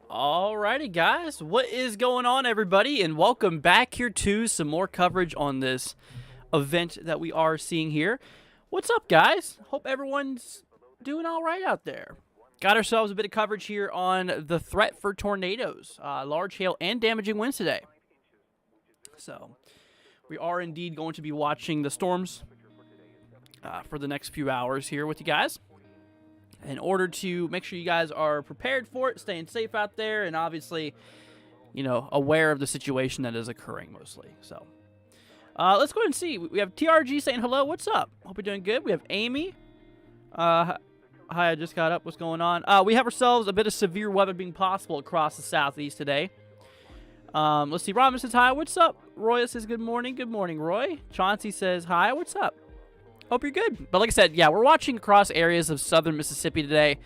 Alrighty, guys, what is going on, everybody, and welcome back here to some more coverage on this event that we are seeing here. What's up, guys? Hope everyone's doing all right out there. Got ourselves a bit of coverage here on the threat for tornadoes, large hail, and damaging winds today. So, we are indeed going to be watching the storms for the next few hours here with you guys, in order to make sure you guys are prepared for it, staying safe out there, and obviously, you know, aware of the situation that is occurring mostly. So, let's go ahead and see. We have TRG saying hello. What's up? Hope you're doing good. We have Amy. Hi, I just got up. What's going on? We have ourselves a bit of severe weather being possible across the southeast today. Let's see. Robin says hi. What's up? Roy says good morning. Good morning, Roy. Chauncey says hi. What's up? Hope you're good. But like I said, yeah, we're watching across areas of southern Mississippi today.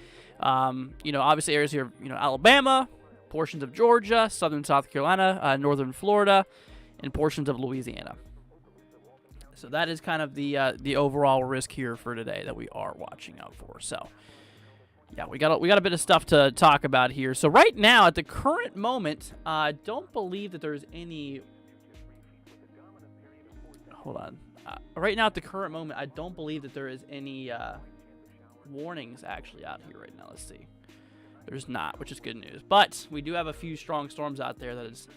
You know, obviously areas here, you know, Alabama, portions of Georgia, southern South Carolina, northern Florida, and portions of Louisiana. So that is kind of the overall risk here for today that we are watching out for. So yeah, we got a bit of stuff to talk about here. So right now, at the current moment, I don't believe that there's any. Hold on. Right now, at the current moment, I don't believe that there is any warnings actually out here right now. Let's see. There's not, which is good news. But we do have a few strong storms out there that is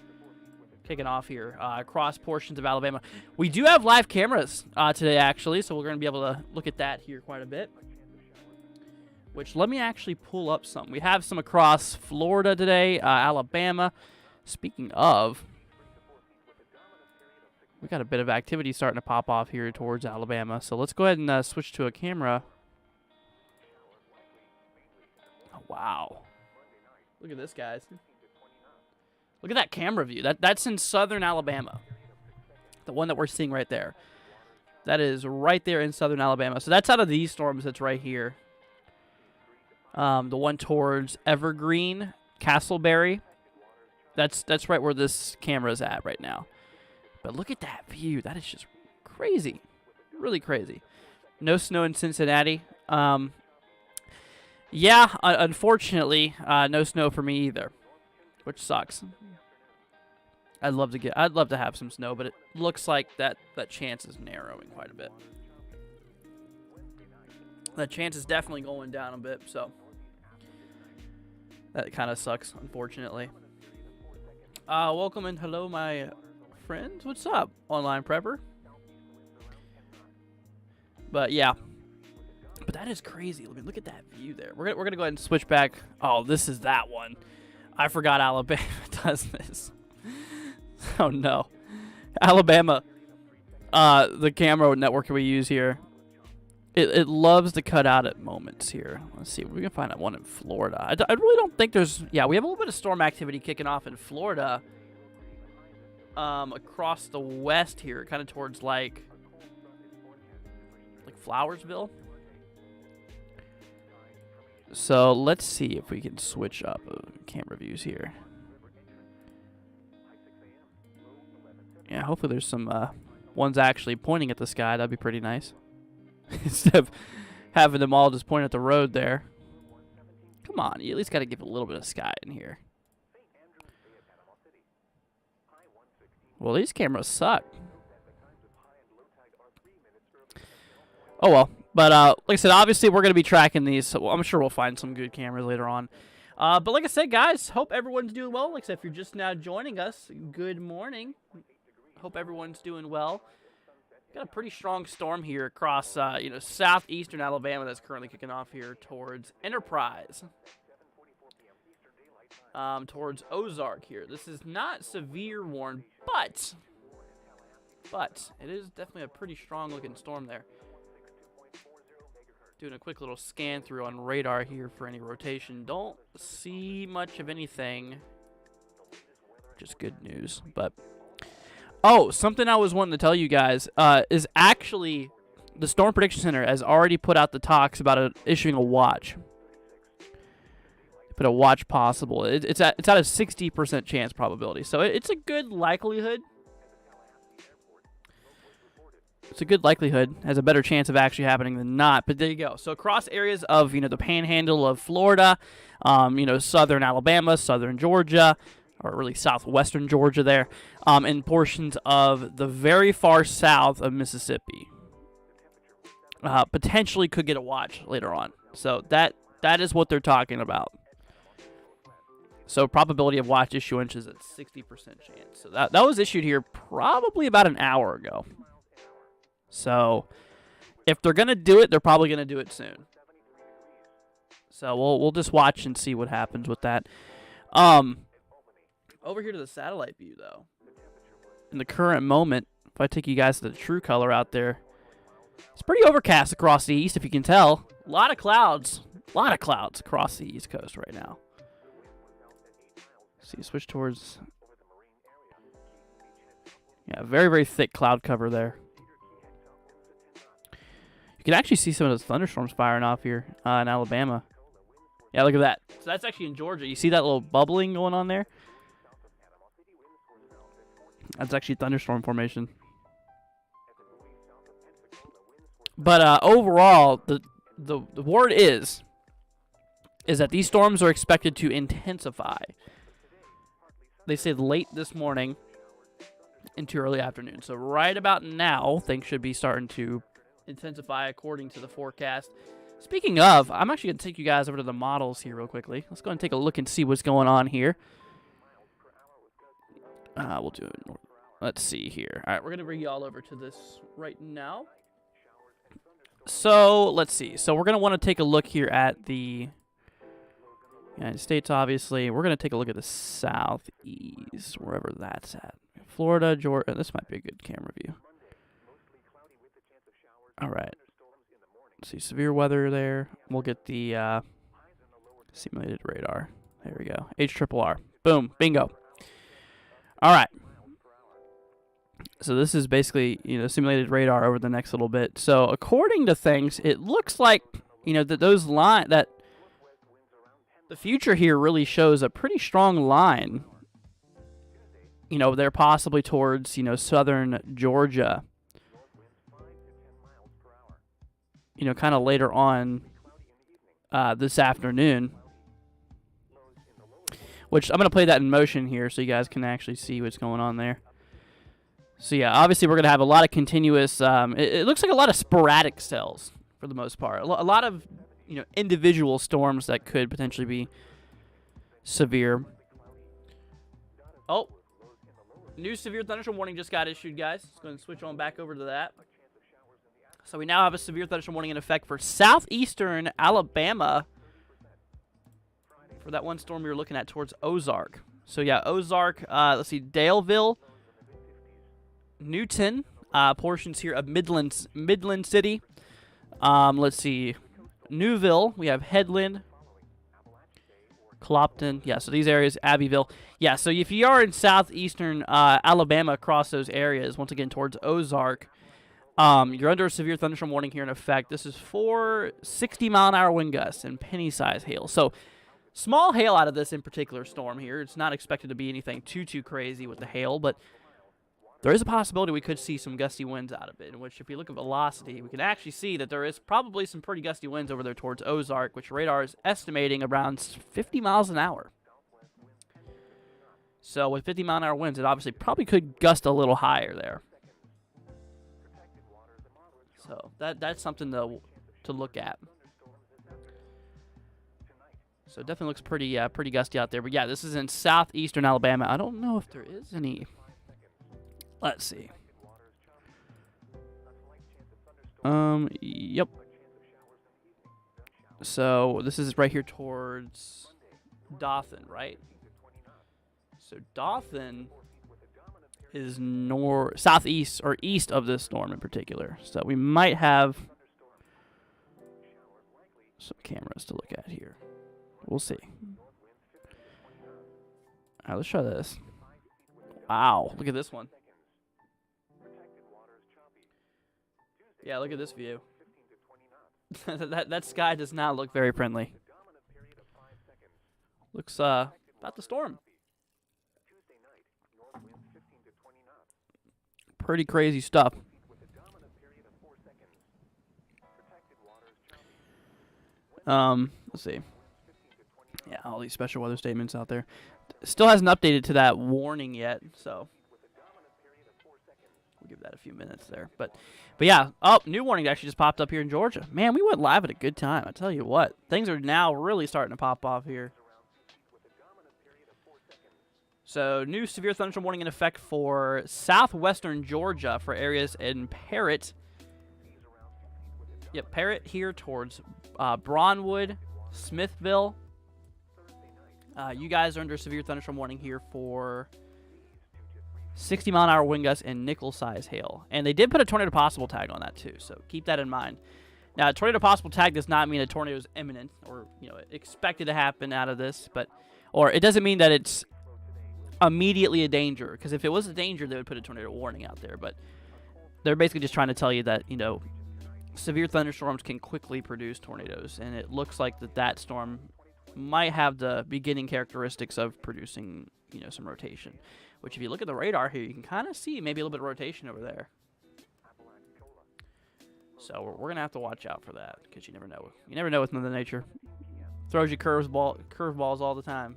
kicking off here across portions of Alabama. We do have live cameras today, actually, so we're going to be able to look at that here quite a bit. Which, let me actually pull up some. We have some across Florida today, Alabama. Speaking of, we got a bit of activity starting to pop off here towards Alabama. So let's go ahead and switch to a camera. Oh, wow. Look at this, guys. Look at that camera view. That's in southern Alabama. The one that we're seeing right there. That is right there in southern Alabama. So that's out of these storms that's right here. The one towards Evergreen, Castleberry. That's right where this camera is at right now. But look at that view. That is just crazy. Really crazy. No snow in Cincinnati. Yeah, unfortunately, no snow for me either, which sucks. I'd love to have some snow, but it looks like that chance is narrowing quite a bit. That chance is definitely going down a bit, so that kind of sucks, unfortunately. Welcome and hello, my friends. What's up, online prepper? But yeah, but that is crazy. Look at that view there. We're gonna go ahead and switch back. Oh, this is that one. I forgot Alabama does this. Oh no, Alabama. The camera network we use here, it loves to cut out at moments here. Let's see if we can find that one in Florida. I really don't think there's. Yeah, we have a little bit of storm activity kicking off in Florida. Across the west here, kind of towards like Flowersville. So let's see if we can switch up camera views here. Yeah, hopefully there's some ones actually pointing at the sky. That'd be pretty nice. Instead of having them all just point at the road there. Come on, you at least got to give a little bit of sky in here. Well, these cameras suck. Oh, well. But like I said, obviously we're going to be tracking these, so I'm sure we'll find some good cameras later on. But like I said, guys, hope everyone's doing well. Like I said, if you're just now joining us, good morning. Hope everyone's doing well. Got a pretty strong storm here across, you know, southeastern Alabama that's currently kicking off here towards Enterprise. Towards Ozark here. This is not severe warned, but it is definitely a pretty strong looking storm there. Doing a quick little scan through on radar here for any rotation. Don't see much of anything. Just good news. But oh, something I was wanting to tell you guys is actually the Storm Prediction Center has already put out the talks about issuing a watch. Put a watch possible. It's at a 60% chance probability, so it's a good likelihood. it's a good likelihood, has a better chance of actually happening than not. But there you go. So across areas of, the panhandle of Florida, southern Alabama, southern Georgia, or really southwestern Georgia there, and portions of the very far south of Mississippi. Potentially could get a watch later on. So that is what they're talking about. So probability of watch issuance is at 60% chance. So that was issued here probably about an hour ago. So if they're going to do it, they're probably going to do it soon. So we'll just watch and see what happens with that. Over here to the satellite view, though. In the current moment, if I take you guys to the true color out there, it's pretty overcast across the east, if you can tell. A lot of clouds. A lot of clouds across the east coast right now. See, switch towards... Yeah, very, very thick cloud cover there. You can actually see some of those thunderstorms firing off here in Alabama. Yeah, look at that. So that's actually in Georgia. You see that little bubbling going on there? That's actually thunderstorm formation. But overall, the word is that these storms are expected to intensify. They say late this morning into early afternoon. So right about now, things should be starting to intensify according to the forecast. Speaking of, I'm actually going to take you guys over to the models here real quickly. Let's go and take a look and see what's going on here. We'll do it. Let's see here. All right, we're going to bring you all over to this right now. So let's see. So we're going to want to take a look here at the United States, obviously. We're going to take a look at the southeast, wherever that's at. Florida, Georgia. This might be a good camera view. All right. Let's see, severe weather there. We'll get the simulated radar. There we go. HRRR. Boom. Bingo. All right. So this is basically, simulated radar over the next little bit. So according to things, it looks like, that the future here really shows a pretty strong line. They're possibly towards, southern Georgia. Kind of later on this afternoon. Which I'm going to play that in motion here so you guys can actually see what's going on there. So yeah, obviously we're going to have a lot of continuous, it looks like a lot of sporadic cells for the most part. A lot of, individual storms that could potentially be severe. Oh, new severe thunderstorm warning just got issued, guys. Let's go and switch on back over to that. So we now have a severe thunderstorm warning in effect for southeastern Alabama for that one storm we were looking at towards Ozark. So yeah, Ozark, let's see, Daleville, Newton, portions here of Midland City. Let's see, Newville, we have Headland, Clopton. Yeah, so these areas, Abbeville. Yeah, so if you are in southeastern Alabama across those areas, once again towards Ozark, you're under a severe thunderstorm warning here in effect. This is for 60-mile-an-hour wind gusts and penny-size hail. So small hail out of this in particular storm here. It's not expected to be anything too crazy with the hail, but there is a possibility we could see some gusty winds out of it, in which if you look at velocity, we can actually see that there is probably some pretty gusty winds over there towards Ozark, which radar is estimating around 50 miles an hour. So with 50-mile-an-hour winds, it obviously probably could gust a little higher there. So that's something to look at. So it definitely looks pretty gusty out there. But yeah, this is in southeastern Alabama. I don't know if there is any. Let's see. Yep. So this is right here towards Dothan, right? So Dothan is southeast or east of this storm in particular. So we might have some cameras to look at here. We'll see. All right, let's try this. Wow, look at this one. Yeah, look at this view. that sky does not look very friendly. Looks about the storm. Pretty crazy stuff. Let's see. Yeah, all these special weather statements out there. Still hasn't updated to that warning yet, so we'll give that a few minutes there. But yeah, new warning actually just popped up here in Georgia. Man, we went live at a good time. I tell you what, things are now really starting to pop off here. So, new severe thunderstorm warning in effect for southwestern Georgia for areas in Parrott. Yep, Parrott here towards Braunwood, Smithville. You guys are under severe thunderstorm warning here for 60-mile-an-hour wind gusts and nickel-size hail. And they did put a tornado possible tag on that too, so keep that in mind. Now, a tornado possible tag does not mean a tornado is imminent or expected to happen out of this, or it doesn't mean that it's immediately a danger, because if it was a danger, they would put a tornado warning out there. But they're basically just trying to tell you that severe thunderstorms can quickly produce tornadoes, and it looks like that storm might have the beginning characteristics of producing some rotation. Which, if you look at the radar here, you can kind of see maybe a little bit of rotation over there. So we're gonna have to watch out for that, because you never know. You never know with Mother Nature. Throws you curveballs all the time.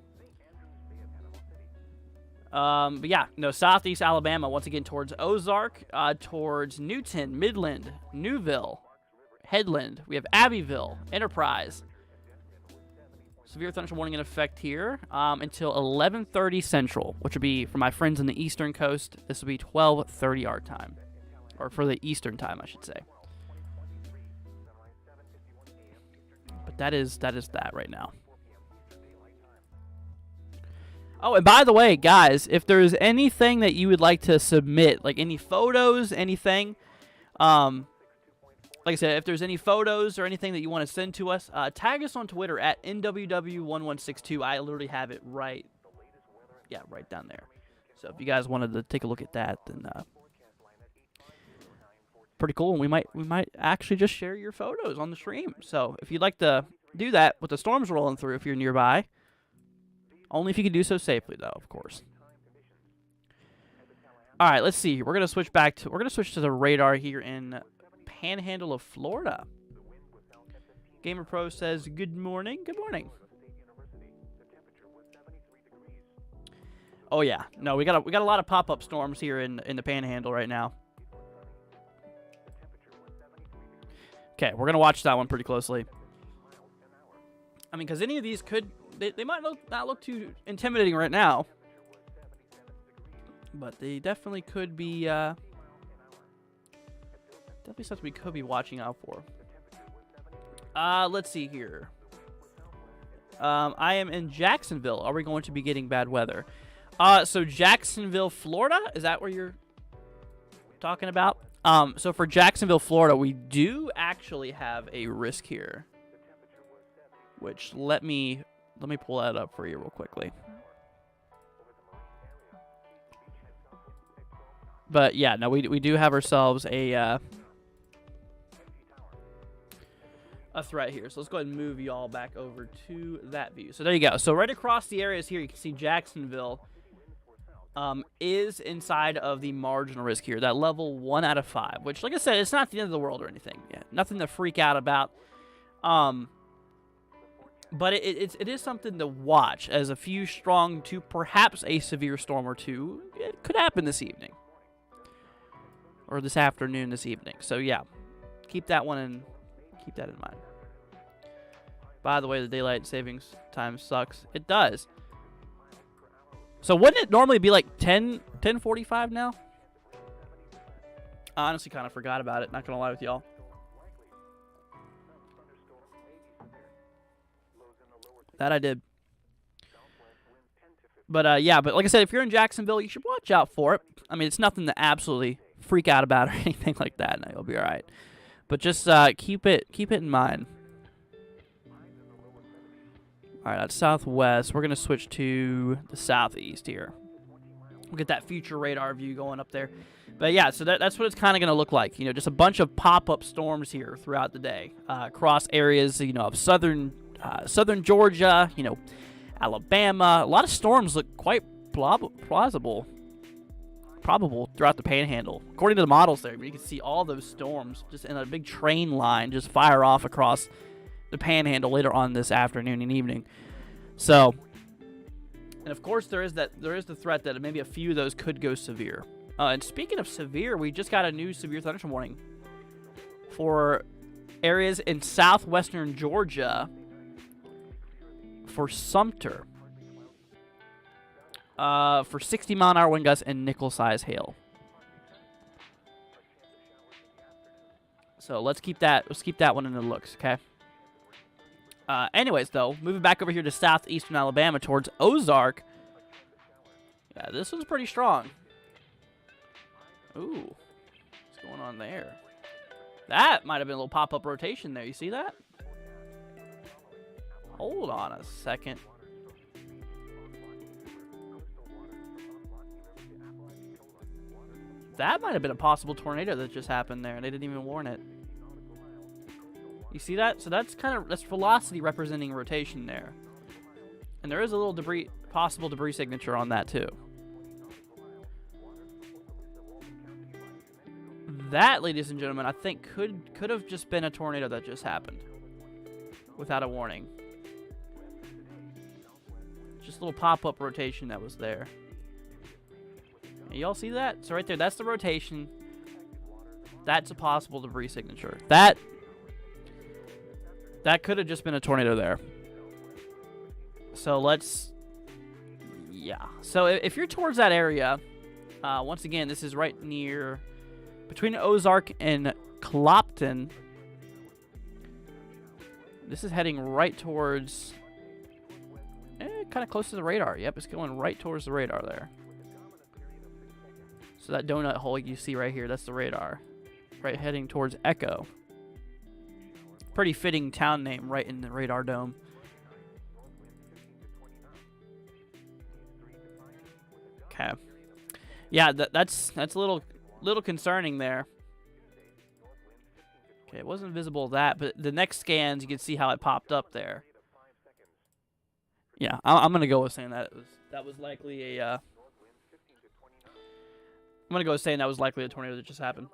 But yeah, southeast Alabama, once again towards Ozark, towards Newton, Midland, Newville, Headland. We have Abbeville, Enterprise. Severe thunderstorm warning in effect here until 11:30 Central, which would be, for my friends on the eastern coast, this will be 12:30 our time. Or for the eastern time, I should say. But that is that right now. Oh, and by the way, guys, if there's anything that you would like to submit, like any photos, anything, like I said, if there's any photos or anything that you want to send to us, tag us on Twitter at NWW1162. I literally have it right down there. So if you guys wanted to take a look at that, then pretty cool. And we might actually just share your photos on the stream. So if you'd like to do that with the storms rolling through, if you're nearby. Only if you can do so safely, though, of course. All right, let's see. We're gonna switch to the radar here in Panhandle of Florida. Gamer Pro says, "Good morning." Good morning. Oh yeah, no, we got a lot of pop-up storms here in the Panhandle right now. Okay, we're gonna watch that one pretty closely. I mean, because any of these could. They might not look too intimidating right now, but they definitely could be something we could be watching out for. Let's see here. I am in Jacksonville. Are we going to be getting bad weather? So Jacksonville, Florida, is that where you're talking about? So for Jacksonville, Florida, we do actually have a risk here, which let me pull that up for you real quickly. But yeah, no, we do have ourselves a threat here. So let's go ahead and move y'all back over to that view. So there you go. So right across the areas here, you can see Jacksonville is inside of the marginal risk here, that level 1 out of 5, which, like I said, it's not the end of the world or anything. Yeah, nothing to freak out about. But it is something to watch, as a few strong to perhaps a severe storm or two it could happen this evening. Or this afternoon, this evening. So yeah, keep that in mind. By the way, the daylight savings time sucks. It does. So wouldn't it normally be like 10:45 now? I honestly kind of forgot about it, not gonna lie with y'all. That I did. But yeah, but like I said, if you're in Jacksonville, you should watch out for it. I mean, it's nothing to absolutely freak out about or anything like that, and you'll be all right. But just keep it in mind. All right, that's southwest. We're gonna switch to the southeast here. We'll get that future radar view going up there. But yeah, so that's what it's kind of gonna look like. Just a bunch of pop-up storms here throughout the day, across areas, of southern Georgia, Alabama. A lot of storms look quite probable throughout the Panhandle. According to the models there, you can see all those storms just in a big train line just fire off across the panhandle later on this afternoon and evening. So, and of course there is the threat that maybe a few of those could go severe. And speaking of severe, we just got a new severe thunderstorm warning for areas in southwestern Georgia for Sumter. For 60-mile-an-hour wind gusts and nickel-size hail. So let's keep that one in the looks, okay? Anyways, though, moving back over here to southeastern Alabama towards Ozark. Yeah, this one's pretty strong. Ooh, what's going on there? That might have been a little pop-up rotation there. You see that? Hold on a second. That might have been a possible tornado that just happened there, and they didn't even warn it. You see that? So that's velocity representing rotation there. And there is a little possible debris signature on that too. That, ladies and gentlemen, I think could have just been a tornado that just happened without a warning. Just a little pop-up rotation that was there. Y'all see that? So right there, that's the rotation. That's a possible debris signature. That could have just been a tornado there. So yeah. So if you're towards that area, once again, this is right near, between Ozark and Clopton. This is heading right towards, kind of close to the radar. Yep, it's going right towards the radar there. So that donut hole you see right here, that's the radar. Right, heading towards Echo. Pretty fitting town name right in the radar dome. Okay. Yeah, that's a little concerning there. Okay, it wasn't visible that, but the next scans you can see how it popped up there. Yeah, I'm gonna go with saying that was likely a. I'm going to go saying that was likely a tornado that just happened.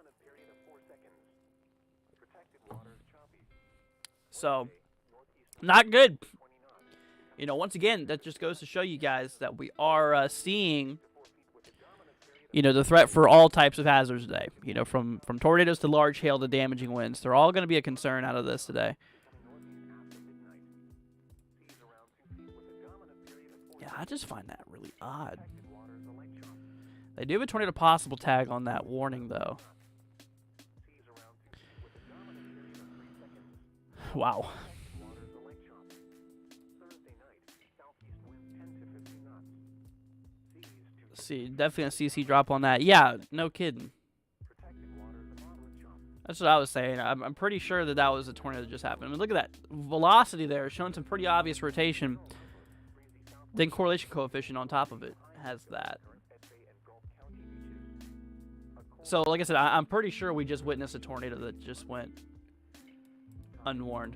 So, not good. You know, once again, that just goes to show you guys that we are seeing, you know, the threat for all types of hazards today. You know, from tornadoes to large hail to damaging winds. They're all going to be a concern out of this today. Yeah, I just find that really odd. They do have a tornado possible tag on that warning, though. Wow. See, definitely a CC drop on that. Yeah, no kidding. That's what I was saying. I'm pretty sure that was a tornado that just happened. I mean, look at that velocity there, showing some pretty obvious rotation. Then correlation coefficient on top of it has that. So, like I said, I'm pretty sure we just witnessed a tornado that just went unwarned.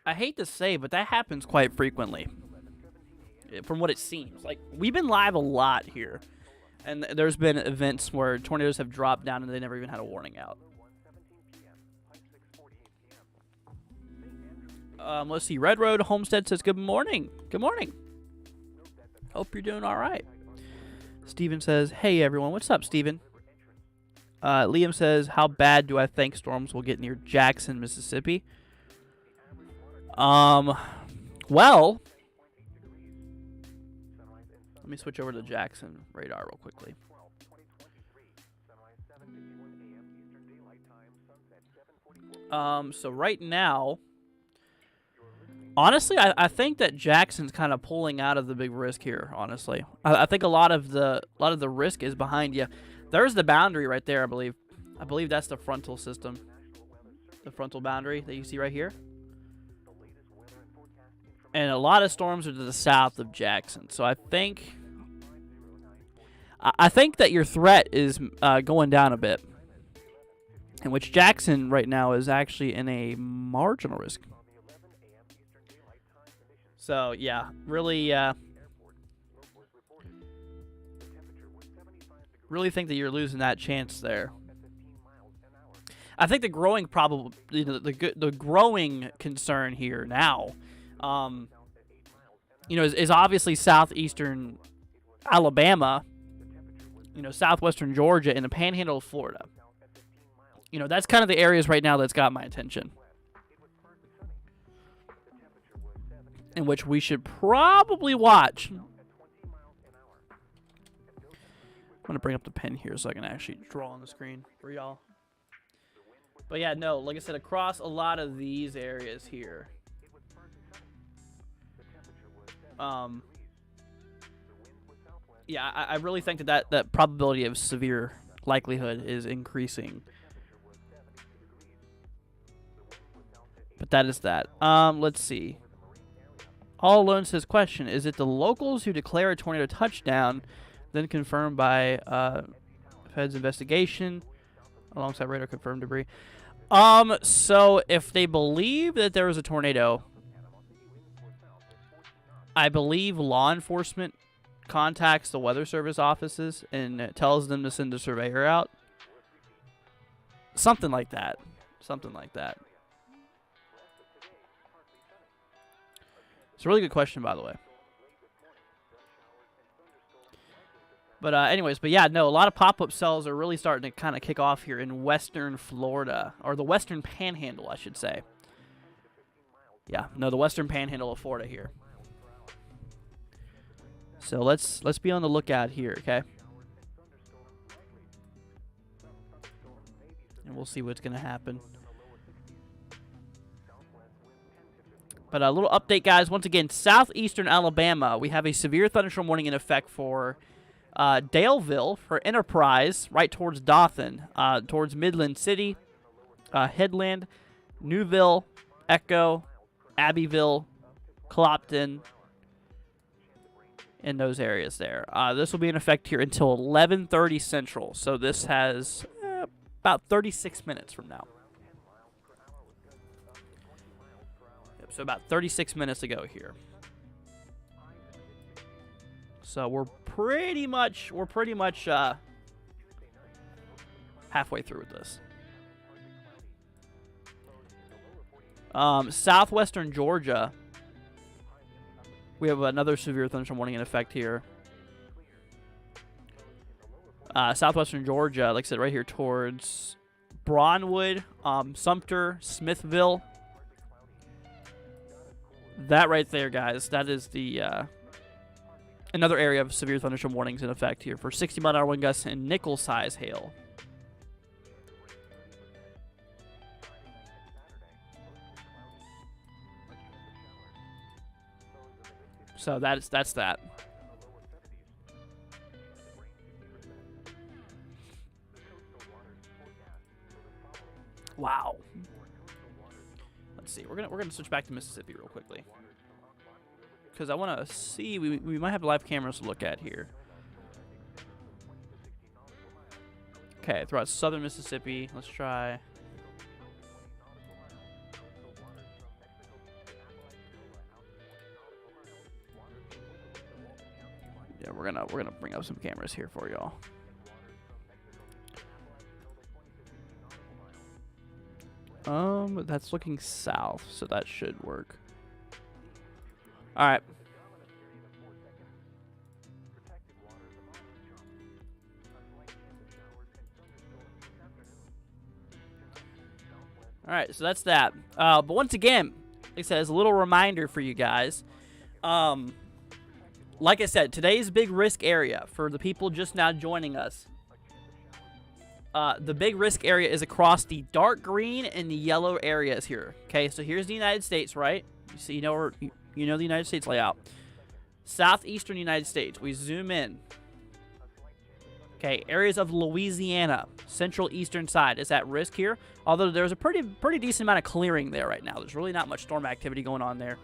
I hate to say, but that happens quite frequently. From what it seems. Like, we've been live a lot here. And there's been events where tornadoes have dropped down and they never even had a warning out. Let's see. Red Road Homestead says, good morning. Good morning. Hope you're doing all right. Steven says, hey, everyone. What's up, Steven? Liam says, how bad do I think storms will get near Jackson, Mississippi? Well, let me switch over to Jackson radar real quickly. So right now, honestly, I think that Jackson's kind of pulling out of the big risk here, honestly. I think a lot of the risk is behind you. There's the boundary right there, I believe. I believe that's the frontal system. The frontal boundary that you see right here. And a lot of storms are to the south of Jackson. So I think that your threat is going down a bit. In which Jackson right now is actually in a marginal risk. So, yeah, really think that you're losing that chance there. I think the growing the growing concern here now, is obviously southeastern Alabama, southwestern Georgia, and the panhandle of Florida. That's kind of the areas right now that's got my attention, in which we should probably watch. I'm going to bring up the pen here so I can actually draw on the screen for y'all. But yeah, no, like I said, across a lot of these areas here. Yeah, I really think that probability of severe likelihood is increasing. But that is that. Let's see. All Alone says, question, is it the locals who declare a tornado touchdown, then confirmed by Fed's investigation alongside radar confirmed debris? So if they believe that there was a tornado, I believe law enforcement contacts the Weather Service offices and tells them to send a surveyor out. Something like that. Something like that. It's a really good question, by the way. But but yeah, no, a lot of pop-up cells are really starting to kind of kick off here in western Florida, or the western panhandle, I should say. Yeah, no, the western panhandle of Florida here. So let's be on the lookout here, okay? And we'll see what's going to happen. But a little update, guys. Once again, southeastern Alabama, we have a severe thunderstorm warning in effect for Daleville, for Enterprise, right towards Dothan, towards Midland City, Headland, Newville, Echo, Abbeville, Clopton, in those areas there. This will be in effect here until 11:30 Central. So this has about 36 minutes from now. Yep, so about 36 minutes ago here. So we're pretty much halfway through with this. Southwestern Georgia, we have another severe thunderstorm warning in effect here. Southwestern Georgia, like I said, right here towards Braunwood, Sumter, Smithville. That right there, guys, that is the another area of severe thunderstorm warnings in effect here for 60-mile-an-hour wind gusts and nickel-size hail. So that's that. Wow. Let's see. We're gonna switch back to Mississippi real quickly, because I want to see. We might have live cameras to look at here. Okay, throughout southern Mississippi. Let's try. Yeah, we're gonna bring up some cameras here for y'all. That's looking south, so that should work. All right. All right, so that's that. But once again, like I said, as a little reminder for you guys, like I said, today's big risk area for the people just now joining us. The big risk area is across the dark green and the yellow areas here. Okay, so here's the United States, right? So you know the United States layout. Southeastern United States. We zoom in. Okay, areas of Louisiana, central eastern side is at risk here. Although there's a pretty decent amount of clearing there right now. There's really not much storm activity going on there.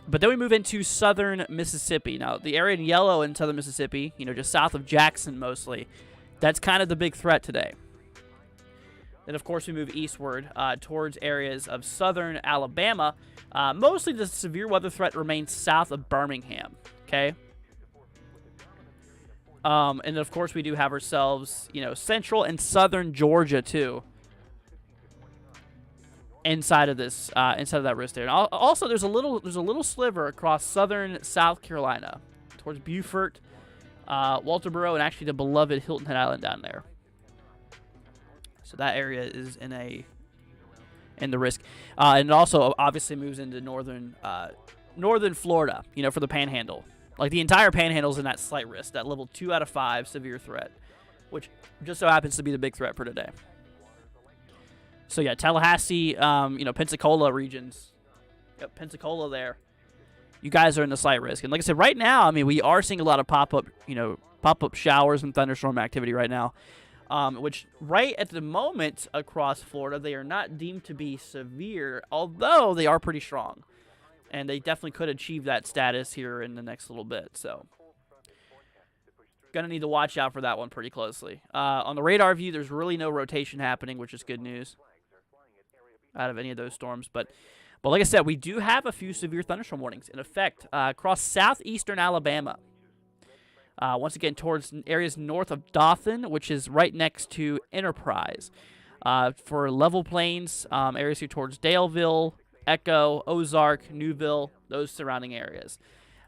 But then we move into southern Mississippi. Now, the area in yellow in southern Mississippi, just south of Jackson mostly, that's kind of the big threat today. Then, of course, we move eastward towards areas of southern Alabama. Mostly the severe weather threat remains south of Birmingham, okay? And, of course, we do have ourselves, central and southern Georgia, too. inside of this, inside of that risk there. And also, there's a little sliver across southern South Carolina, towards Beaufort, Walterboro, and actually the beloved Hilton Head Island down there. So that area is in the risk, and it also obviously moves into northern Florida. You know, for the Panhandle. Like the entire Panhandle is in that slight risk, that level 2 out of 5 severe threat, which just so happens to be the big threat for today. So yeah, Tallahassee, Pensacola regions. Yep, Pensacola there. You guys are in the slight risk. And like I said, right now, I mean, we are seeing a lot of pop-up showers and thunderstorm activity right now, which right at the moment across Florida, they are not deemed to be severe, although they are pretty strong. And they definitely could achieve that status here in the next little bit. So going to need to watch out for that one pretty closely. On the radar view, there's really no rotation happening, which is good news out of any of those storms. But like I said, we do have a few severe thunderstorm warnings in effect across southeastern Alabama. Once again, towards areas north of Dothan, which is right next to Enterprise. For level plains, areas here towards Daleville, Echo, Ozark, Newville, those surrounding areas.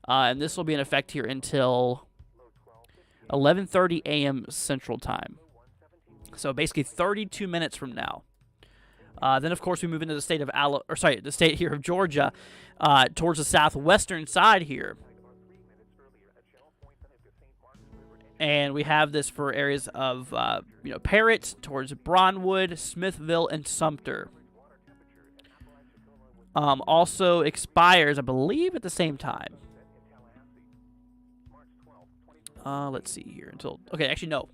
And this will be in effect here until 11:30 a.m. Central Time. So basically 32 minutes from now. Then, of course, we move into the state of the state here of Georgia, towards the southwestern side here. And we have this for areas of, Parrott, towards Brownwood, Smithville, and Sumter. Also expires, I believe, at the same time. Let's see here until... Okay, actually, no.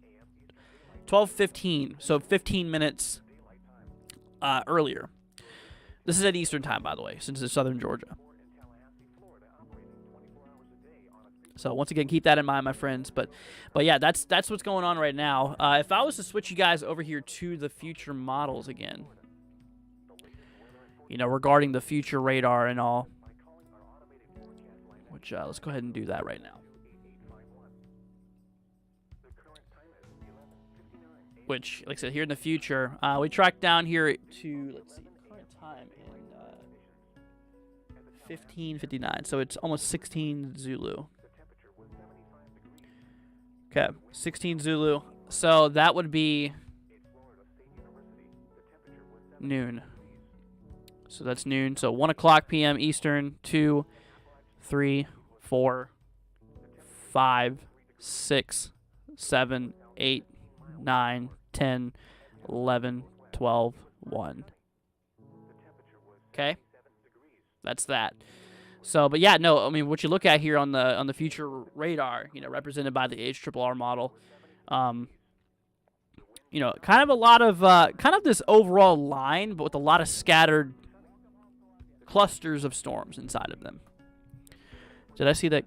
12:15, so 15 minutes earlier. This is at Eastern time, by the way, since it's southern Georgia. So once again, keep that in mind, my friends. But yeah, that's what's going on right now. If I was to switch you guys over here to the future models again, regarding the future radar and all, which let's go ahead and do that right now. Which, like I said, here in the future, we track down here to, let's see, current time in 15:59. So it's almost 16 Zulu. Okay, 16 Zulu. So that would be noon. So that's noon. So 1 o'clock p.m. Eastern, 2, 3, 4, 5, 6, 7, 8, 9, 10, 11, 12, 1. Okay? That's that. So, but yeah, no, I mean, what you look at here on the future radar, represented by the HRRR model, kind of a lot of, kind of this overall line, but with a lot of scattered clusters of storms inside of them. Did I see that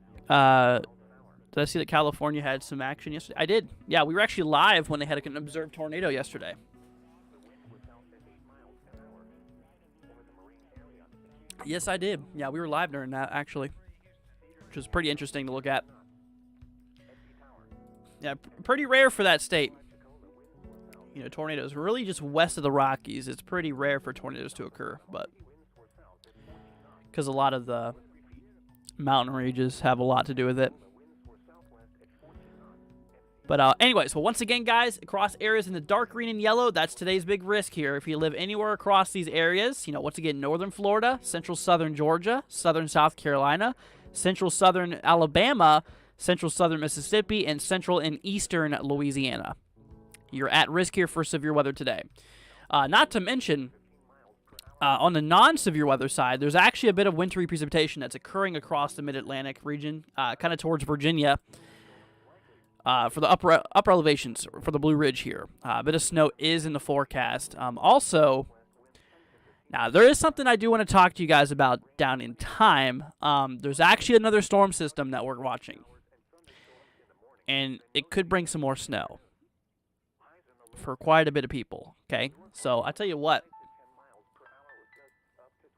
California had some action yesterday? I did. Yeah, we were actually live when they had an observed tornado yesterday. Yes, I did. Yeah, we were live during that, actually, which was pretty interesting to look at. Yeah, pretty rare for that state. Tornadoes really just west of the Rockies. It's pretty rare for tornadoes to occur, but because a lot of the mountain ranges have a lot to do with it. But anyways, well, once again, guys, across areas in the dark green and yellow, that's today's big risk here. If you live anywhere across these areas, once again, northern Florida, central southern Georgia, southern South Carolina, central southern Alabama, central southern Mississippi, and central and eastern Louisiana. You're at risk here for severe weather today. Not to mention, on the non-severe weather side, there's actually a bit of wintry precipitation that's occurring across the mid-Atlantic region, kind of towards Virginia. For the upper elevations, for the Blue Ridge here. A bit of snow is in the forecast. Also, now there is something I do want to talk to you guys about down in time. There's actually another storm system that we're watching. And it could bring some more snow for quite a bit of people. Okay, so I tell you what.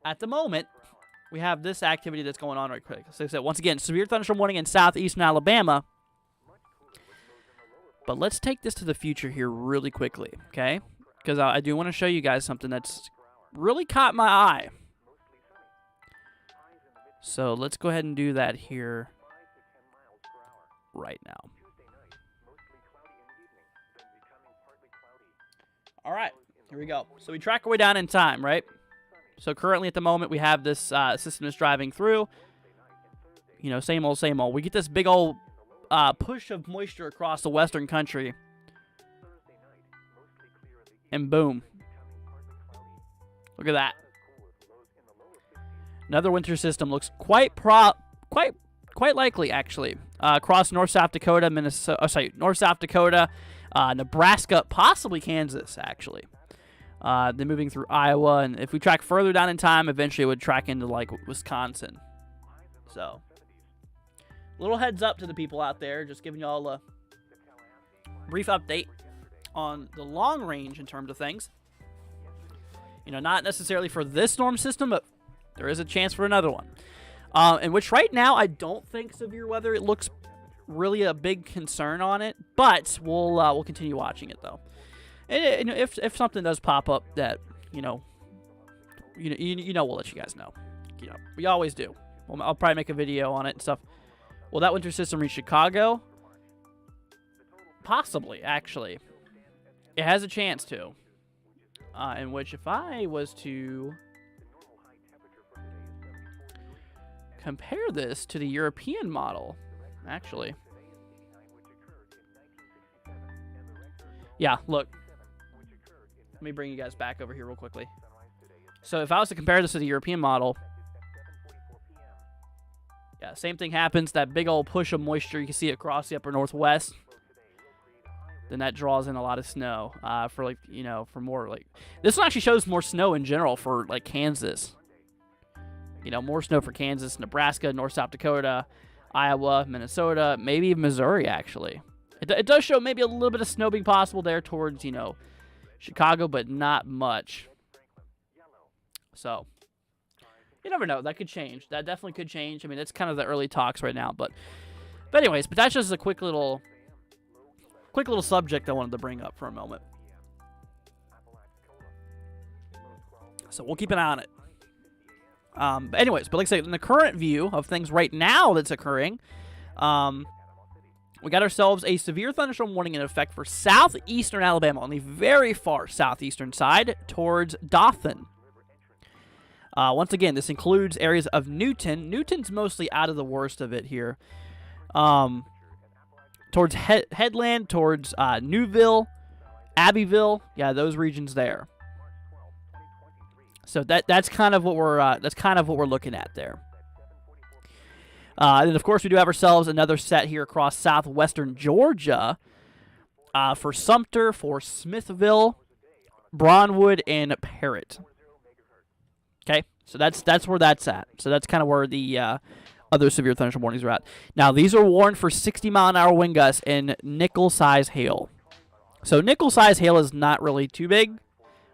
At the moment, we have this activity that's going on right quick. So I said, once again, severe thunderstorm warning in southeastern Alabama. But let's take this to the future here really quickly, okay? Because I do want to show you guys something that's really caught my eye. So let's go ahead and do that here right now. All right, here we go. So we track our way down in time, right? So currently at the moment we have this system is driving through. You know, same old, same old. We get this big old push of moisture across the western country. And boom. Look at that. Another winter system looks quite likely, actually. Across North South Dakota, North South Dakota, Nebraska, possibly Kansas, actually. Then moving through Iowa, and if we track further down in time, eventually it would track into like Wisconsin. So, little heads up to the people out there, just giving y'all a brief update on the long range in terms of things. You know, not necessarily for this storm system, but there is a chance for another one. In which right now, I don't think severe weather, it looks really a big concern on it, but we'll continue watching it though. And if something does pop up that you know, we'll let you guys know. You know, we always do. I'll probably make a video on it and stuff. Will that winter system reach Chicago? Possibly, actually. It has a chance to. In which, if I was to compare this to the European model, actually. Yeah, look. Let me bring you guys back over here real quickly. So if I was to compare this to the European model, yeah, same thing happens. That big old push of moisture you can see across the upper northwest. Then that draws in a lot of snow for like, you know, for more like, this one actually shows more snow in general for like Kansas. You know, more snow for Kansas, Nebraska, North South Dakota, Iowa, Minnesota, maybe even Missouri, actually. It does show maybe a little bit of snow being possible there towards, you know, Chicago, but not much. So, you never know. That could change. That definitely could change. I mean, it's kind of the early talks right now. But anyways, but that's just a quick little subject I wanted to bring up for a moment. So we'll keep an eye on it. But anyways, but like I say, in the current view of things right now that's occurring, we got ourselves a severe thunderstorm warning in effect for southeastern Alabama on the very far southeastern side towards Dothan. Once again, this includes areas of Newton. Newton's mostly out of the worst of it here. Towards Headland, towards Newville, Abbeville, yeah, those regions there. So that's kind of what we're looking at there. And then, of course, we do have ourselves another set here across southwestern Georgia for Sumter, for Smithville, Brownwood, and Parrott. Okay, so that's where that's at. So that's kind of where the other severe thunderstorm warnings are at. Now, these are warned for 60-mile-an-hour wind gusts and nickel-size hail. So nickel-size hail is not really too big.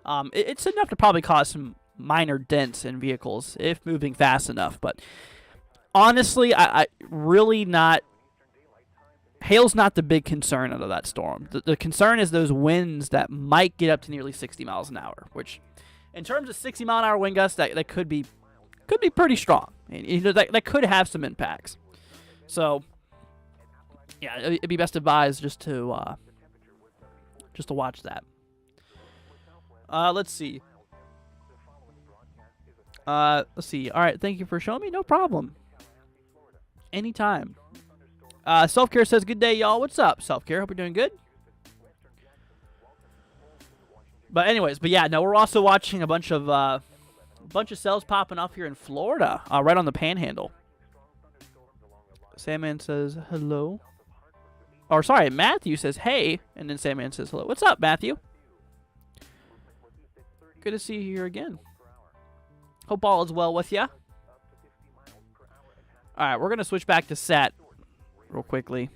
It's enough to probably cause some minor dents in vehicles if moving fast enough, but honestly, I really not. Hail's not the big concern out of that storm. The concern is those winds that might get up to nearly 60 miles an hour, which, in terms of 60-mile-an-hour wind gusts, that could be pretty strong. And, you know, that could have some impacts. So, yeah, it'd be best advised just to watch that. Let's see. All right, thank you for showing me. No problem. Anytime. Self-Care says, good day, y'all. What's up, Self-Care? Hope you're doing good. But anyways, yeah, no, we're also watching a bunch of cells popping up here in Florida, right on the panhandle. Sandman says, hello. Or, sorry, Matthew says, hey, and then Sandman says, hello. What's up, Matthew? Good to see you here again. Hope all is well with ya. All right, we're going to switch back to set real quickly.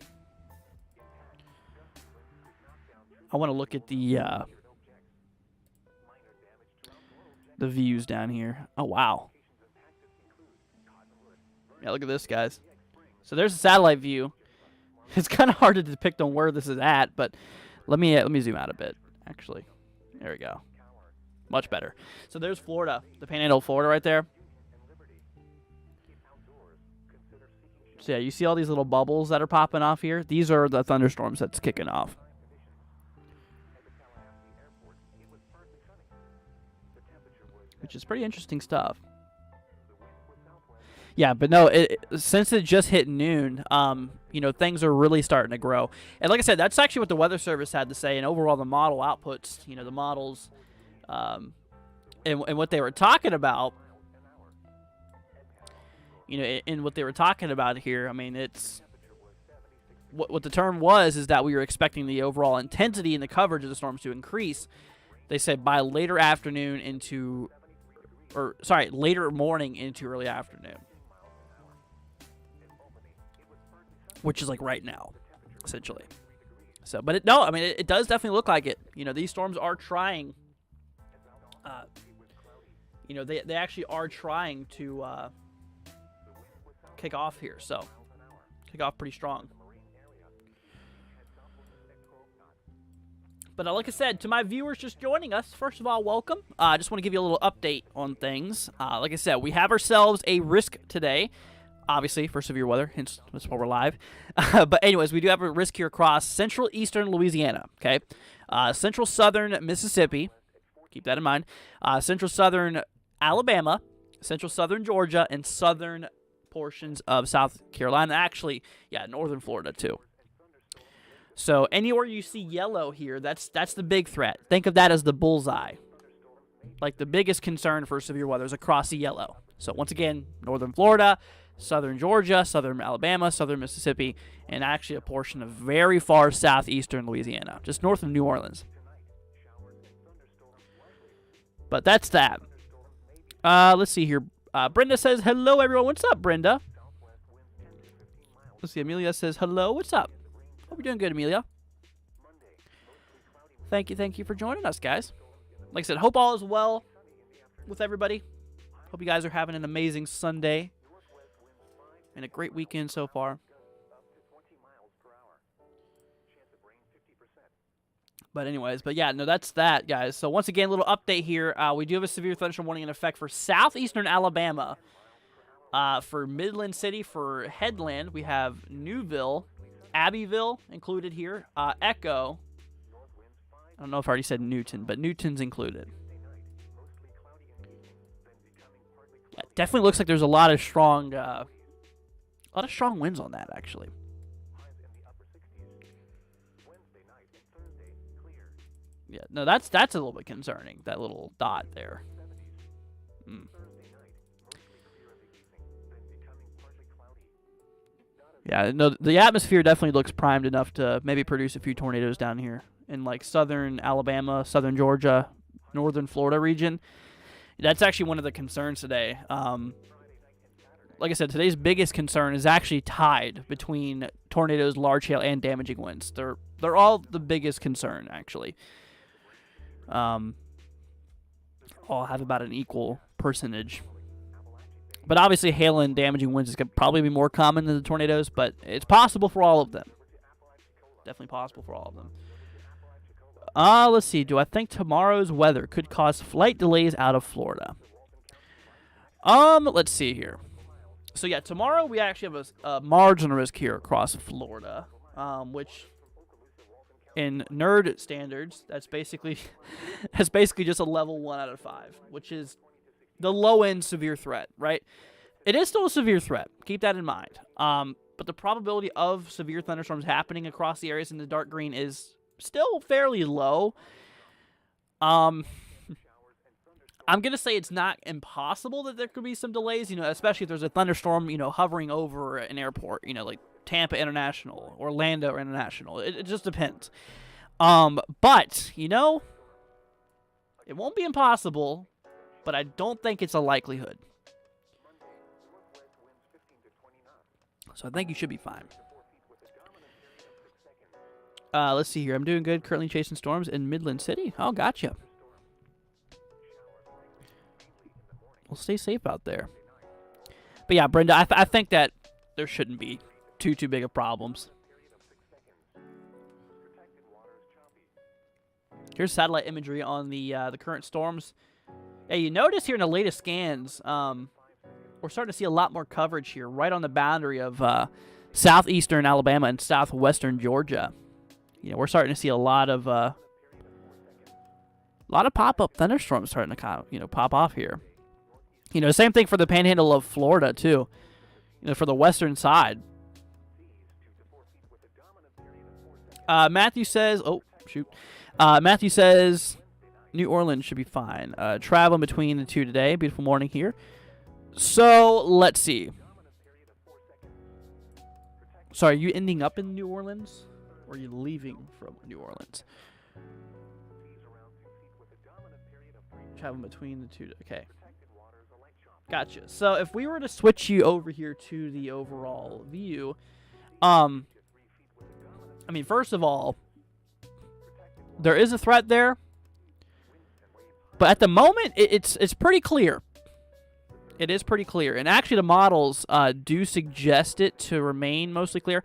I want to look at the views down here. Oh, wow. Yeah, look at this, guys. So there's a satellite view. It's kind of hard to depict on where this is at, but let me zoom out a bit, actually. There we go. Much better. So there's Florida, the Panhandle of Florida right there. So yeah, you see all these little bubbles that are popping off here? These are the thunderstorms that's kicking off. Which is pretty interesting stuff. Yeah, but no, since it just hit noon, you know, things are really starting to grow. And like I said, that's actually what the Weather Service had to say. And overall, the model outputs, you know, the models, and what they were talking about, you know, in what they were talking about here, I mean, it's what the term was is that we were expecting the overall intensity and the coverage of the storms to increase. They said by later afternoon into, or sorry, later morning into early afternoon, which is like right now, essentially. So, but no, I mean, it does definitely look like it. You know, these storms are trying. You know, they actually are trying to kick off here. So, kick off pretty strong. But like I said, to my viewers just joining us, first of all, welcome. I just want to give you a little update on things. Like I said, we have ourselves a risk today. Obviously, for severe weather, hence that's why we're live. But anyways, we do have a risk here across central eastern Louisiana, okay? Central southern Mississippi, keep that in mind. Central southern Alabama, central southern Georgia, and southern portions of South Carolina. Actually, yeah, northern Florida too. So anywhere you see yellow here, that's the big threat. Think of that as the bullseye. Like the biggest concern for severe weather is across the yellow. So once again, northern Florida, southern Georgia, southern Alabama, southern Mississippi, and actually a portion of very far southeastern Louisiana, just north of New Orleans. But that's that. Let's see here. Brenda says, hello, everyone. What's up, Brenda? Let's see. Amelia says, hello. What's up? Hope you're doing good, Amelia. Thank you for joining us, guys. Like I said, hope all is well with everybody. Hope you guys are having an amazing Sunday and a great weekend so far. But anyways, yeah, no, that's that, guys. So once again, a little update here. We do have a severe thunderstorm warning in effect for southeastern Alabama. For Midland City, for Headland, we have Newville, Abbeville included here. Echo. I don't know if I already said Newton, but Newton's included. Yeah, definitely looks like there's a lot of strong winds on that, actually. Yeah, no, that's a little bit concerning, that little dot there. Yeah, no, the atmosphere definitely looks primed enough to maybe produce a few tornadoes down here in like southern Alabama, southern Georgia, northern Florida region. That's actually one of the concerns today. Like I said, today's biggest concern is actually tied between tornadoes, large hail, and damaging winds. They're all the biggest concern, actually. All have about an equal percentage. But obviously, hail and damaging winds is going to probably be more common than the tornadoes, but it's possible for all of them. Definitely possible for all of them. Let's see. Do I think tomorrow's weather could cause flight delays out of Florida? Let's see here. So yeah, tomorrow we actually have a marginal risk here across Florida, which in nerd standards, that's basically just a level 1 out of 5, which is the low end severe threat, right? It is still a severe threat. Keep that in mind. But the probability of severe thunderstorms happening across the areas in the dark green is still fairly low. I'm going to say it's not impossible that there could be some delays, especially if there's a thunderstorm, hovering over an airport, like Tampa International, Orlando International. It just depends. But, it won't be impossible, but I don't think it's a likelihood. So I think you should be fine. Let's see here. I'm doing good. Currently chasing storms in Midland City. Oh, gotcha. Well, stay safe out there. But yeah, Brenda, I think that there shouldn't be too big of problems. Here's satellite imagery on the current storms. Yeah, you notice here in the latest scans, we're starting to see a lot more coverage here, right on the boundary of southeastern Alabama and southwestern Georgia. You know, we're starting to see a lot of pop-up thunderstorms starting to kind of, pop off here. You know, same thing for the panhandle of Florida too. You know, for the western side. Matthew says, oh shoot. Matthew says New Orleans should be fine. Traveling between the two today. Beautiful morning here. So let's see. Sorry, are you ending up in New Orleans? Or are you leaving from New Orleans? Traveling between the two. Okay. Gotcha. So if we were to switch you over here to the overall view, I mean, first of all, there is a threat there, but at the moment, it's pretty clear. It is pretty clear, and actually, the models do suggest it to remain mostly clear.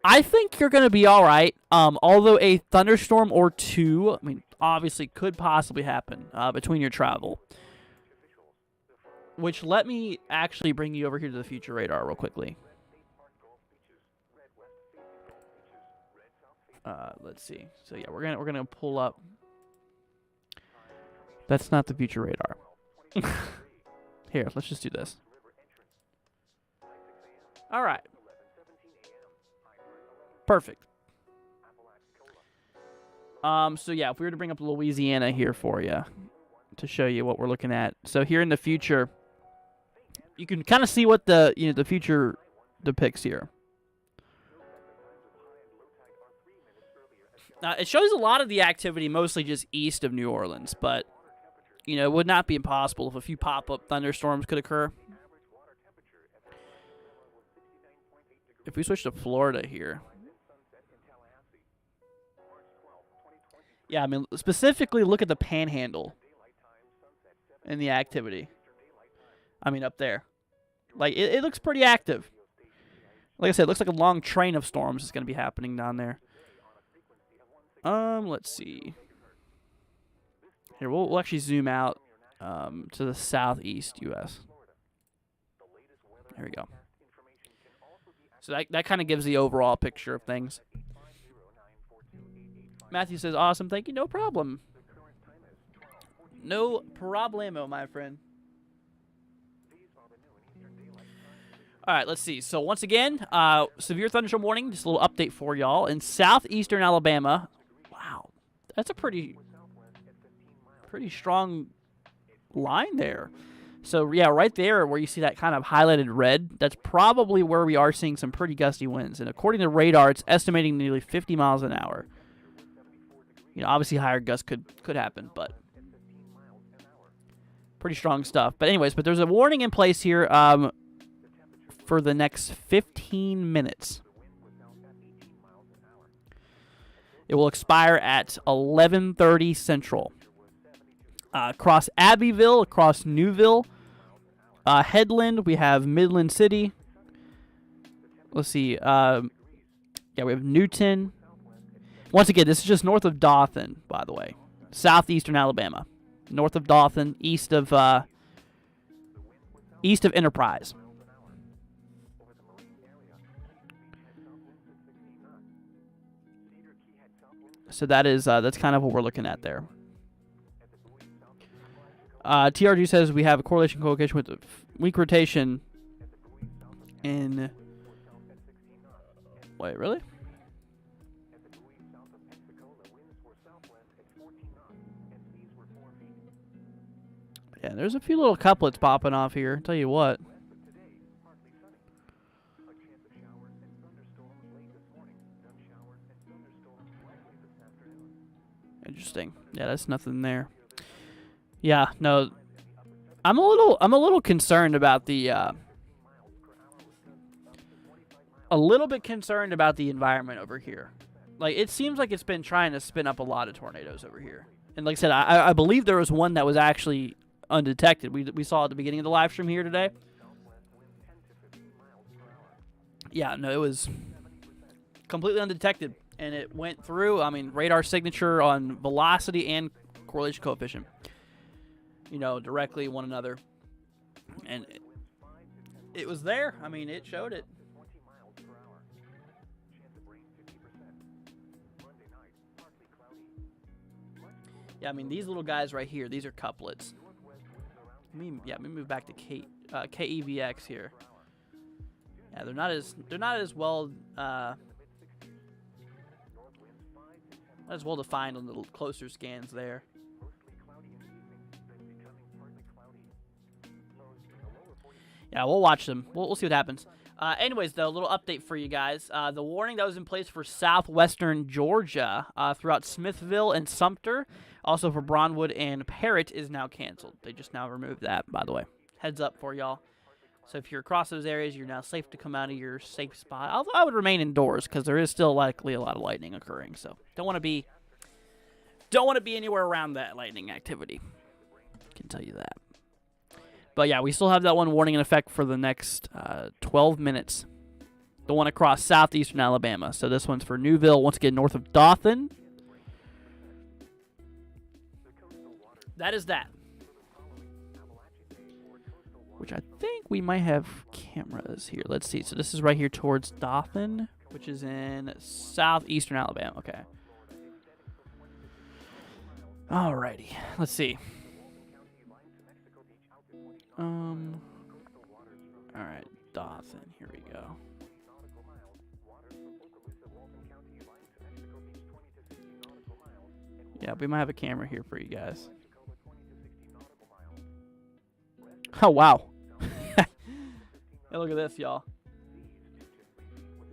I think you're going to be all right. Although a thunderstorm or two, I mean, obviously could possibly happen between your travel. Which, let me actually bring you over here to the future radar real quickly. Let's see. So yeah, we're gonna pull up. That's not the future radar. Here, let's just do this. All right. Perfect. So yeah, if we were to bring up Louisiana here for you to show you what we're looking at. So here in the future, you can kind of see what the the future depicts here. It shows a lot of the activity mostly just east of New Orleans, but it would not be impossible if a few pop-up thunderstorms could occur. If we switch to Florida here. Yeah, I mean, specifically look at the panhandle and the activity. I mean, up there. Like, it looks pretty active. Like I said, it looks like a long train of storms is going to be happening down there. Let's see. Here, we'll actually zoom out to the southeast U.S. There we go. So that kind of gives the overall picture of things. Matthew says, awesome, thank you, no problem. No problemo, my friend. All right, let's see. So once again, severe thunderstorm warning, just a little update for y'all. In southeastern Alabama, wow, that's a pretty strong line there. So yeah, right there where you see that kind of highlighted red, that's probably where we are seeing some pretty gusty winds. And according to radar, it's estimating nearly 50 miles an hour. Obviously higher gusts could happen, but pretty strong stuff. But anyways, there's a warning in place here for the next 15 minutes. It will expire at 11:30 Central. Across Abbeville, across Newville, Headland, we have Midland City. Let's see. Yeah, we have Newton. Once again, this is just north of Dothan, by the way. Southeastern Alabama. North of Dothan, east of Enterprise. So that's kind of what we're looking at there. TRG says we have a correlation coefficient with the weak rotation in... Wait, really? Yeah, there's a few little couplets popping off here. Tell you what. Interesting. Yeah, that's nothing there. Yeah, no. I'm a little concerned about the a little bit concerned about the environment over here. Like, it seems like it's been trying to spin up a lot of tornadoes over here. And like I said, I believe there was one that was actually undetected. We saw at the beginning of the live stream here today. Yeah, no, it was completely undetected. and it went through. I mean, radar signature on velocity and correlation coefficient, you know, directly one another, and it was there. I mean, it showed it. Yeah, I mean, these little guys right here, these are couplets. Let me move back to KEVX here. Yeah, they're not as well defined on the closer scans there. Yeah, we'll watch them. We'll see what happens. Anyways, though, a little update for you guys. The warning that was in place for southwestern Georgia throughout Smithville and Sumter, also for Brownwood and Parrott, is now canceled. They just now removed that, by the way. Heads up for y'all. So if you're across those areas, you're now safe to come out of your safe spot. I would remain indoors because there is still likely a lot of lightning occurring. So don't want to be anywhere around that lightning activity. I can tell you that. But yeah, we still have that one warning in effect for the next 12 minutes. The one across southeastern Alabama. So this one's for Newville, once again north of Dothan. That is that. Which I think we might have cameras here. Let's see. So this is right here towards Dothan, which is in southeastern Alabama. Okay. Alrighty. Let's see. Alright, Dothan. Here we go. Yeah, we might have a camera here for you guys. Oh, wow. Hey, look at this, y'all.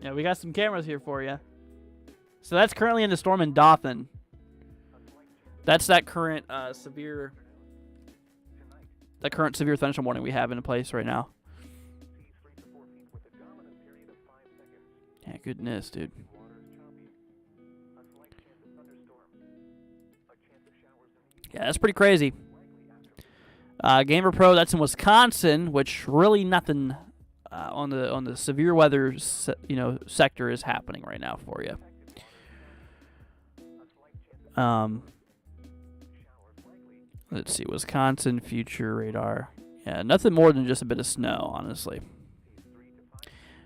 Yeah, we got some cameras here for you. So that's currently in the storm in Dothan. That's that current severe thunderstorm warning we have in place right now. Yeah, goodness, dude. Yeah, that's pretty crazy. Gamer Pro, that's in Wisconsin, which really nothing on the severe weather sector is happening right now for you. Let's see, Wisconsin future radar. Yeah, nothing more than just a bit of snow, honestly.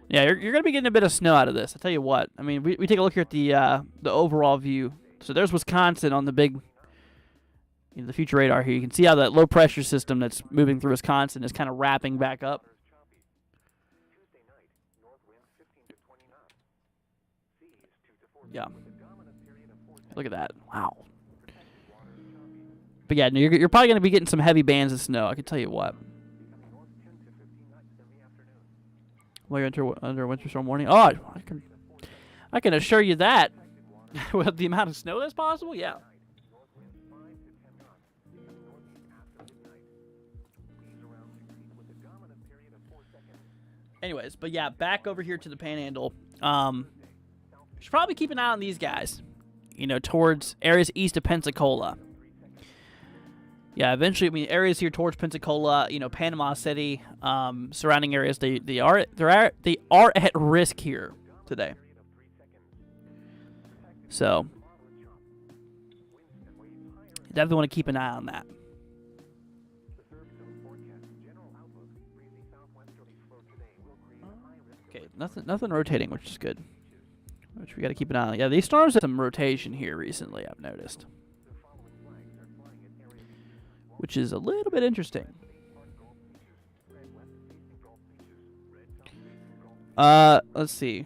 Yeah, you're going to be getting a bit of snow out of this. I'll tell you what. I mean, we take a look here at the overall view. So there's Wisconsin on the big, the future radar here. You can see how that low pressure system that's moving through Wisconsin is kind of wrapping back up. Yeah. Look at that. Wow. But yeah, you're probably going to be getting some heavy bands of snow. I can tell you what. While you're under winter storm warning. Oh, I can assure you that. With the amount of snow that's possible, yeah. Anyways, but yeah, back over here to the Panhandle. Should probably keep an eye on these guys. Towards areas east of Pensacola. Yeah, eventually, I mean, areas here towards Pensacola, Panama City, surrounding areas, they are at risk here today. So, definitely want to keep an eye on that. Okay, nothing rotating, which is good. Which we got to keep an eye on. Yeah, these storms have some rotation here recently, I've noticed. Which is a little bit interesting. Let's see.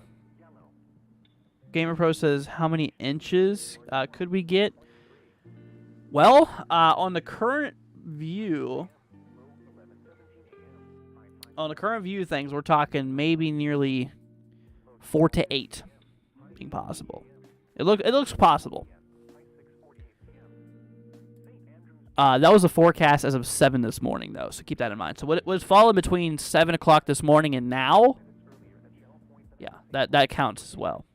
Gamer Pro says, how many inches could we get? Well, on the current view things, we're talking maybe nearly 4 to 8 being possible. It looks possible. That was a forecast as of 7 this morning, though, so keep that in mind. So what was falling between 7 o'clock this morning and now, yeah, that counts as well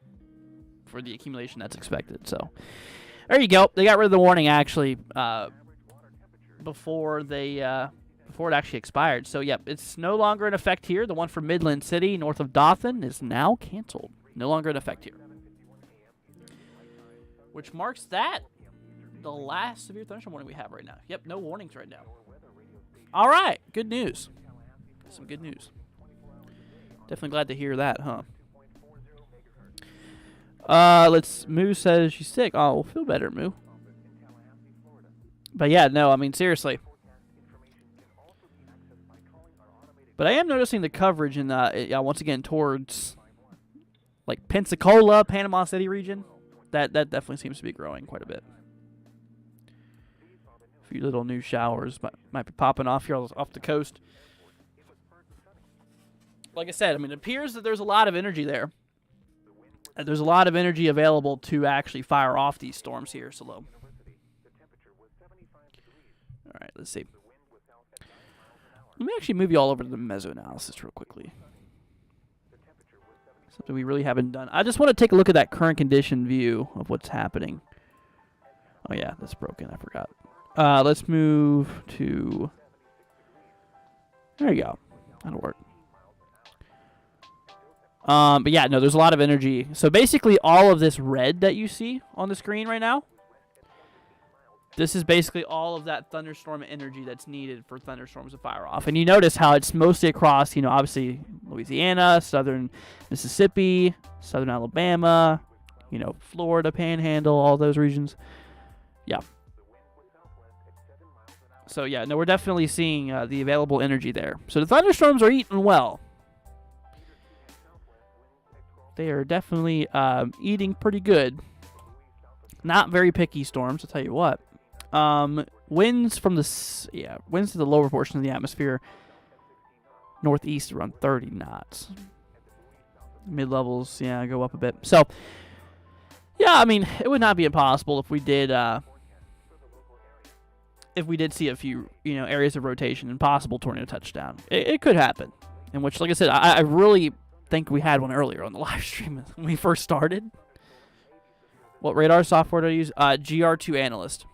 for the accumulation that's expected. So there you go. They got rid of the warning, actually, before it actually expired. So, yep, it's no longer in effect here. The one for Midland City, north of Dothan, is now canceled. No longer in effect here. which marks that the last severe thunderstorm warning we have right now. Yep, no warnings right now. All right, good news. Some good news. Definitely glad to hear that, huh? Moo says she's sick. Oh, we'll feel better, Moo. But yeah, no, I mean, seriously. But I am noticing the coverage in, once again, towards, like, Pensacola, Panama City region. That definitely seems to be growing quite a bit. A few little new showers might be popping off here off the coast. Like I said, I mean, it appears that there's a lot of energy there. There's a lot of energy available to actually fire off these storms here, so low. All right, let's see. Let me actually move you all over to the meso analysis real quickly. Something we really haven't done. I just want to take a look at that current condition view of what's happening. Oh yeah, that's broken. I forgot. Let's move to... There you go. That'll work. But yeah, no, there's a lot of energy. So basically all of this red that you see on the screen right now, this is basically all of that thunderstorm energy that's needed for thunderstorms to fire off. And you notice how it's mostly across, obviously Louisiana, southern Mississippi, southern Alabama, Florida, Panhandle, all those regions. Yeah. So yeah, no, we're definitely seeing the available energy there. So the thunderstorms are eating well. They are definitely eating pretty good. Not very picky storms, I'll tell you what. Winds from winds to the lower portion of the atmosphere, northeast around 30 knots. Mid levels, go up a bit. So, yeah, I mean, it would not be impossible if we did see a few, areas of rotation and possible tornado touchdown. It could happen. In which, like I said, I really think we had one earlier on the live stream when we first started. What radar software do I use? GR2 Analyst,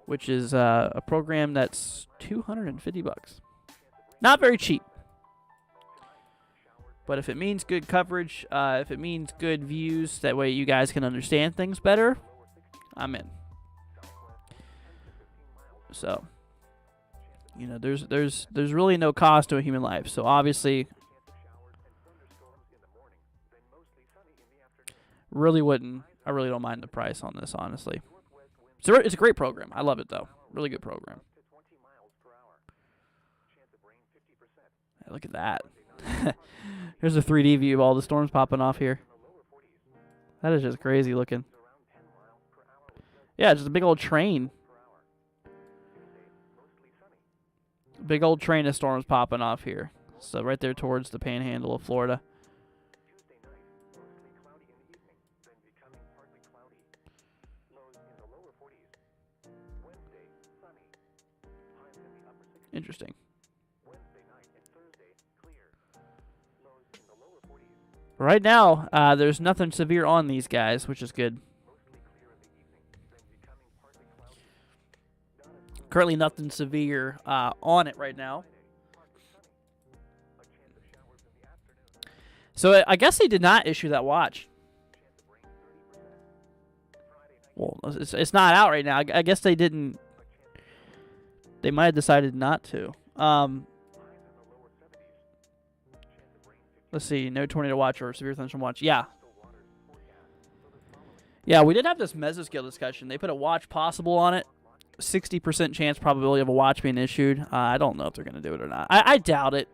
which is a program that's $250. Not very cheap. But if it means good coverage, if it means good views, that way you guys can understand things better, I'm in. So, there's really no cost to a human life. So obviously, I really don't mind the price on this, honestly. It's a great program. I love it, though. Really good program. Hey, look at that. Here's a 3D view of all the storms popping off here. That is just crazy looking. Yeah, just a big old train. Big old train of storms popping off here. So right there towards the panhandle of Florida. Interesting. Right now, there's nothing severe on these guys, which is good. Currently nothing severe on it right now. So I guess they did not issue that watch. Well, it's not out right now. I guess they didn't. They might have decided not to. Let's see. No tornado watch or severe thunderstorm watch. Yeah. Yeah, we did have this Mesoscale discussion. They put a watch possible on it. 60% chance probability of a watch being issued. I don't know if they're going to do it or not. I doubt it.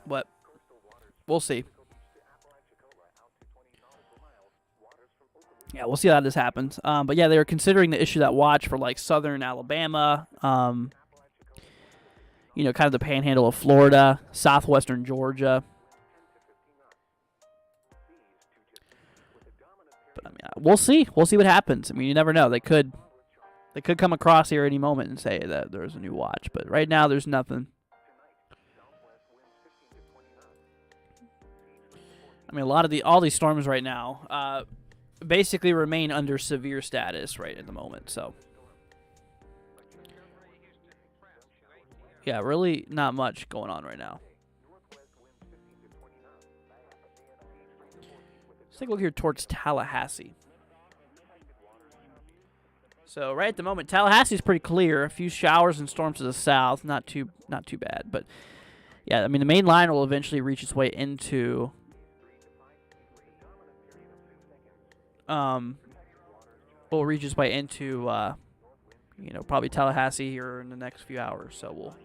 But we'll see. Yeah, we'll see how this happens. But yeah, they were considering to issue that watch for like southern Alabama, kind of the panhandle of Florida, southwestern Georgia. But I mean, we'll see. We'll see what happens. I mean, you never know. They could come across here any moment and say that there's a new watch. But right now, there's nothing. I mean, all these storms right now basically remain under severe status right at the moment. So, Yeah, really not much going on right now. Let's take a look here towards Tallahassee. So right at the moment, Tallahassee's pretty clear. A few showers and storms to the south, not too bad. But yeah, I mean the main line will eventually reach its way into you know, probably Tallahassee here in the next few hours. So we'll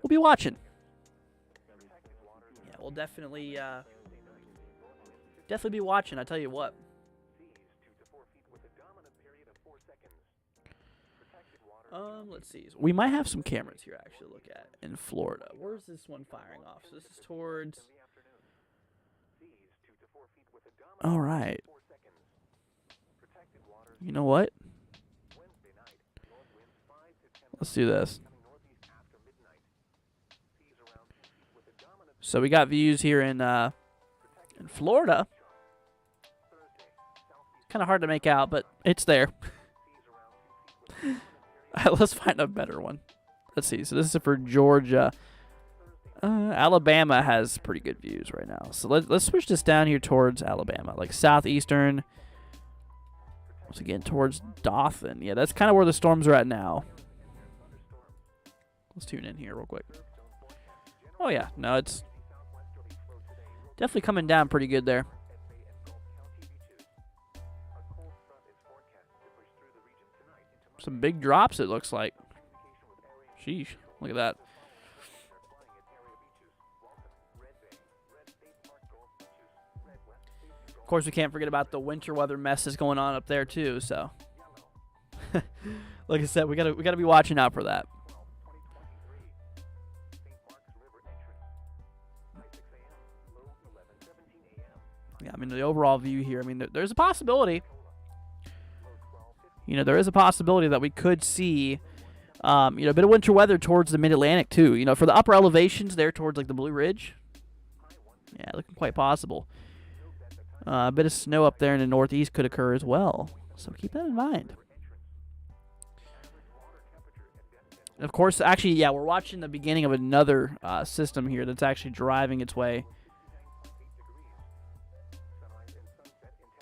be watching. Yeah, we'll definitely be watching. I tell you what. Let's see. We might have some cameras here actually to look at in Florida. Where's this one firing off? So this is towards. All right. You know what? Let's do this. So we got views here in Florida. Kind of hard to make out, but it's there. Let's find a better one. Let's see. So this is for Georgia. Alabama has pretty good views right now. So let's switch this down here towards Alabama, like southeastern. Once again, towards Dothan. Yeah, that's kind of where the storms are at now. Let's tune in here real quick. Oh, yeah. No, it's definitely coming down pretty good there. Some big drops, it looks like. Sheesh. Look at that. Of course, we can't forget about the winter weather mess that's going on up there, too. So, like I said, we gotta be watching out for that. Yeah, I mean, the overall view here, I mean, there's a possibility. You know, there is a possibility that we could see, you know, a bit of winter weather towards the mid-Atlantic, too. You know, for the upper elevations there towards, like, the Blue Ridge. Yeah, looking quite possible. A bit of snow up there in the northeast could occur as well. So keep that in mind. And of course, actually, yeah, we're watching the beginning of another system here that's actually driving its way.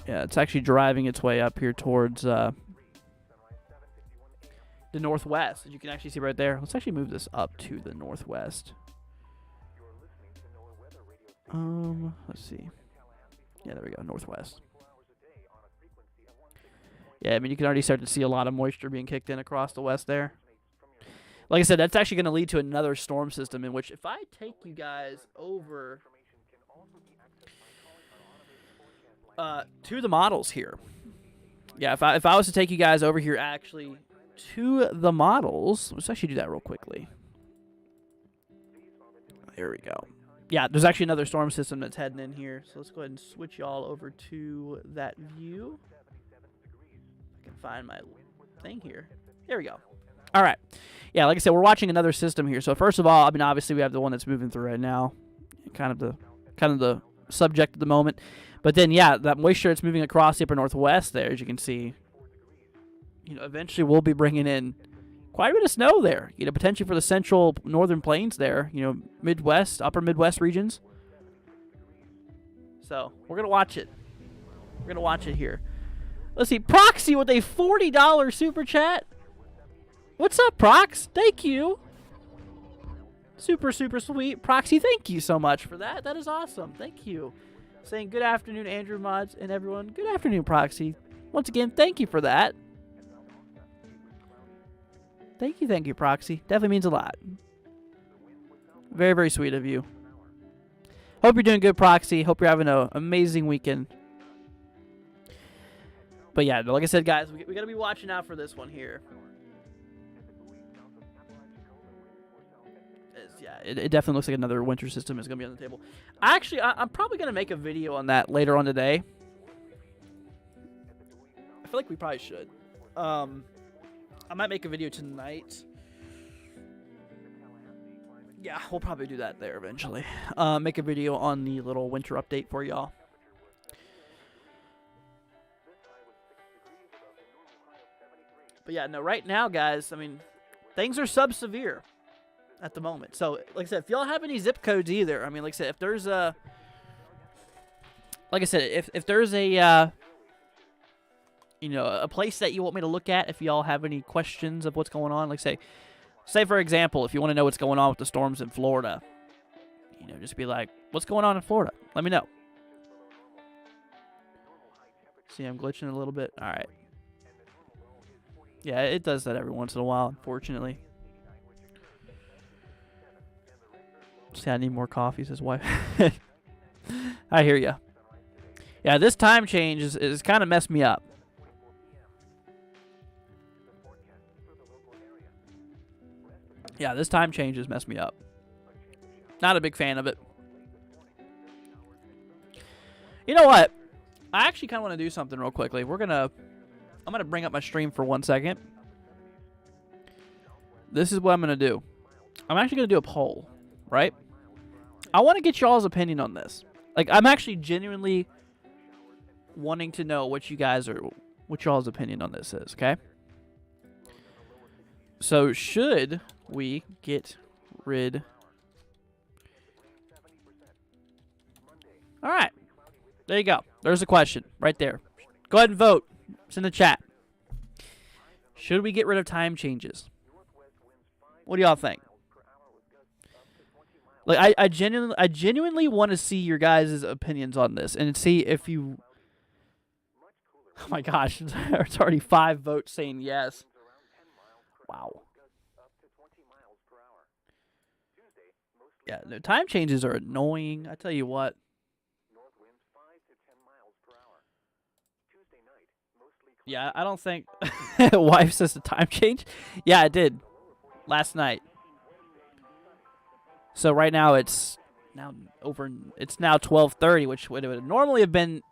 Yeah, it's actually driving its way up here towards the northwest, as you can actually see right there. Let's actually move this up to the northwest. Let's see. Yeah, there we go, northwest. Yeah, I mean, you can already start to see a lot of moisture being kicked in across the west there. Like I said, that's actually going to lead to another storm system in which if I take you guys over to the models here. Yeah, if I was to take you guys over here actually to the models, let's actually do that real quickly. There we go. Yeah, there's actually another storm system that's heading in here. So let's go ahead and switch y'all over to that view. I can find my thing here. There we go. All right. Yeah, like I said, we're watching another system here. So first of all, I mean, obviously we have the one that's moving through right now. Kind of the subject at the moment. But then, yeah, that moisture that's moving across the upper northwest there, as you can see, you know, eventually we'll be bringing in quite a bit of snow there, you know, potentially for the central northern plains there, you know, Midwest, upper Midwest regions. So we're going to watch it. We're going to watch it here. Let's see. Proxy with a $40 super chat. What's up, Prox? Thank you. Super, super sweet. Proxy, thank you so much for that. That is awesome. Thank you. Saying good afternoon, Andrew Mods and everyone. Good afternoon, Proxy. Once again, thank you for that. Thank you, Proxy. Definitely means a lot. Very, very sweet of you. Hope you're doing good, Proxy. Hope you're having an amazing weekend. But yeah, like I said, guys, we got to be watching out for this one here. Yeah, it definitely looks like another winter system is going to be on the table. Actually, I'm probably going to make a video on that later on today. I feel like we probably should. I might make a video tonight. Yeah, we'll probably do that there eventually. Make a video on the little winter update for y'all. But yeah, no, right now, guys, I mean, things are sub-severe. at the moment. So, like I said, if y'all have any zip codes either, I mean, like I said, if there's a, like I said, if there's a, you know, a place that you want me to look at, if y'all have any questions of what's going on, like say for example, if you want to know what's going on with the storms in Florida, you know, just be like, what's going on in Florida? Let me know. See, I'm glitching a little bit. All right. Yeah, it does that every once in a while, unfortunately. See, I need more coffee, says wife. I hear ya. Yeah, this time change is kind of messed me up. Yeah, this time change has messed me up. Not a big fan of it. You know what? I actually kind of want to do something real quickly. I'm gonna bring up my stream for 1 second. This is what I'm gonna do. I'm actually gonna do a poll, right? I want to get y'all's opinion on this. Like, I'm actually genuinely wanting to know what y'all's opinion on this is. Okay. So should we get rid? All right. There you go. There's a question right there. Go ahead and vote. It's in the chat. Should we get rid of time changes? What do y'all think? Like, I genuinely want to see your guys' opinions on this and see if you. Oh my gosh, it's already 5 votes saying yes. Wow. Yeah, the time changes are annoying. I tell you what. Yeah, I don't think wife says the time change. Yeah, it did last night. So right now it's now 12:30, which would have normally have been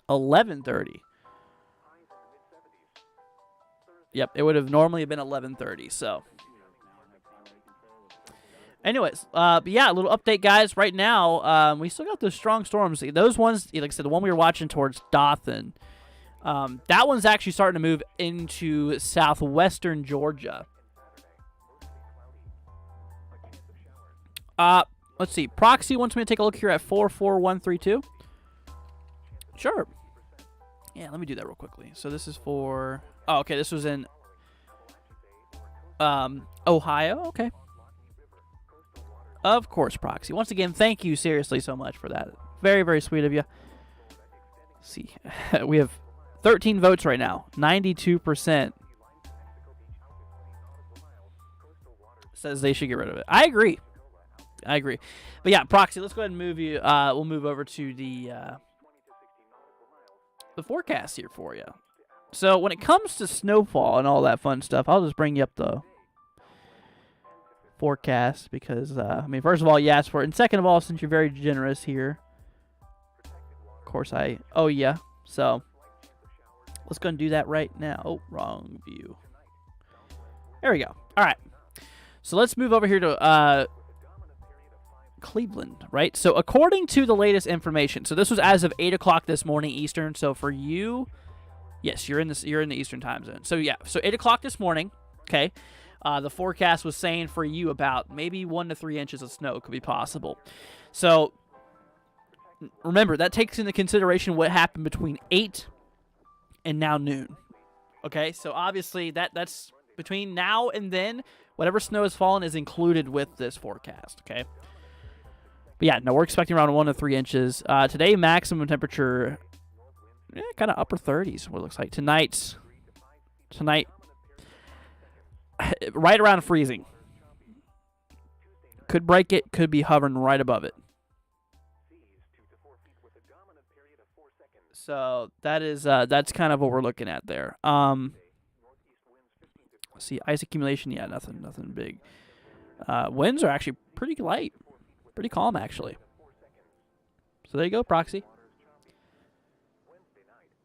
11:30. Yep, it would have normally been 11:30. So, anyways, but yeah, a little update, guys. Right now, we still got those strong storms. Those ones, like I said, the one we were watching towards Dothan. That one's actually starting to move into southwestern Georgia. Let's see. Proxy wants me to take a look here at 44132. Sure. Yeah, let me do that real quickly. So this is for... Oh, okay. This was in Ohio. Okay. Of course, Proxy. Once again, thank you seriously so much for that. Very, very sweet of you. Let's see. We have 13 votes right now. 92% says they should get rid of it. I agree. But yeah, Proxy, let's go ahead and move you. We'll move over to the forecast here for you. So when it comes to snowfall and all that fun stuff, I'll just bring you up the forecast because, I mean, first of all, you asked for it. And second of all, since you're very generous here, of course yeah. So let's go and do that right now. Oh, wrong view. There we go. All right. So let's move over here to Cleveland, right? So according to the latest information, so this was as of 8 o'clock this morning Eastern. So for you, yes, you're in the Eastern time zone. So yeah, so 8 o'clock this morning. Okay, the forecast was saying for you about maybe 1 to 3 inches of snow could be possible. So remember that takes into consideration what happened between 8 and now noon. Okay, so obviously that's between now and then. Whatever snow has fallen is included with this forecast. Okay. But yeah, no, we're expecting around 1 to 3 inches. Today, maximum temperature, kind of upper 30s, what it looks like. Tonight, right around freezing. Could break it, could be hovering right above it. So that's kind of what we're looking at there. Let's see, ice accumulation, yeah, nothing big. Winds are actually pretty light. Pretty calm, actually. So there you go, Proxy.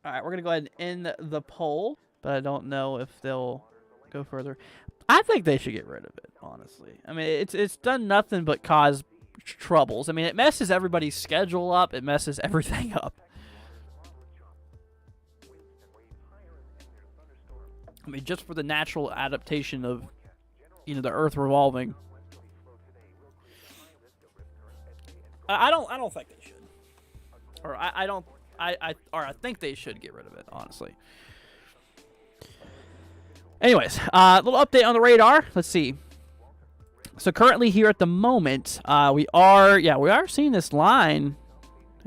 All right, we're going to go ahead and end the poll, but I don't know if they'll go further. I think they should get rid of it, honestly. I mean, it's done nothing but cause troubles. I mean, it messes everybody's schedule up. It messes everything up. I mean, just for the natural adaptation of, the Earth revolving. I don't think they should. Or I don't. I think they should get rid of it, honestly. Anyways, little update on the radar. Let's see. So currently here at the moment, we are seeing this line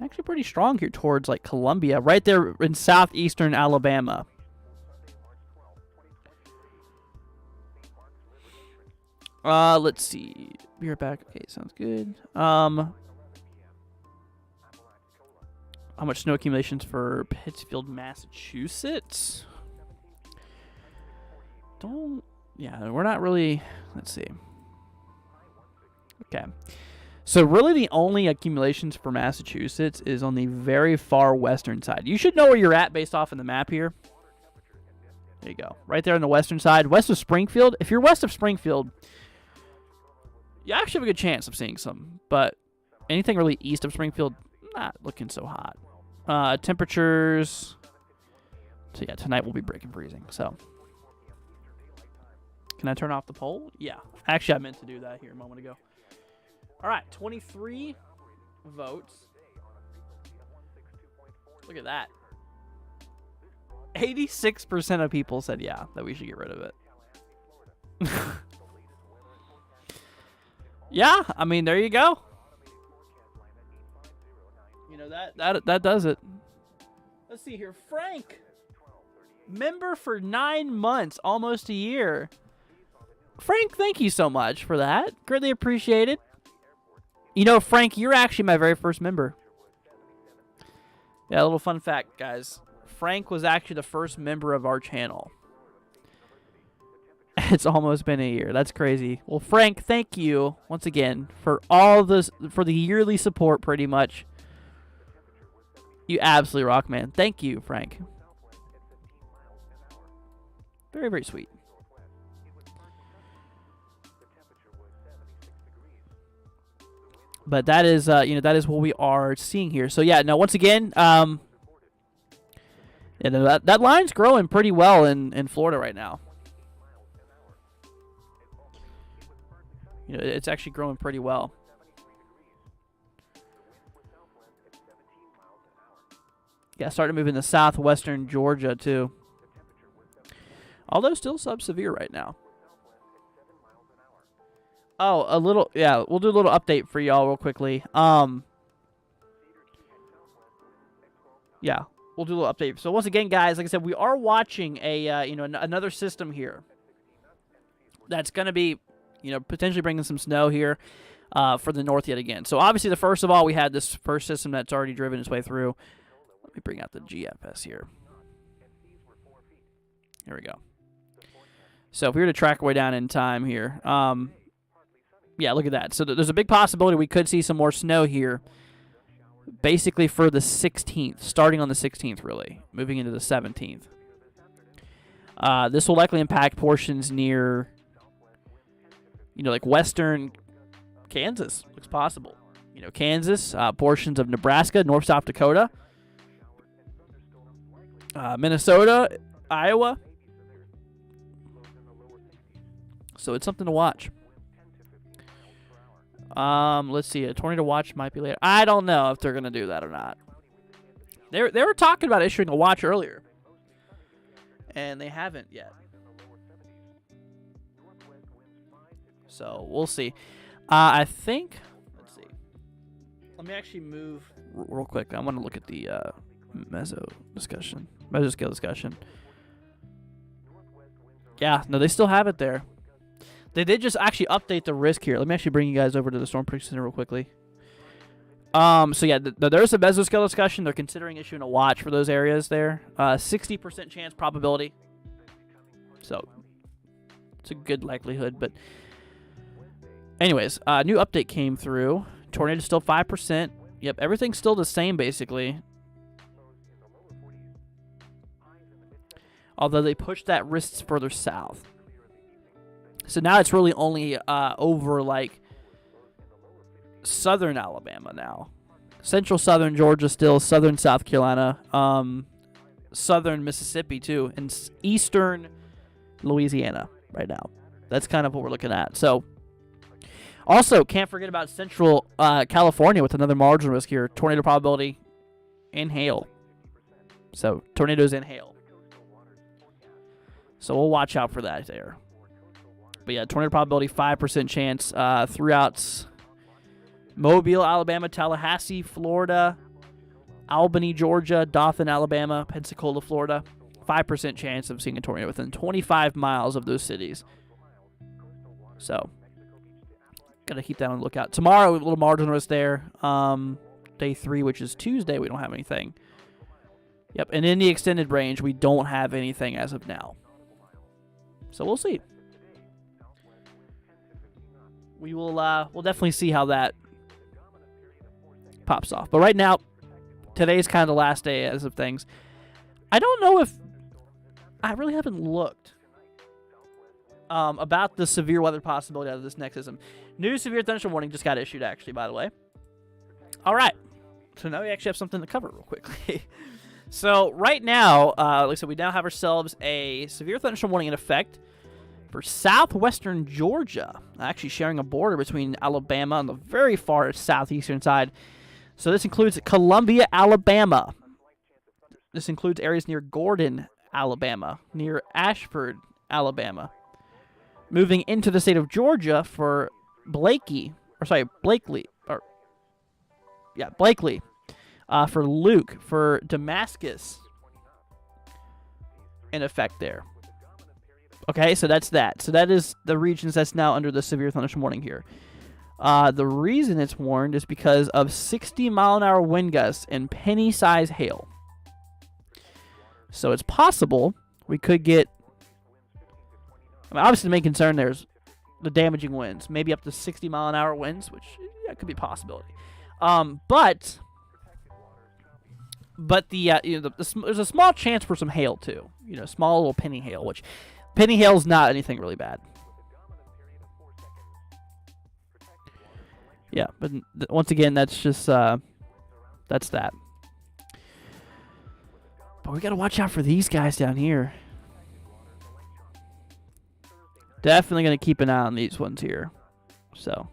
actually pretty strong here towards like Columbia, right there in southeastern Alabama. Let's see. Be right back. Okay, sounds good. How much snow accumulations for Pittsfield, Massachusetts? Yeah, we're not really. Let's see. Okay. So really the only accumulations for Massachusetts is on the very far western side. You should know where you're at based off of the map here. There you go. Right there on the western side, west of Springfield. If you're west of Springfield, you actually have a good chance of seeing some. But anything really east of Springfield, not looking so hot. Temperatures. So yeah, tonight we'll be breaking freezing. So can I turn off the poll? Yeah. Actually, I meant to do that here a moment ago. All right, 23 votes. Look at that. 86% of people said yeah, that we should get rid of it. Yeah, I mean, there you go. You know, that does it. Let's see here. Frank, member for 9 months, almost a year. Frank, thank you so much for that. Greatly appreciated. You know, Frank, you're actually my very first member. Yeah, a little fun fact, guys. Frank was actually the first member of our channel. It's almost been a year. That's crazy. Well, Frank, thank you once again for all this, for the yearly support, pretty much. You absolutely rock, man. Thank you, Frank. Very, very sweet. But that is, that is what we are seeing here. So yeah, now once again, that line's growing pretty well in Florida right now. You know, it's actually growing pretty well. Yeah, starting to move into southwestern Georgia too. Although still sub-severe right now. Oh, a little, yeah, we'll do a little update for y'all real quickly. Yeah, we'll do a little update. So once again, guys, like I said, we are watching a, another system here that's going to be, potentially bringing some snow here for the north yet again. So obviously, first of all, we had this first system that's already driven its way through. Let me bring out the GFS here. Here we go. So if we were to track our way down in time here, yeah, look at that. So there's a big possibility we could see some more snow here, basically for the 16th, starting on the 16th, really, moving into the 17th. This will likely impact portions near, like western Kansas. Looks possible. Kansas, portions of Nebraska, North South Dakota, Minnesota, Iowa. So it's something to watch. Let's see. A tornado watch might be later. I don't know if they're going to do that or not. They were talking about issuing a watch earlier, and they haven't yet. So we'll see. I think. Let's see. Let me actually move real quick. I want to look at the Mesoscale discussion. Yeah, no, they still have it there. They did just actually update the risk here. Let me actually bring you guys over to the Storm Prediction Center real quickly. So yeah, there's a Mesoscale discussion. They're considering issuing a watch for those areas there. 60% chance probability. So it's a good likelihood. But anyways, new update came through. Tornado still 5%. Yep, everything's still the same basically. Although they pushed that risk further south. So now it's really only over like southern Alabama now. Central southern Georgia still, southern South Carolina, southern Mississippi too, and eastern Louisiana right now. That's kind of what we're looking at. So Also, can't forget about Central California with another marginal risk here. Tornado probability and hail. So, tornadoes and hail. So, we'll watch out for that there. But yeah, tornado probability, 5% chance throughout Mobile, Alabama, Tallahassee, Florida, Albany, Georgia, Dothan, Alabama, Pensacola, Florida. 5% chance of seeing a tornado within 25 miles of those cities. So, gotta keep that on the lookout. Tomorrow, a little marginal risk there. Day 3, which is Tuesday, we don't have anything. Yep, and in the extended range, we don't have anything as of now. So we'll see. We'll definitely see how that pops off. But right now, today's kind of the last day as of things. I don't know if I really haven't looked about the severe weather possibility out of this next system. New severe thunderstorm warning just got issued, actually, by the way. All right. So now we actually have something to cover real quickly. So right now, like I said, we now have ourselves a severe thunderstorm warning in effect for southwestern Georgia, actually sharing a border between Alabama on the very far southeastern side. So this includes Columbia, Alabama. This includes areas near Gordon, Alabama, near Ashford, Alabama. Moving into the state of Georgia for Blakely, for Luke, for Damascus, in effect there. Okay, so that's that. So that is the regions that's now under the severe thunderstorm warning here. The reason it's warned is because of 60-mile-an-hour wind gusts and penny-size hail. So it's possible we could get... I mean, obviously, the main concern there is the damaging winds. Maybe up to 60-mile-an-hour winds, which could be a possibility. But there's a small chance for some hail, too. Small little penny hail, which... Penny hail is not anything really bad. Yeah, but once again, that's just that's that. But we gotta watch out for these guys down here. Definitely gonna keep an eye on these ones here. So,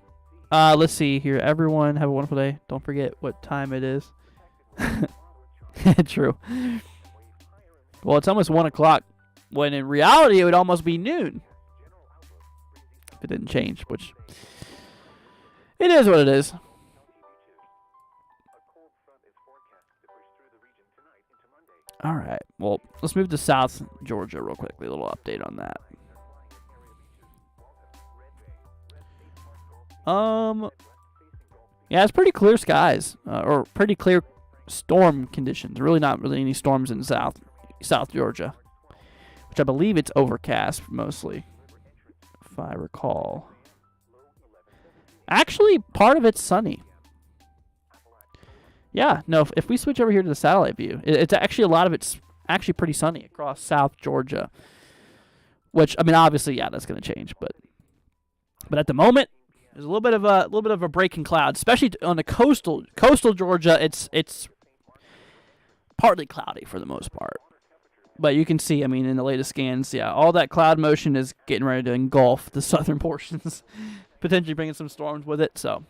let's see here. Everyone have a wonderful day. Don't forget what time it is. True. Well, it's almost 1 o'clock. When in reality, it would almost be noon. If it didn't change, which... It is what it is. Alright, well, let's move to South Georgia real quickly. A little update on that. Yeah, it's pretty clear skies. Or pretty clear storm conditions. Really not really any storms in South Georgia. Which I believe it's overcast mostly, if I recall. Actually, part of it's sunny. Yeah, no, if we switch over here to the satellite view, it's actually a lot of it's actually pretty sunny across South Georgia. Which, I mean, obviously, yeah, that's going to change, but at the moment, there's a little bit of a break in clouds, especially on the coastal Georgia. It's partly cloudy for the most part. But you can see, I mean, in the latest scans, yeah, all that cloud motion is getting ready to engulf the southern portions, potentially bringing some storms with it. So,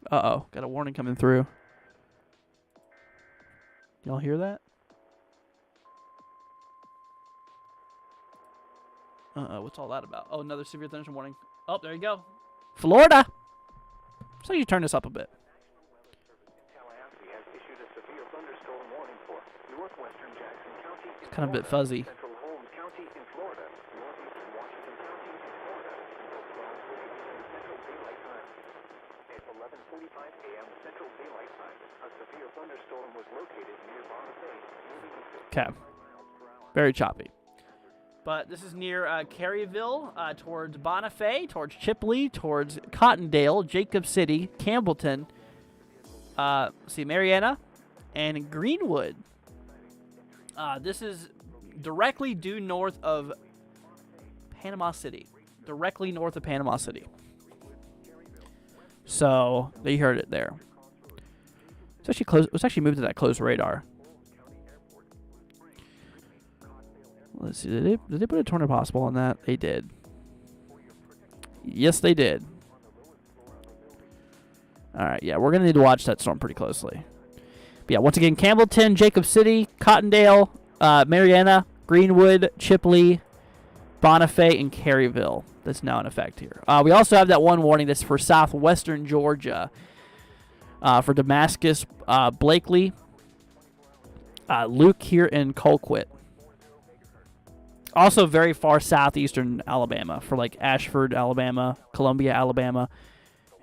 got a warning coming through. Y'all hear that? What's all that about? Oh, another severe thunderstorm warning. Oh, there you go. Florida. So you turn this up a bit. It's kind of a bit fuzzy. Okay. Very choppy. But this is near Caryville, towards Bonifay, towards Chipley, towards Cottondale, Jacob City, Campbellton, Mariana, and Greenwood. This is directly due north of Panama City. Directly north of Panama City. So, they heard it there. It's actually close. Let's actually move to that close radar. Let's see. Did they put a tornado possible on that? They did. Yes, they did. All right, yeah, we're going to need to watch that storm pretty closely. But yeah, once again, Campbellton, Jacob City, Cottondale, Marietta, Greenwood, Chipley, Bonifay, and Caryville. That's now in effect here. We also have that one warning that's for southwestern Georgia, for Damascus, Blakely, Luke here in Colquitt. Also very far southeastern Alabama for like Ashford, Alabama, Columbia, Alabama,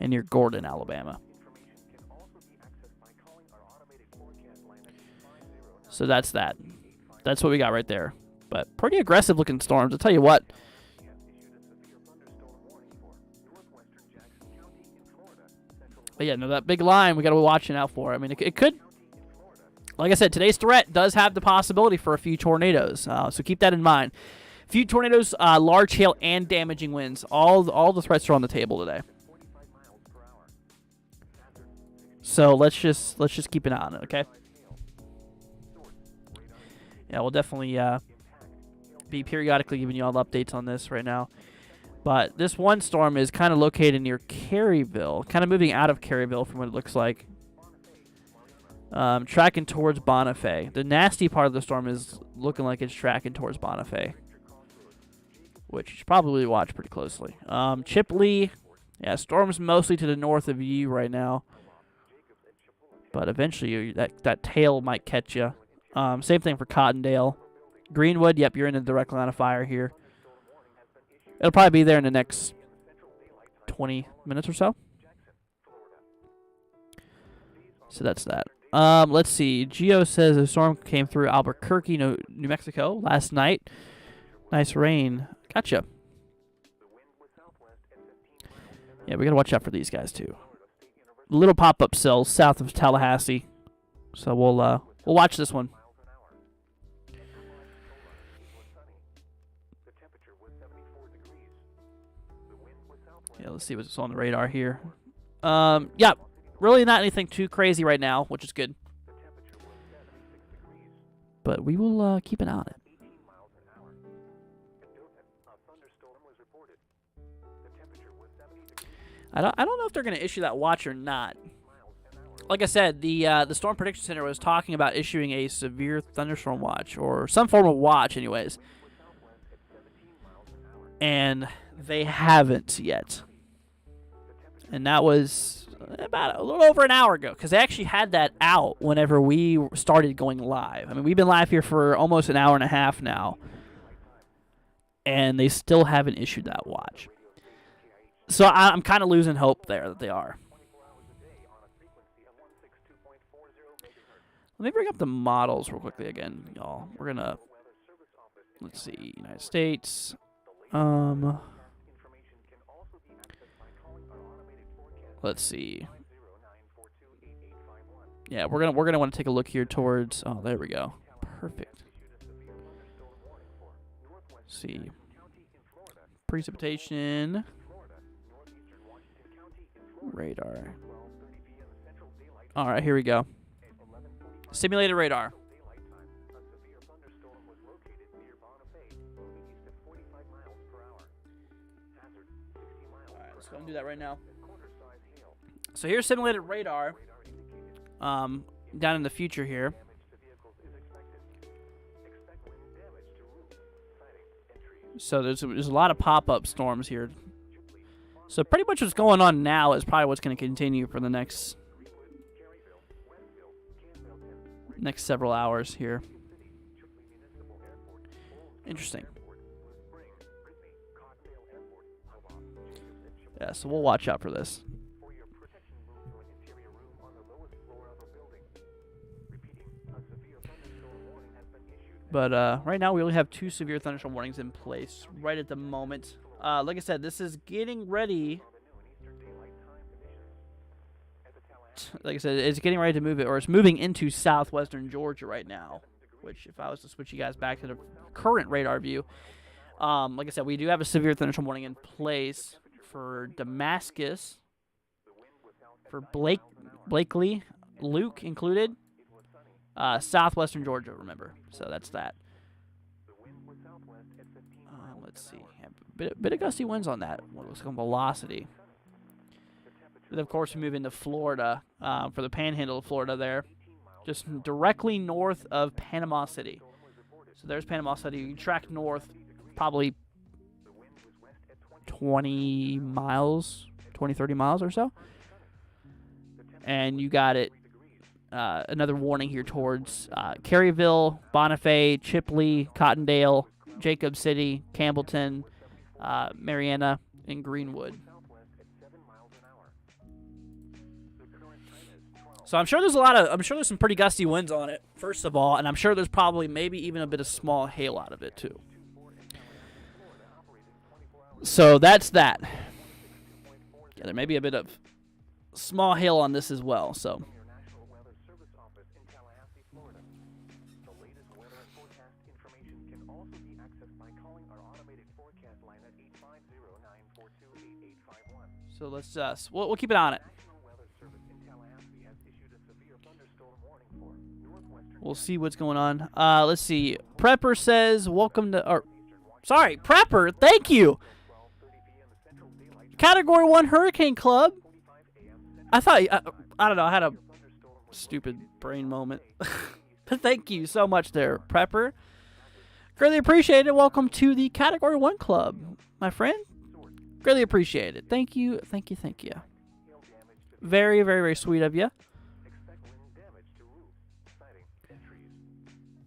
and near Gordon, Alabama. So that's that. That's what we got right there. But pretty aggressive looking storms. I'll tell you what. But yeah, no, that big line we got to be watching out for. I mean, it could, like I said, today's threat does have the possibility for a few tornadoes. So keep that in mind. A few tornadoes, large hail, and damaging winds. All the threats are on the table today. So let's just keep an eye on it, okay? Yeah, we'll definitely be periodically giving you all the updates on this right now. But this one storm is kind of located near Caryville, kind of moving out of Caryville from what it looks like. Tracking towards Bonifay. The nasty part of the storm is looking like it's tracking towards Bonifay, which you should probably watch pretty closely. Chipley, yeah, storm's mostly to the north of you right now. But eventually that tail might catch you. Same thing for Cottondale. Greenwood, yep, you're in a direct line of fire here. It'll probably be there in the next 20 minutes or so. So that's that. Let's see. Geo says the storm came through Albuquerque, New Mexico last night. Nice rain. Gotcha. Yeah, we got to watch out for these guys too. Little pop-up cells south of Tallahassee. So we'll watch this one. Yeah, let's see what's on the radar here. Yeah, really not anything too crazy right now, which is good. But we will keep an eye on it. I don't know if they're going to issue that watch or not. Like I said, the Storm Prediction Center was talking about issuing a severe thunderstorm watch, or some form of watch anyways. And they haven't yet. And that was about a little over an hour ago, because they actually had that out whenever we started going live. I mean, we've been live here for almost an hour and a half now, and they still haven't issued that watch. So I'm kind of losing hope there that they are. Let me bring up the models real quickly again, y'all. We're going to, let's see, United States. Let's see. Yeah, we're gonna want to take a look here towards. Oh, there we go. Perfect. Let's see. Precipitation. Radar. All right, here we go. Simulated radar. All right, let's go and do that right now. So here's simulated radar down in the future here. So there's a lot of pop-up storms here. So pretty much what's going on now is probably what's going to continue for the next several hours here. Interesting. Yeah, so we'll watch out for this. But right now we only have 2 severe thunderstorm warnings in place right at the moment. Like I said, this is getting ready. Like I said, it's getting ready to move it, or it's moving into southwestern Georgia right now. Which, if I was to switch you guys back to the current radar view, like I said, we do have a severe thunderstorm warning in place for Damascus, for Blakely, Luke included. Southwestern Georgia, remember. So that's that. Let's see. A bit of gusty winds on that. What looks like velocity. And of course, we move into Florida for the panhandle of Florida there. Just directly north of Panama City. So there's Panama City. You track north probably 20 miles, 20, 30 miles or so. And you got it. Another warning here towards Caryville, Bonifay, Chipley, Cottondale, Jacob City, Campbellton, Mariana, and Greenwood. So I'm sure there's some pretty gusty winds on it, first of all, and I'm sure there's probably maybe even a bit of small hail out of it too. So that's that. Yeah, there may be a bit of small hail on this as well, so. So let's we'll keep it on it. We'll see what's going on. Let's see. Prepper says, welcome to... Sorry, Prepper, thank you. Category 1 Hurricane Club. I thought... I don't know, I had a stupid brain moment. But thank you so much there, Prepper. Greatly appreciate it. Welcome to the Category 1 Club, my friend. Greatly appreciate it. Thank you, thank you, thank you. Very, very, very sweet of you.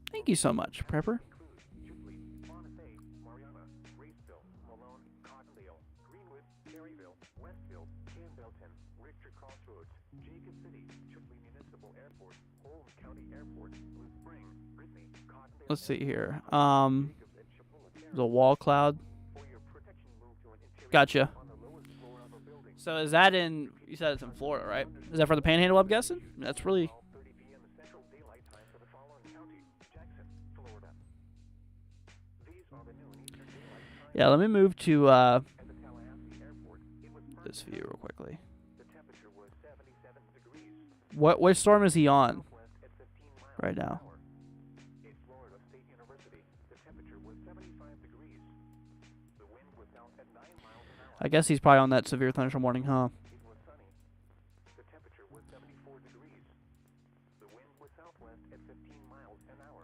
Thank you so much, Prepper. Let's see here. The wall cloud. Gotcha. So is that in... You said it's in Florida, right? Is that for the Panhandle, I'm guessing? That's really... Yeah, let me move to this view real quickly. What storm is he on right now? I guess he's probably on that severe thunderstorm warning, huh?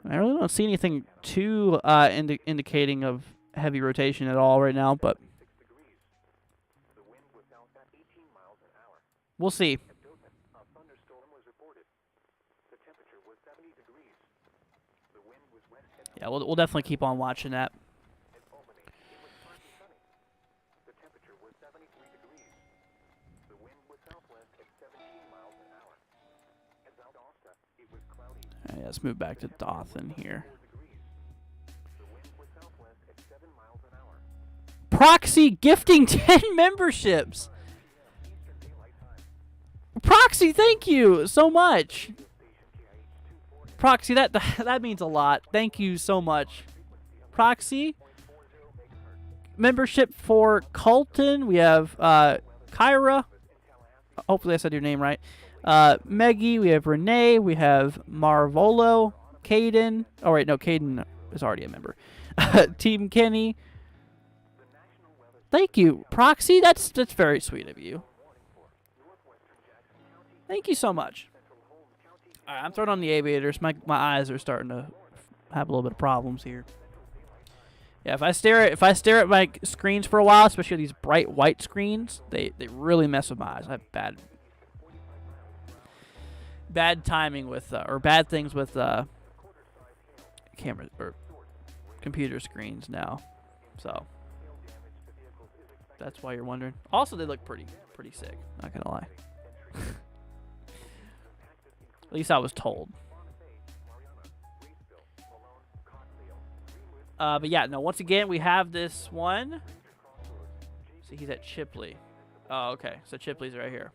I really don't see anything too indicating of heavy rotation at all right now, but we'll see. Yeah, we'll definitely keep on watching that. Yeah, let's move back to Dothan here. Proxy gifting 10 memberships. Proxy, thank you so much. Proxy, that means a lot. Thank you so much. Proxy. Membership for Colton. We have Kyra. Hopefully I said your name right. Meggie, we have Renee, we have Marvolo, Caden. Oh, wait, no, Caden is already a member. Team Kenny. Thank you, Proxy. That's very sweet of you. Thank you so much. All right, I'm throwing on the aviators. My eyes are starting to have a little bit of problems here. Yeah, if I stare at my screens for a while, especially these bright white screens, they really mess with my eyes. I have bad timing with or bad things with camera or computer screens now, so that's why you're wondering. Also, they look pretty sick, not gonna lie. At least I was told. But yeah, no, once again we have this one. See, he's at Chipley. Oh, okay, so Chipley's right here.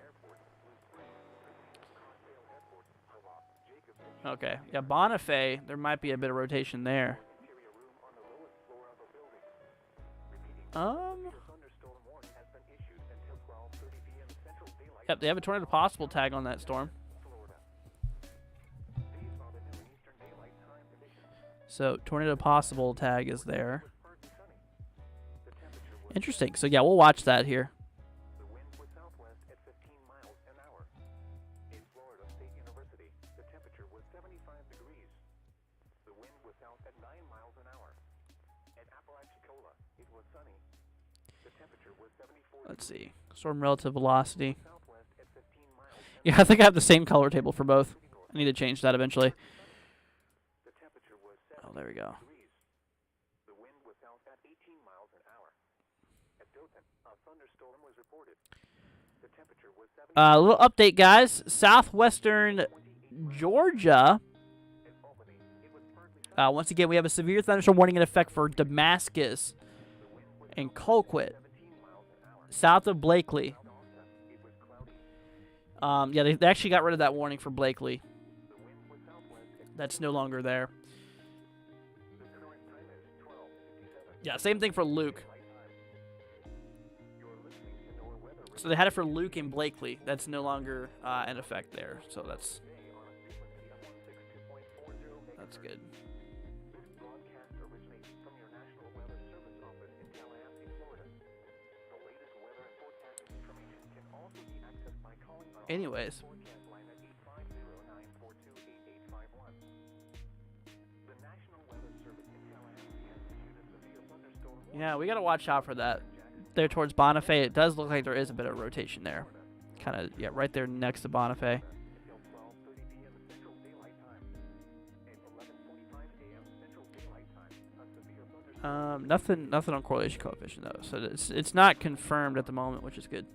Okay, yeah, Bonifay, there might be a bit of rotation there. Yep, they have a tornado possible tag on that storm. So, tornado possible tag is there. Interesting. So, yeah, we'll watch that here. Let's see. Storm relative velocity. Yeah, I think I have the same color table for both. I need to change that eventually. Oh, there we go. A little update, guys. Southwestern Georgia. Once again, we have a severe thunderstorm warning in effect for Damascus and Colquitt, south of Blakely. Yeah, they actually got rid of that warning for Blakely. That's no longer there. Yeah, same thing for Luke. So they had it for Luke and Blakely. That's no longer in effect there. So that's good. Anyways. Yeah, we got to watch out for that. There towards Bonifay, it does look like there is a bit of rotation there. Kind of, yeah, right there next to Bonifay. Nothing on correlation coefficient though, so it's not confirmed at the moment, which is good.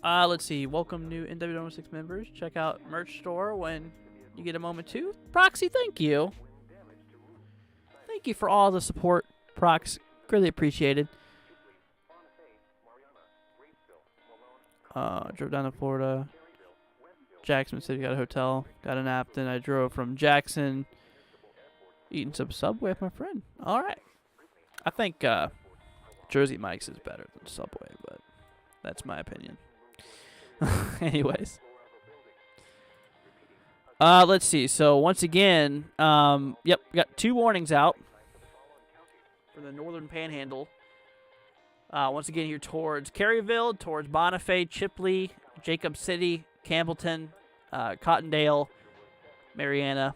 Let's see. Welcome new NW6 members. Check out merch store when you get a moment too. Proxy, thank you. Thank you for all the support, Prox. Greatly appreciated. Drove down to Florida. Jacksonville City, got a hotel, got a nap. Then I drove from Jackson, eating some Subway with my friend. All right. I think Jersey Mike's is better than Subway, but that's my opinion. Anyways. Let's see. So once again, yep, we got 2 warnings out for the northern panhandle. Once again here towards Caryville, towards Bonifay, Chipley, Jacob City, Campbellton, Cottondale, Mariana.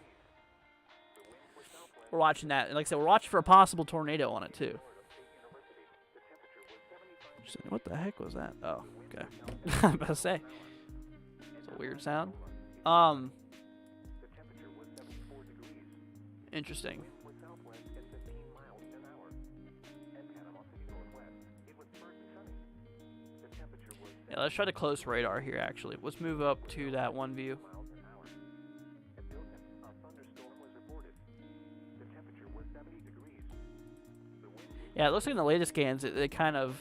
We're watching that. And like I said, we're watching for a possible tornado on it too. What the heck was that? Oh, okay. I'm about to say. It's a weird sound. Interesting. Yeah, let's try to close radar here, actually. Let's move up to that one view. Yeah, it looks like in the latest scans, it kind of...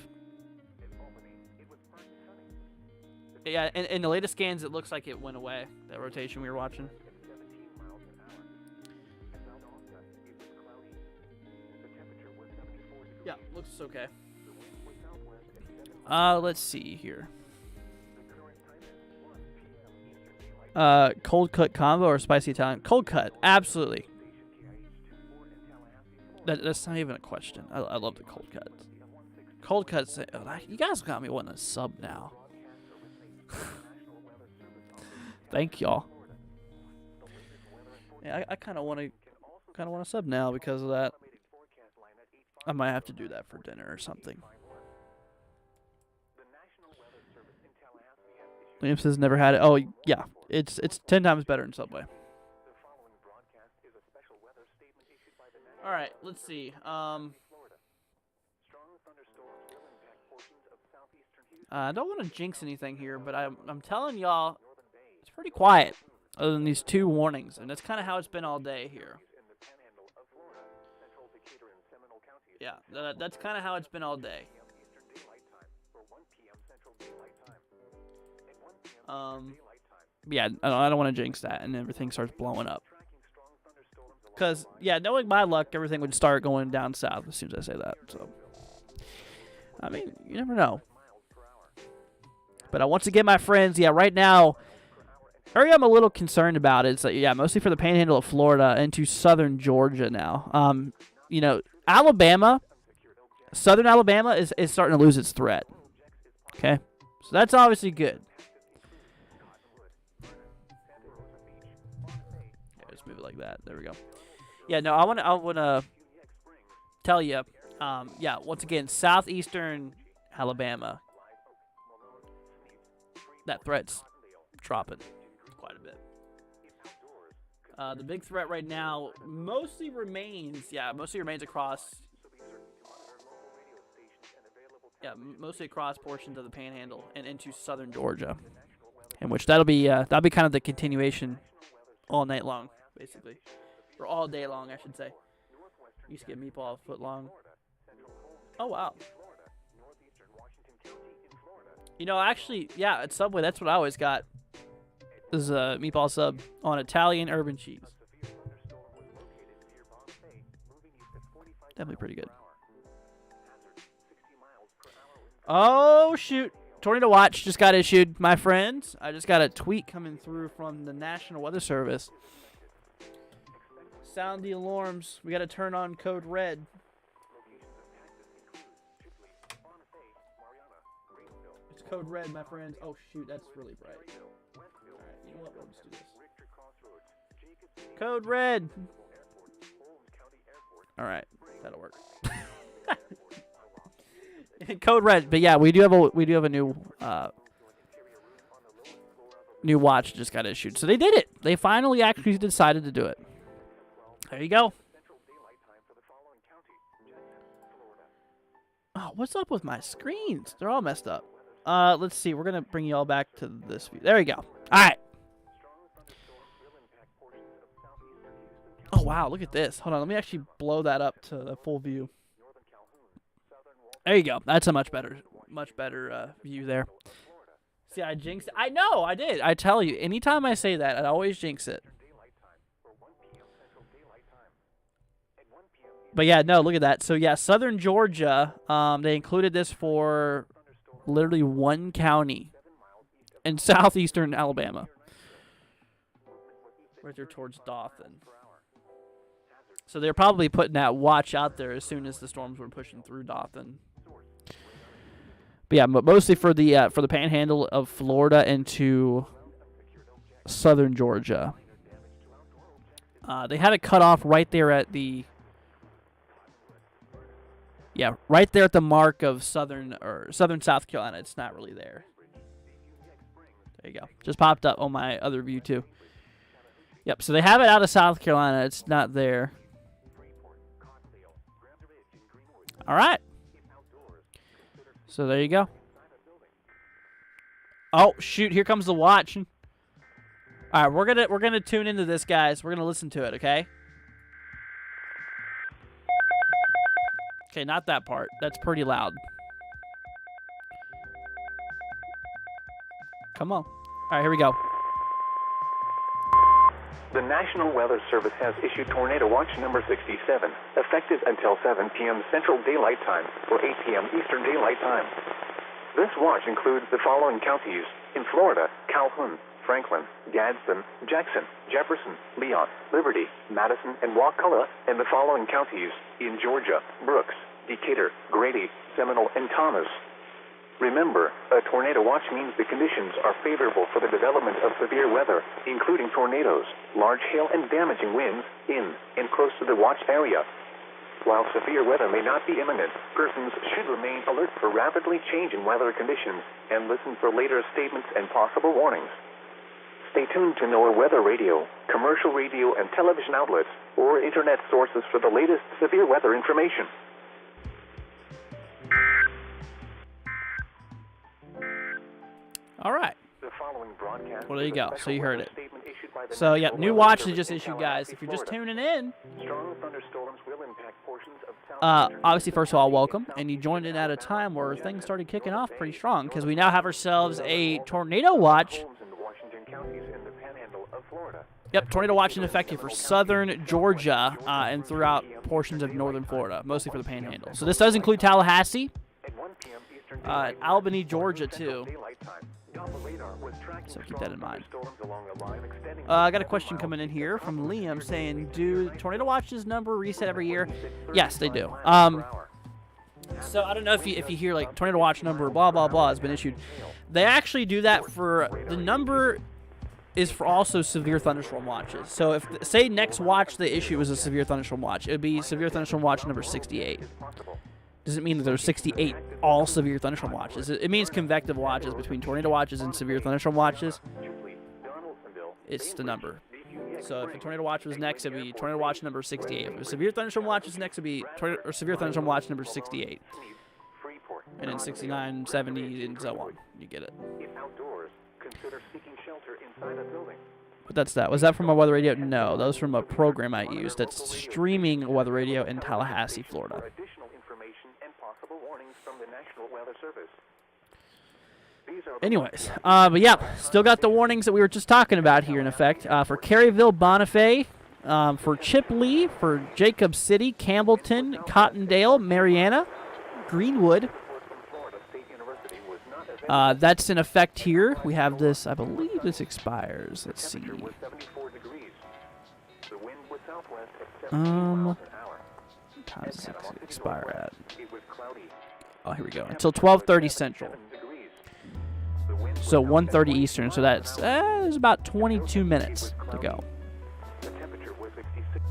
Yeah, in the latest scans, it looks like it went away, that rotation we were watching. Yeah, looks okay. Let's see here. Cold cut combo or spicy Italian? Cold cut, absolutely. That's not even a question. I love the cold cuts. Cold cuts. You guys got me wanting a sub now. Thank y'all. Yeah, I kind of want to sub now because of that. I might have to do that for dinner or something. Liam says never had it. Oh yeah, it's 10 times better in Subway. All right, let's see. I don't want to jinx anything here, but I'm telling y'all, it's pretty quiet other than these 2 warnings, and that's kind of how it's been all day here. Yeah, that's kind of how it's been all day. Yeah, I don't want to jinx that, and everything starts blowing up. Because, yeah, knowing my luck, everything would start going down south as soon as I say that. So, I mean, you never know. But once again, my friends, yeah, right now, area I'm a little concerned about is, yeah, mostly for the panhandle of Florida into southern Georgia now. You know, Alabama, southern Alabama is starting to lose its threat. Okay? So that's obviously good. like that. There we go. Yeah, no, I wanna tell you, yeah, once again, southeastern Alabama, that threat's dropping quite a bit. The big threat right now mostly remains across, mostly across portions of the Panhandle and into southern Georgia, in which that'll be kind of the continuation all night long, basically, or all day long, I should say. Used to get meatball a foot long. Oh wow. You know, actually, yeah, at Subway, that's what I always got. This is a meatball sub on Italian urban cheese. Definitely pretty good. Oh, shoot. Tornado watch just got issued, my friends. I just got a tweet coming through from the National Weather Service. Sound the alarms. We got to turn on code red. It's code red, my friends. Oh, shoot. That's really bright. Alright, you know what? We'll just do this. Code red. Alright, that'll work. Code red, but yeah, we do have a new new watch just got issued. So they did it. They finally actually decided to do it. There you go. Oh, what's up with my screens? They're all messed up. Let's see. We're gonna bring you all back to this view. There we go. All right. Oh wow, look at this. Hold on, let me actually blow that up to the full view. There you go. That's a much better view there. See, I jinxed it. I know, I did. I tell you, anytime I say that, I always jinx it. But yeah, no, look at that. So yeah, southern Georgia, they included this for literally one county in southeastern Alabama. Right there towards Dothan. So they're probably putting that watch out there as soon as the storms were pushing through Dothan. But yeah, but mostly for the panhandle of Florida into southern Georgia. They had it cut off right there at the right there at the mark of southern South Carolina. It's not really there. There you go. Just popped up on my other view too. Yep, so they have it out of South Carolina. It's not there. All right. So there you go. Oh shoot! Here comes the watch. All right, we're gonna tune into this, guys. We're gonna listen to it. Okay. Okay, not that part. That's pretty loud. Come on. All right, here we go. The National Weather Service has issued Tornado Watch number 67, effective until 7 p.m. Central Daylight Time or 8 p.m. Eastern Daylight Time. This watch includes the following counties in Florida: Calhoun, Franklin, Gadsden, Jackson, Jefferson, Leon, Liberty, Madison, and Wakulla, and the following counties in Georgia: Brooks, Decatur, Grady, Seminole, and Thomas. Remember, a tornado watch means the conditions are favorable for the development of severe weather, including tornadoes, large hail, and damaging winds in and close to the watch area. While severe weather may not be imminent, persons should remain alert for rapidly changing weather conditions and listen for later statements and possible warnings. Stay tuned to NOAA Weather Radio, commercial radio and television outlets, or internet sources for the latest severe weather information. All right. Well, there you go. So you heard it. So, yeah, new watch they just issued, guys. If you're just tuning in, obviously, first of all, welcome. And you joined in at a time where things started kicking off pretty strong because we now have ourselves a tornado watch. Yep, tornado watch in effect for southern Georgia and throughout portions of northern Florida, mostly for the panhandle. So this does include Tallahassee, Albany, Georgia, too. So keep that in mind. I got a question coming in here from Liam saying, do tornado watches number reset every year? Yes, they do. So I don't know if you hear like tornado watch number blah blah blah has been issued. They actually do that for the number is for also severe thunderstorm watches. So if, say, next watch they issue is a severe thunderstorm watch, it would be severe thunderstorm watch number 68. Doesn't mean that there's 68 all severe thunderstorm watches. It means convective watches between tornado watches and severe thunderstorm watches. It's the number. So if a tornado watch was next, it'd be tornado watch number 68. If a severe thunderstorm watch is next, it'd be severe thunderstorm watch number 68. And then 69, 70, and so on. You get it. But that's that. Was that from a weather radio? No, that was from a program I used that's streaming a weather radio in Tallahassee, Florida. Anyways, but yeah, still got the warnings that we were just talking about here in effect. For Caryville, Bonifay, for Chipley, for Jacob City, Campbellton, Cottondale, Mariana, Greenwood. That's in effect here. We have this, I believe this expires. Let's see. What time does it expire at? Oh, here we go. Until 12:30 Central. So 1:30 Eastern. So that's there's about 22 minutes to go.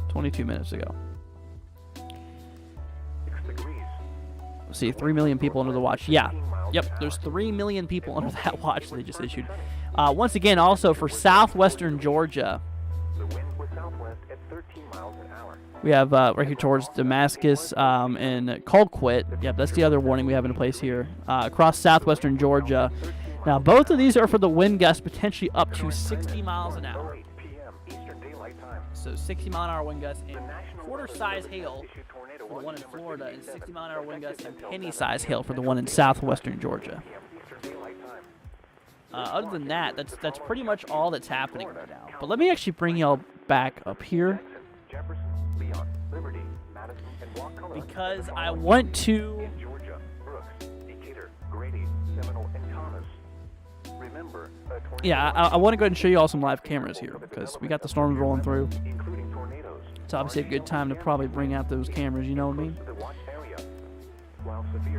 22 minutes to go. Let's see, 3 million people under the watch. Yeah. Yep, there's 3 million people under that watch they just issued. Once again, also for southwestern Georgia, we have right here towards Damascus and Colquitt. Yep, that's the other warning we have in place here. Across southwestern Georgia. Now, both of these are for the wind gusts potentially up to 60 miles an hour. So 60 mile an hour wind gusts and quarter-size hail for the one in Florida, and 60 mile an hour wind gusts and penny-size hail for the one in southwestern Georgia. Other than that, that's pretty much all that's happening right now. But let me actually bring y'all back up here, because I want to. Yeah, I want to go ahead and show you all some live cameras here, because we got the storms rolling through. It's obviously a good time to probably bring out those cameras, you know what I mean?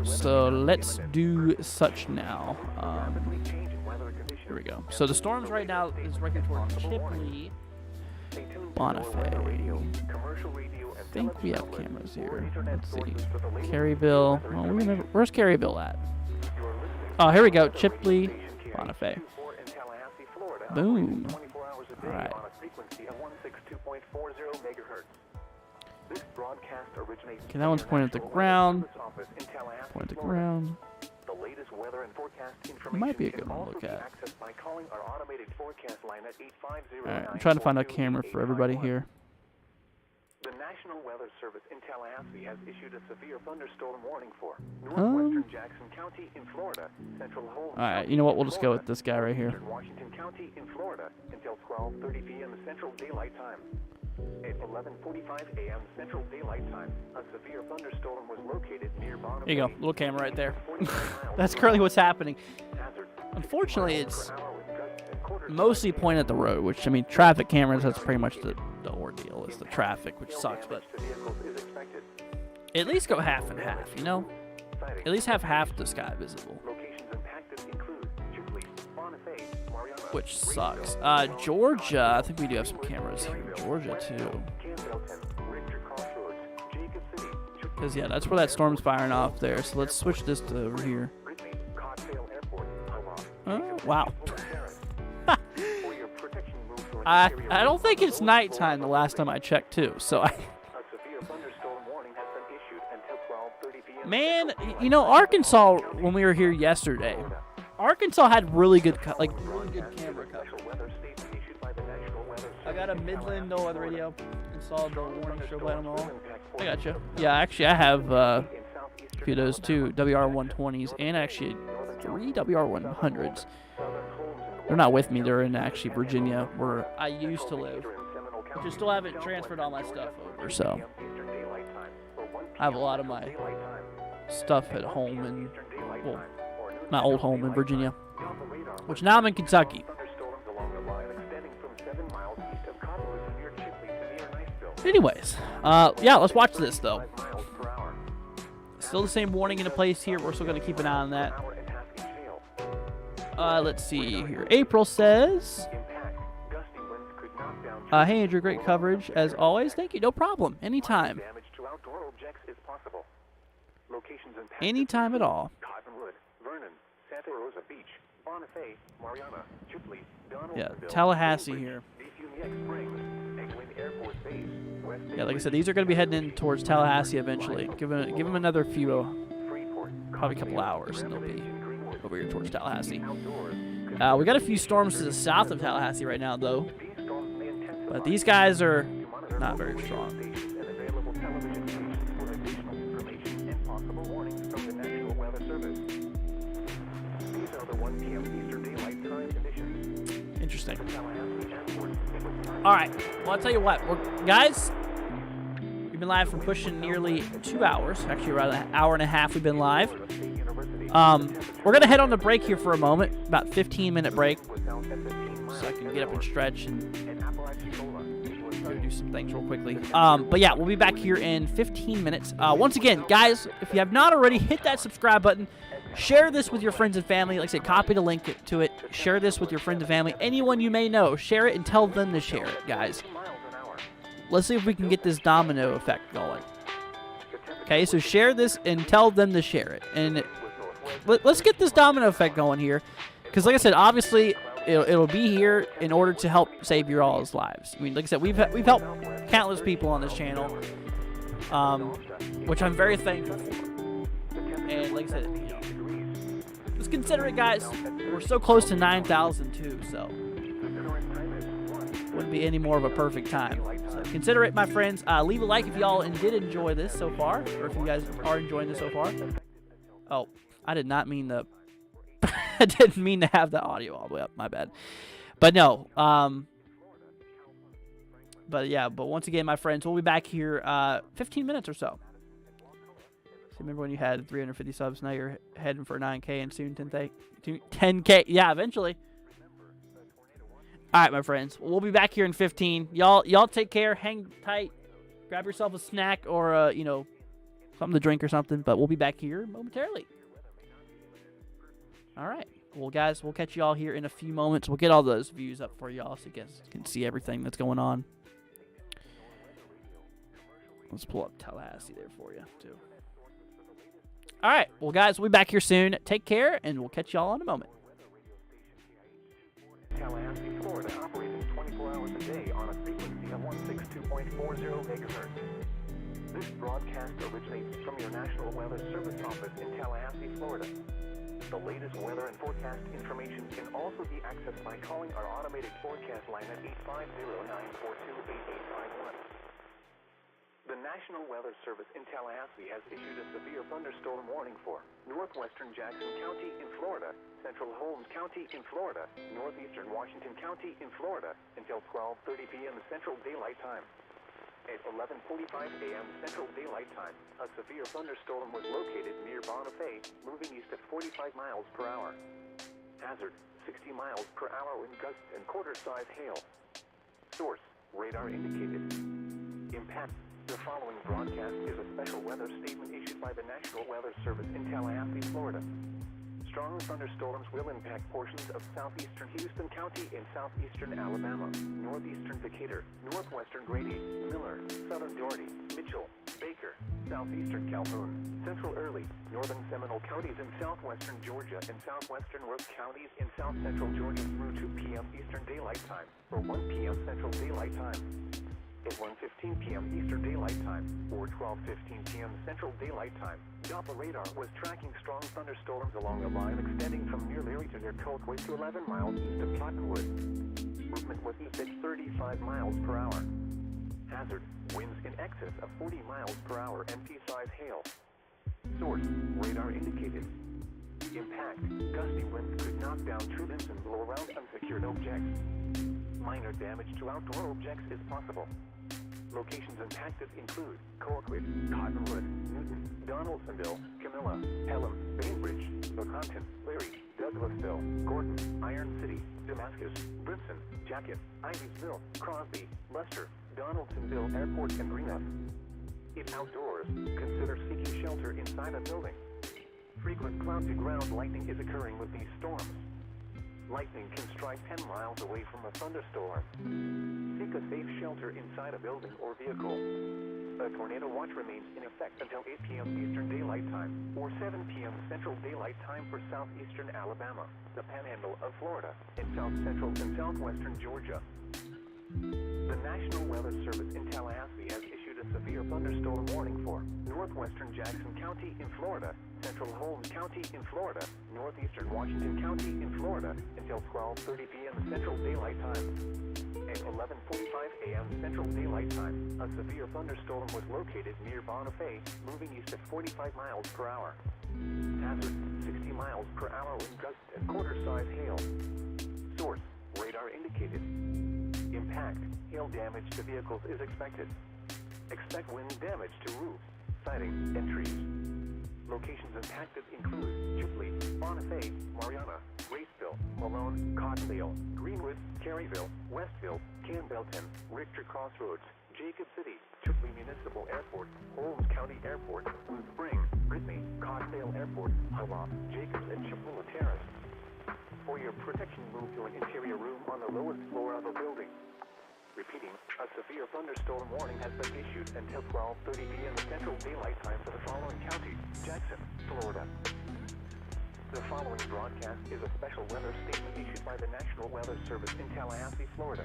So let's do such now. Here we go. So the storms right now is right here toward Chipley, Bonifay. I think we have cameras here. Let's see. Caryville. Oh, we remember. Where's Caryville at? Oh, here we go. Chipley, Bonifay. Boom. All right. Okay, that one's pointing at the ground. Point at the ground. Might be a good one to look at. Alright, I'm trying to find a camera for everybody here. The National Weather Service in Tallahassee has issued a severe thunderstorm warning for northwestern Jackson County in Florida, central Holmes. All right, you know what? We'll just go with this guy right here. Washington County in Florida until 12:30 p.m. Central Daylight Time. At 11:45 a.m. Central Daylight Time, a severe thunderstorm was located near Bonifay. There you go, little camera right there. That's currently what's happening. Unfortunately, it's mostly pointed at the road, which, I mean, traffic cameras, that's pretty much the ordeal, is the traffic, which sucks, but at least go half and half, you know? At least have half the sky visible. Which sucks. Georgia, I think we do have some cameras here. Georgia, too. Because, yeah, that's where that storm's firing off there, so let's switch this to over here. Wow. I don't think it's nighttime the last time I checked, too, so Man, you know, Arkansas, when we were here yesterday, Arkansas had really good camera coverage. I got a Midland no weather radio, installed the warning strobe light on the wall. I gotcha. Yeah, actually, I have a few of those too, WR120s, and actually 3 WR100s. They're not with me. They're in actually Virginia, where I used to live. But I still haven't transferred all my stuff over, so I have a lot of my stuff at home and, well, my old home in Virginia, which now I'm in Kentucky. Anyways, yeah, let's watch this though. Still the same warning in place here. We're still going to keep an eye on that. Let's see here. April says Hey, Andrew, great coverage as always. Thank you. No problem. Anytime. Damage to outdoor objects is possible. Locations in Anytime at all. Cottonwood, Vernon, Santa Rosa Beach, Bonifay, Mariana, Chipley, Yeah, Donaldsonville, Tallahassee Cambridge, here. DFUNX Springs, Eglin Air Force Base, West Yeah, like I said, these are going to be heading in towards Tallahassee eventually. Give them another few, Freeport, probably a couple hours, and they'll be Greenwood, over here towards Tallahassee. outdoors. We got a few storms to the south of Tallahassee right now, though. These storms may intensify. But these guys are To monitor not local very radio strong. stations and available television stations for additional information and possible warnings from the National Weather Service. These are the 1 p.m. Eastern Daylight Time conditions. Interesting. Tallahassee Airport. All right. Well, I'll tell you what, guys. We've been live for pushing nearly 2 hours. Actually, around an hour and a half we've been live. We're gonna head on the break here for a moment, about 15-minute break, so I can get up and stretch and go do some things real quickly. But yeah, we'll be back here in 15 minutes. Once again, guys, if you have not already, hit that subscribe button. Share this with your friends and family. Like I said, copy the link to it. Share this with your friends and family. Anyone you may know, share it and tell them to share it, guys. Let's see if we can get this domino effect going. Okay, so share this and tell them to share it. And let's get this domino effect going here. Because like I said, obviously, it'll be here in order to help save your all's lives. I mean, like I said, we've helped countless people on this channel, which I'm very thankful for. And like I said, you know, let's consider it, guys. We're so close to 9,000 too, so wouldn't be any more of a perfect time. So consider it, my friends. Leave a like if y'all did enjoy this so far, or if you guys are enjoying this so far. Oh, I did not mean to. I didn't mean to have the audio all the way up. My bad. But no. But yeah. But once again, my friends, we'll be back here 15 minutes or so. So remember when you had 350 subs? Now you're heading for 9K and soon 10K. Yeah, eventually. All right, my friends. We'll be back here in 15. Y'all take care. Hang tight. Grab yourself a snack or you know, something to drink or something. But we'll be back here momentarily. All right. Well, guys, we'll catch y'all here in a few moments. We'll get all those views up for y'all so you guys can see everything that's going on. Let's pull up Tallahassee there for you, too. All right. Well, guys, we'll be back here soon. Take care, and we'll catch y'all in a moment. Tallahassee, Florida, operating 24 hours a day on a frequency of 162.40 megahertz. This broadcast originates from your National Weather Service office in Tallahassee, Florida. The latest weather and forecast information can also be accessed by calling our automated forecast line at 850-942-8851. The National Weather Service in Tallahassee has issued a severe thunderstorm warning for northwestern Jackson County in Florida, central Holmes County in Florida, northeastern Washington County in Florida until 12:30 p.m. Central Daylight Time. At 11:45 a.m. Central Daylight Time, a severe thunderstorm was located near Bonifay, moving east at 45 miles per hour. Hazard, 60 miles per hour wind gusts and quarter-size hail. Source, radar indicated. Impact. The following broadcast is a special weather statement issued by the National Weather Service in Tallahassee, Florida. Strong thunderstorms will impact portions of southeastern Houston County and southeastern Alabama, northeastern Decatur, northwestern Grady, Miller, southern Dougherty, Mitchell, Baker, southeastern Calhoun, central Early, northern Seminole counties in southwestern Georgia and southwestern Rook counties in south central Georgia through 2 p.m. Eastern Daylight Time, or 1 p.m. Central Daylight Time. At 1:15 p.m. Eastern Daylight Time, or 12:15 p.m. Central Daylight Time, Doppler radar was tracking strong thunderstorms along a line extending from near Larry to near Colquitt to 11 miles east of Cottonwood. Movement was east at 35 miles per hour. Hazard, winds in excess of 40 miles per hour and pea-size hail. Source, radar indicated. Impact, gusty winds could knock down tree limbs and blow around unsecured objects. Minor damage to outdoor objects is possible. Locations impacted include Colquitt, Cottonwood, Newton, Donaldsonville, Camilla, Pelham, Bainbridge, Leconton, Larry, Douglasville, Gordon, Iron City, Damascus, Brinson, Jacket, Ivysville, Crosby, Lester, Donaldsonville Airport, and Greenough. If outdoors, consider seeking shelter inside a building. Frequent cloud-to-ground lightning is occurring with these storms. Lightning can strike 10 miles away from a thunderstorm. Seek a safe shelter inside a building or vehicle. A tornado watch remains in effect until 8 p.m. Eastern Daylight Time or 7 p.m. Central Daylight Time for southeastern Alabama, the panhandle of Florida, and south central and southwestern Georgia. The National Weather Service in Tallahassee has issued a severe thunderstorm warning for northwestern Jackson County in Florida, central Holmes County in Florida, northeastern Washington County in Florida until 12:30 p.m. Central Daylight Time. At 11:45 a.m. Central Daylight Time, a severe thunderstorm was located near Bonifay, moving east at 45 miles per hour. Hazard, 60 miles per hour wind gusts and quarter-size hail. Source, radar indicated. Impact, hail damage to vehicles is expected. Expect wind damage to roofs, siding, and trees. Locations impacted include Chipley, Bonifay, Mariana, Raceville, Malone, Cottondale, Greenwood, Caryville, Westville, Campbellton, Richter Crossroads, Jacob City, Chipley Municipal Airport, Holmes County Airport, Blue Spring, Brittany, Cottondale Airport, Hawa, Jacobs, and Chippewa Terrace. For your protection, move to an interior room on the lowest floor of a building. Repeating, a severe thunderstorm warning has been issued until 12:30 p.m. Central Daylight Time for the following county: Jackson, Florida. The following broadcast is a special weather statement issued by the National Weather Service in Tallahassee, Florida.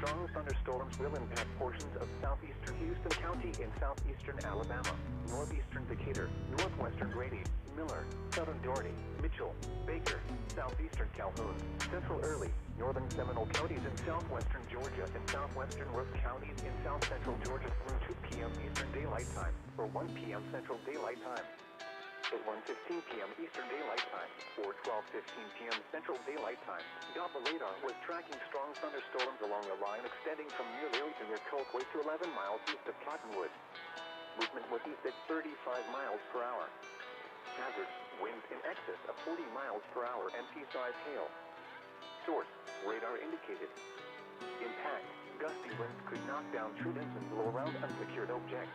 Strong thunderstorms will impact portions of southeastern Houston County and southeastern Alabama, northeastern Decatur, northwestern Grady, Miller, southern Doherty, Mitchell, Baker, southeastern Calhoun, central Early, northern Seminole counties in southwestern Georgia and southwestern Rook counties in south central Georgia through 2 p.m. Eastern Daylight Time or 1 p.m. Central Daylight Time. At 1:15 p.m. Eastern Daylight Time or 12:15 p.m. Central Daylight Time, Doppler radar was tracking strong thunderstorms along a line extending from near Lily to near Colquitt to 11 miles east of Cottonwood. Movement was east at 35 miles per hour. Hazard, winds in excess of 40 miles per hour and pea-sized hail. Source, radar indicated. Impact, gusty winds could knock down tree limbs and blow around unsecured objects.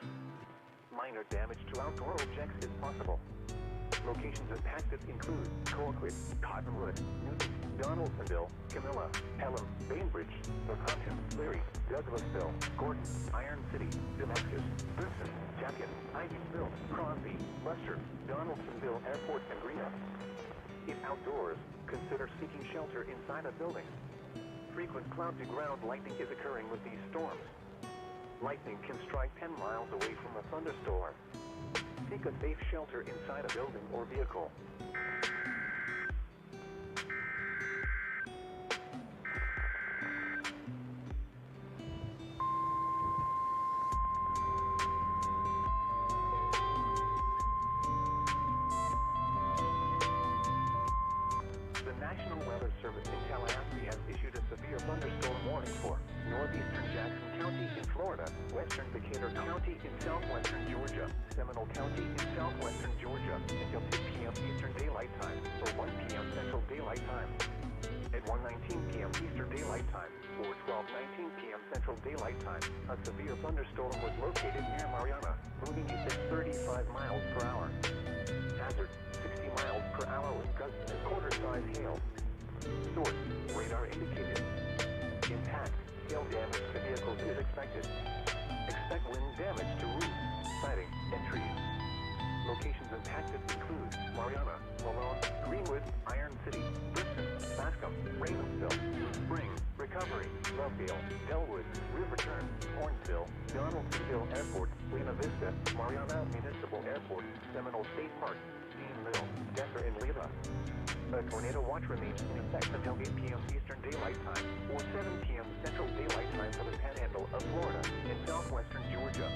Minor damage to outdoor objects is possible. Locations impacted include Colquitt, Cottonwood, Newton, Donaldsonville, Camilla, Pelham, Bainbridge, Lecompton, Leary, Douglasville, Gordon, Iron City, Damascus, Brisbane, Jacket, Ivysville, Crosby, Lester, Donaldsonville Airport, and Greenock. If outdoors, consider seeking shelter inside a building. Frequent cloud-to-ground lightning is occurring with these storms. Lightning can strike 10 miles away from a thunderstorm. Seek a safe shelter inside a building or vehicle. The National Weather Service in Tallahassee has issued a severe thunderstorm warning for northeastern Jackson County in Florida, western Decatur County in southwestern Georgia, Seminole County in southwestern Georgia until 2 p.m. Eastern Daylight Time or 1 p.m. Central Daylight Time. At 1:19 p.m. Eastern Daylight Time or 12:19 p.m. Central Daylight Time, a severe thunderstorm was located near Mariana, moving east at 35 miles per hour. Hazard, 60 miles per hour with gusts and quarter-size hail. Source, radar indicated. Impact, hail damage to vehicles is expected. Expect wind damage to roofs, siding, and trees. Locations impacted include Mariana, Malone, Greenwood, Iron City, Brisbane, Bascom, Ravensville, Blue Spring, Recovery, Lovedale, Delwood, Riverturn, Hornsville, Donaldsonville Airport, Lena Vista, Mariana Municipal Airport, Seminole State Park, Dean Mill, Desser, and Leva. A tornado watch remains in effect until 8 p.m. Eastern Daylight Time or 7 p.m. Central Daylight Time for the panhandle of Florida and southwestern Georgia.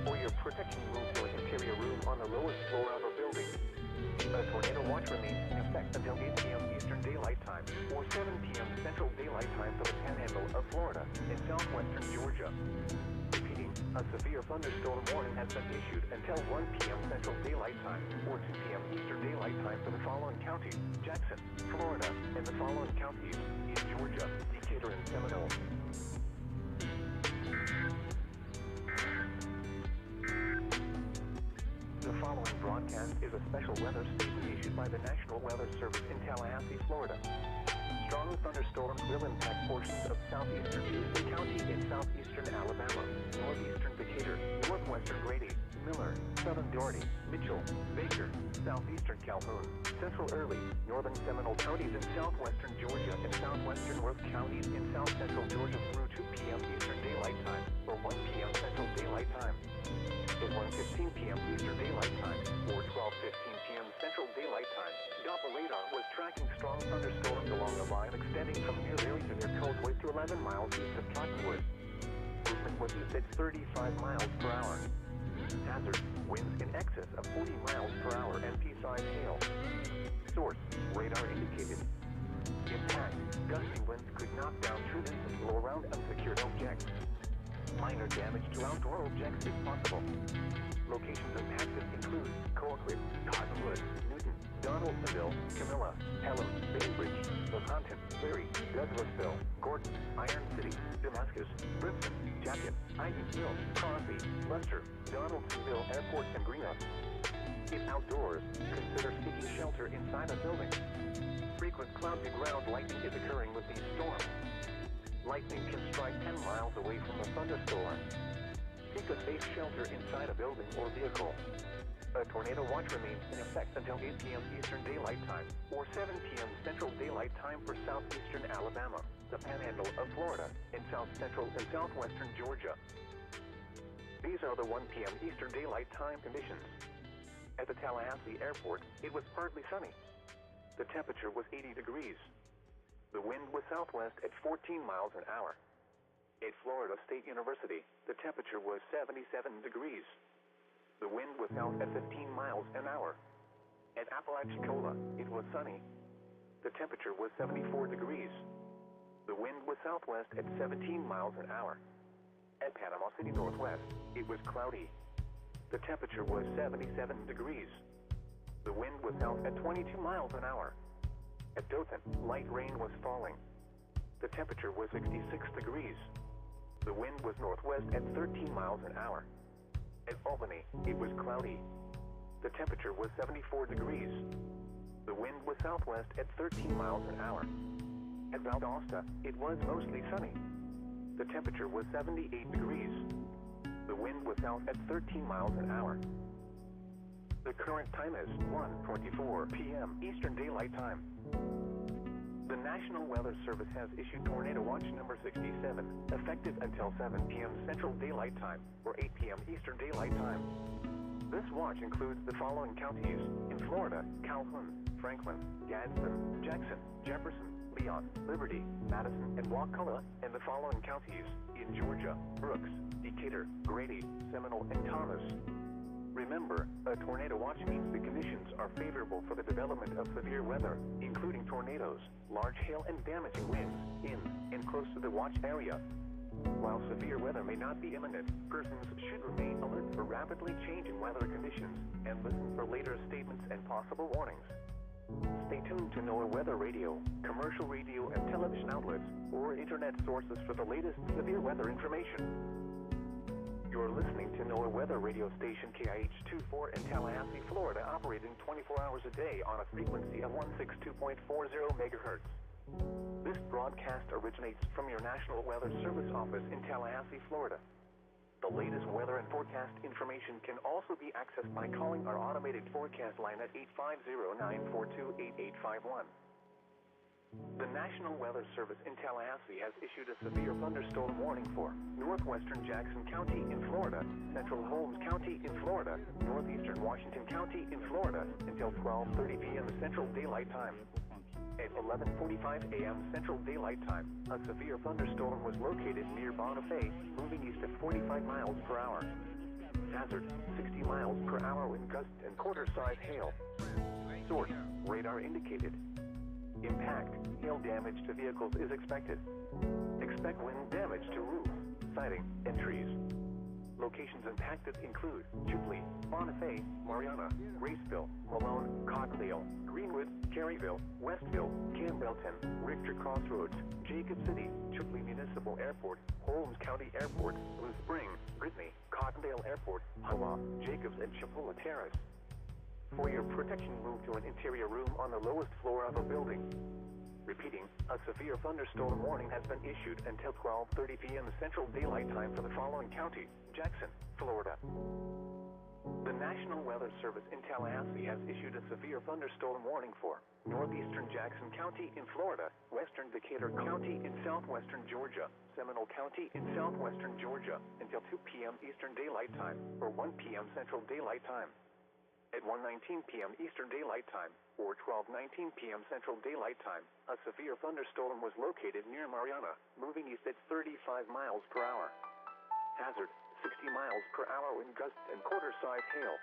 For your protection, move to an interior room on the lowest floor of a building. A tornado watch remains in effect until 8 p.m. Eastern Daylight Time or 7 p.m. Central Daylight Time for the panhandle of Florida and southwestern Georgia. Repeating, a severe thunderstorm warning has been issued until 1 p.m. Central Daylight Time or 2 p.m. Eastern Daylight Time for the following counties: Jackson, Florida, and the following counties: East Georgia, Decatur, and Seminole. The following broadcast is a special weather statement issued by the National Weather Service in Tallahassee, Florida. Strong thunderstorms will impact portions of southeastern Houston County and southeastern Alabama, northeastern Decatur, northwestern Grady, Miller, southern Doherty, Mitchell, Baker, southeastern Calhoun, central Early, northern Seminole counties in southwestern Georgia and southwestern Worth counties in south central Georgia through 2 p.m. Eastern Daylight Time or 1 p.m. Central Daylight Time. At 1:15 p.m. Eastern Daylight Time or 12:15 p.m. Central Daylight Time, Doppler radar was tracking strong thunderstorms along the line extending from near Arlington near Coldway to 11 miles east of Cottonwood. Movement was east at 35 miles per hour. Hazard, winds in excess of 40 miles per hour and pea-sized hail. Source, radar indicated. Impact, gusty winds could knock down trees and blow around unsecured objects. Minor damage to outdoor objects is possible. Locations impacted include Coquitlam, Cottonwood, Newton, Donaldsonville, Camilla, Pelham, Bainbridge, Leconton, Larry, Douglasville, Gordon, Iron City, Damascus, Brimson, Jacket, Ivysville, Crosby, Lester, Donaldsonville Airport, and Greenup. If outdoors, consider seeking shelter inside a building. Frequent cloud-to-ground lightning is occurring with these storms. Lightning can strike 10 miles away from a thunderstorm. Seek a safe shelter inside a building or vehicle. A tornado watch remains in effect until 8 p.m. Eastern Daylight Time or 7 p.m. Central Daylight Time for southeastern Alabama, the panhandle of Florida, and south central and southwestern Georgia. These are the 1 p.m. Eastern Daylight Time conditions. At the Tallahassee Airport, it was partly sunny. The temperature was 80 degrees. The wind was southwest at 14 miles an hour. At Florida State University, the temperature was 77 degrees. The wind was south at 15 miles an hour. At Apalachicola, it was sunny. The temperature was 74 degrees. The wind was southwest at 17 miles an hour. At Panama City Northwest, it was cloudy. The temperature was 77 degrees. The wind was south at 22 miles an hour. At Dothan, light rain was falling. The temperature was 66 degrees. The wind was northwest at 13 miles an hour. At Albany, it was cloudy. The temperature was 74 degrees. The wind was southwest at 13 miles an hour. At Valdosta, it was mostly sunny. The temperature was 78 degrees. The wind was south at 13 miles an hour. The current time is 1:24 p.m. Eastern Daylight Time. The National Weather Service has issued Tornado Watch number 67, effective until 7 p.m. Central Daylight Time or 8 p.m. Eastern Daylight Time. This watch includes the following counties in Florida: Calhoun, Franklin, Gadsden, Jackson, Jefferson, Leon, Liberty, Madison, and Wakulla, and the following counties in Georgia: Brooks, Decatur, Grady, Seminole, and Thomas. Remember, a tornado watch means the conditions are favorable for the development of severe weather, including tornadoes, large hail, and damaging winds in and close to the watch area. While severe weather may not be imminent, persons should remain alert for rapidly changing weather conditions and listen for later statements and possible warnings. Stay tuned to NOAA Weather Radio, commercial radio and television outlets, or internet sources for the latest severe weather information. You're listening to NOAA Weather Radio Station KIH-24 in Tallahassee, Florida, operating 24 hours a day on a frequency of 162.40 megahertz. This broadcast originates from your National Weather Service office in Tallahassee, Florida. The latest weather and forecast information can also be accessed by calling our automated forecast line at 850-942-8851. The National Weather Service in Tallahassee has issued a severe thunderstorm warning for northwestern Jackson County in Florida, central Holmes County in Florida, northeastern Washington County in Florida until 12:30 p.m. Central Daylight Time. At 11:45 a.m. Central Daylight Time, a severe thunderstorm was located near Bonifay, moving east at 45 miles per hour. Hazard, 60 miles per hour with gust and quarter-size hail. Source, radar indicated. Impact, hail damage to vehicles is expected. Expect wind damage to roofs, siding, and trees. Locations impacted include Chipley, Bonifay, Mariana, Graceville, Malone, Cottondale, Greenwood, Caryville, Westville, Campbellton, Richter Crossroads, Jacob City, Chipley Municipal Airport, Holmes County Airport, Blue Spring, Brittany, Cottondale Airport, Hawa, Jacobs, and Chapula Terrace. For your protection, move to an interior room on the lowest floor of a building. Repeating, a severe thunderstorm warning has been issued until 12:30 p.m. Central Daylight Time for the following county: Jackson, Florida. The National Weather Service in Tallahassee has issued a severe thunderstorm warning for northeastern Jackson County in Florida, western Decatur County in southwestern Georgia, Seminole County in southwestern Georgia until 2 p.m. Eastern Daylight Time or 1 p.m. Central Daylight Time. At 1:19 p.m. Eastern Daylight Time or 12:19 p.m. Central Daylight Time, a severe thunderstorm was located near Mariana, moving east at 35 miles per hour. Hazard: 60 miles per hour wind gusts and quarter-size hail.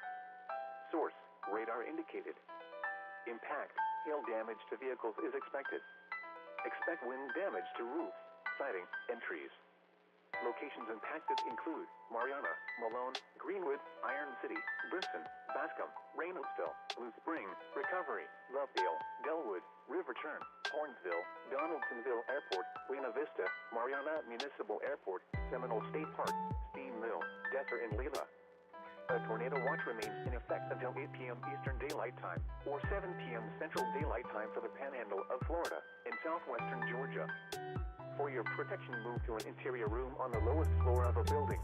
Source: radar indicated. Impact: hail damage to vehicles is expected. Expect wind damage to roofs, siding, and trees. Locations impacted include Mariana, Malone, Greenwood, Iron City, Brinson, Bascom, Reynoldsville, Blue Spring, Recovery, Lovedale, Delwood, Riverturn, Hornsville, Donaldsonville Airport, Buena Vista, Mariana Municipal Airport, Seminole State Park, Steamville, Desert, and Lila. A tornado watch remains in effect until 8 p.m. Eastern Daylight Time or 7 p.m. Central Daylight Time for the panhandle of Florida and southwestern Georgia. For your protection, move to an interior room on the lowest floor of a building.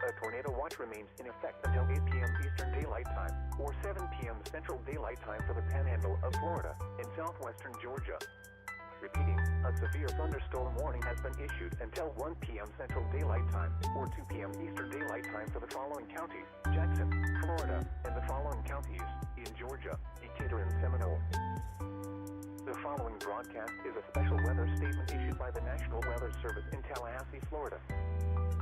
A tornado watch remains in effect until 8 p.m. Eastern Daylight Time or 7 p.m. Central Daylight Time for the panhandle of Florida and southwestern Georgia. Repeating, a severe thunderstorm warning has been issued until 1 p.m. Central Daylight Time or 2 p.m. Eastern Daylight Time for the following counties: Jackson, Florida, and the following counties in Georgia: Decatur and Seminole. The following broadcast is a special weather statement issued by the National Weather Service in Tallahassee, Florida.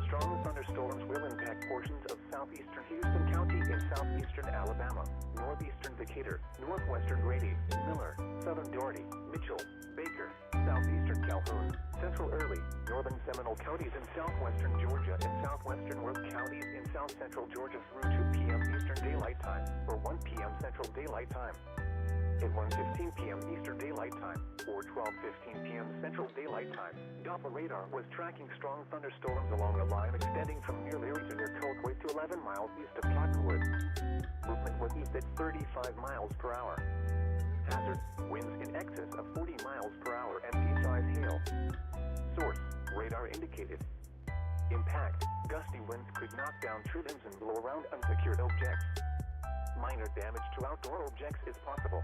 Strong thunderstorms will impact portions of southeastern Houston County and southeastern Alabama, northeastern Decatur, northwestern Grady, Miller, southern Doherty, Mitchell, Baker, southeastern Calhoun, central Early, northern Seminole counties in southwestern Georgia and southwestern Worth counties in south central Georgia through 2 p.m. Eastern Daylight Time or 1 p.m. Central Daylight Time. At 1:15 p.m. Eastern Daylight Time or 12:15 p.m. Central Daylight Time, Doppler radar was tracking strong thunderstorms along a line extending from near Leary to near Colquitt to 11 miles east of Cottonwood. Movement was east at 35 miles per hour. Hazard: winds in excess of 40 miles per hour and pea-size hail. Source: radar indicated. Impact: gusty winds could knock down tree limbs and blow around unsecured objects. Minor damage to outdoor objects is possible.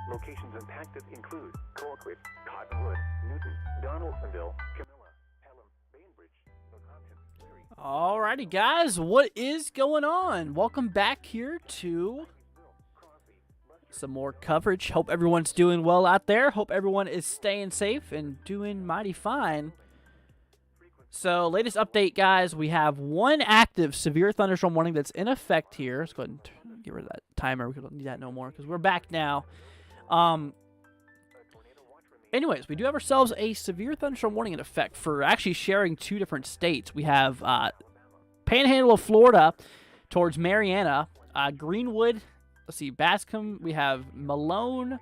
Locations impacted include Colquitt, Cottonwood, Newton, Donaldsonville, Camilla, Pelham, Bainbridge, Northampton, Leary. Alrighty, guys, what is going on? Welcome back here to some more coverage. Hope everyone's doing well out there. Hope everyone is staying safe and doing mighty fine. So, latest update, guys. We have one active severe thunderstorm warning that's in effect here. Let's go ahead and get rid of that timer. We don't need that no more because we're back now. Anyways, we do have ourselves a severe thunderstorm warning in effect for actually sharing two different states. We have panhandle of Florida towards Mariana, Greenwood, let's see, Bascom. We have Malone,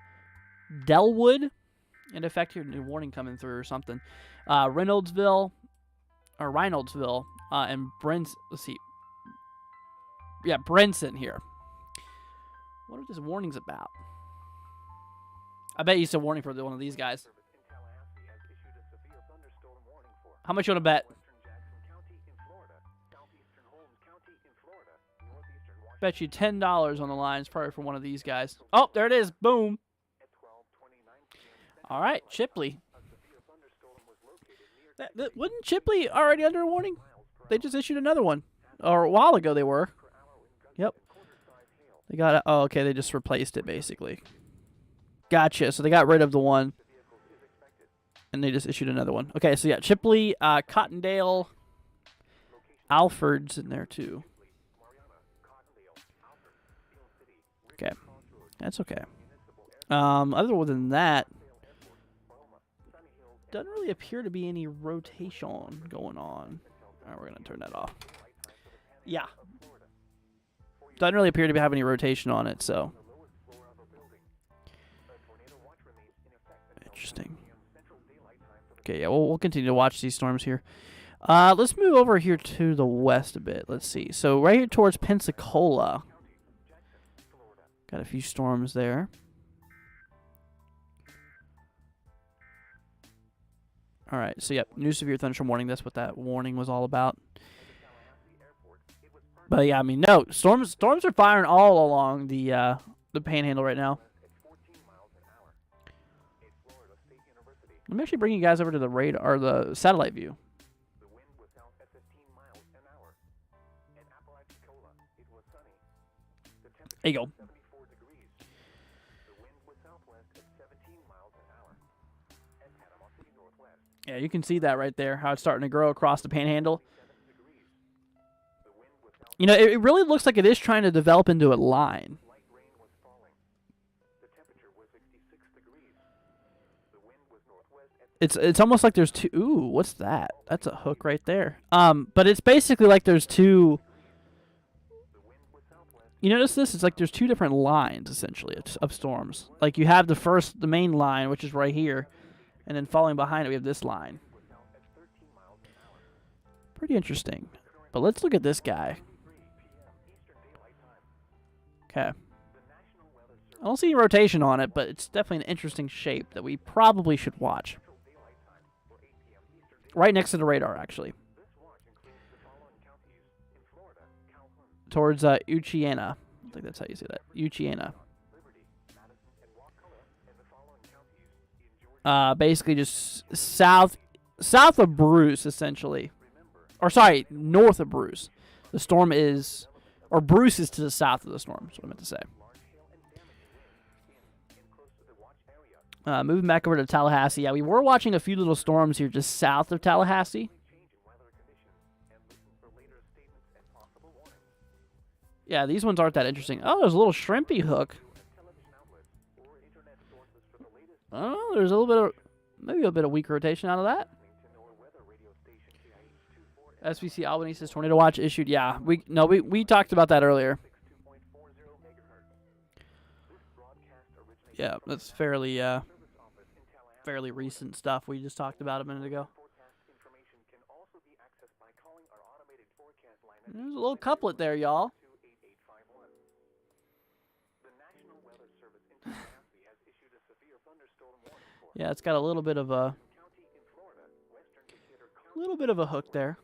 Delwood in effect here. New warning coming through or something. Reynoldsville, and Brent's, let's see. Yeah, Brinson here. What are this warnings about? I bet you it's a warning for one of these guys. How much you want to bet? Bet you $10 on the line. It's probably for one of these guys. Oh, there it is. Boom. All right, Chipley. Wasn't Chipley already under a warning? They just issued another one. Or a while ago they were. Yep. They got it. Oh, okay. They just replaced it, basically. Gotcha. So they got rid of the one. And they just issued another one. Okay, so yeah. Chipley, Cottondale, Alford's in there, too. Okay. That's okay. Other than that, doesn't really appear to be any rotation going on. All right, we're going to turn that off. Yeah. Doesn't really appear to have any rotation on it, so. Interesting. Okay, yeah, we'll continue to watch these storms here. Let's move over here to the west a bit. Let's see. So right here towards Pensacola. Got a few storms there. All right, so yep, new severe thunderstorm warning. That's what that warning was all about. But yeah, I mean, no, storms are firing all along the panhandle right now. Let me actually bring you guys over to the radar, or the satellite view. There you go. Yeah, you can see that right there, how it's starting to grow across the panhandle. You know, it really looks like it is trying to develop into a line. It's almost like there's two. Ooh, what's that? That's a hook right there. But it's basically like there's two. You notice this? It's like there's two different lines essentially of storms. Like you have the main line, which is right here. And then following behind it, we have this line. Pretty interesting. But let's look at this guy. Okay. I don't see any rotation on it, but it's definitely an interesting shape that we probably should watch. Right next to the radar, actually. Towards Uchiana. I think that's how you say that. Uchiana. Basically just south of Bruce, essentially. Or sorry, north of Bruce. The storm is, or Bruce is to the south of the storm, is what I meant to say. Moving back over to Tallahassee. Yeah, we were watching a few little storms here just south of Tallahassee. Yeah, these ones aren't that interesting. Oh, there's a little shrimpy hook. Oh, there's a little bit of, maybe a bit of weak rotation out of that. SVC Albany says tornado watch issued. Yeah, we talked about that earlier. Yeah, that's fairly recent stuff. We just talked about a minute ago. There's a little couplet there, y'all. Yeah, it's got a little bit of a hook there.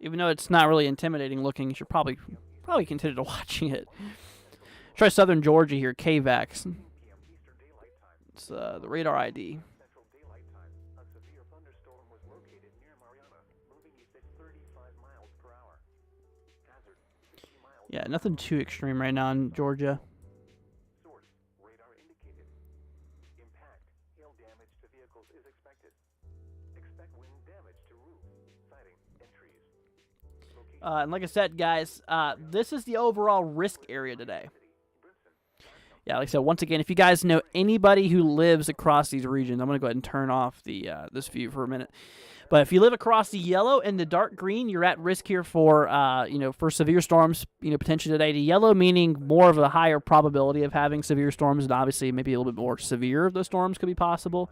Even though it's not really intimidating looking, you should probably consider watching it. Try Southern Georgia here, KVAX. It's the radar ID. Yeah, nothing too extreme right now in Georgia. And like I said, guys, this is the overall risk area today. Yeah, like I said, once again, if you guys know anybody who lives across these regions, I'm going to go ahead and turn off the this view for a minute. But if you live across the yellow and the dark green, you're at risk here for for severe storms, potentially today. The yellow meaning more of a higher probability of having severe storms, and obviously maybe a little bit more severe of the storms could be possible.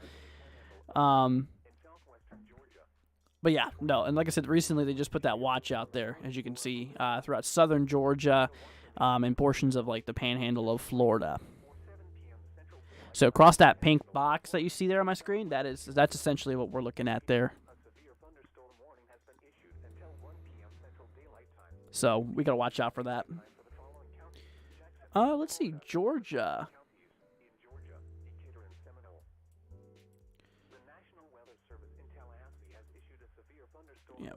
But yeah, no, and like I said, recently they just put that watch out there, as you can see, throughout southern Georgia and portions of like the panhandle of Florida. So across that pink box that you see there on my screen, that's essentially what we're looking at there. So we gotta watch out for that. Let's see, Georgia. Yeah,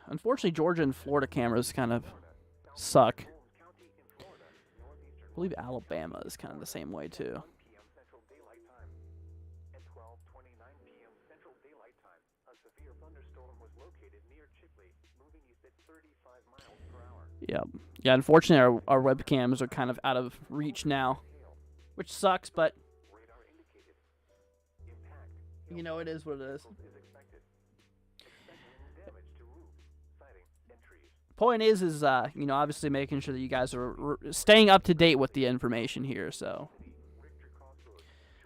unfortunately, Georgia and Florida cameras kind of suck. I believe Alabama is kind of the same way too. Yeah. Unfortunately, our webcams are kind of out of reach now, which sucks. But it is what it is. Point is obviously making sure that you guys are staying up to date with the information here. So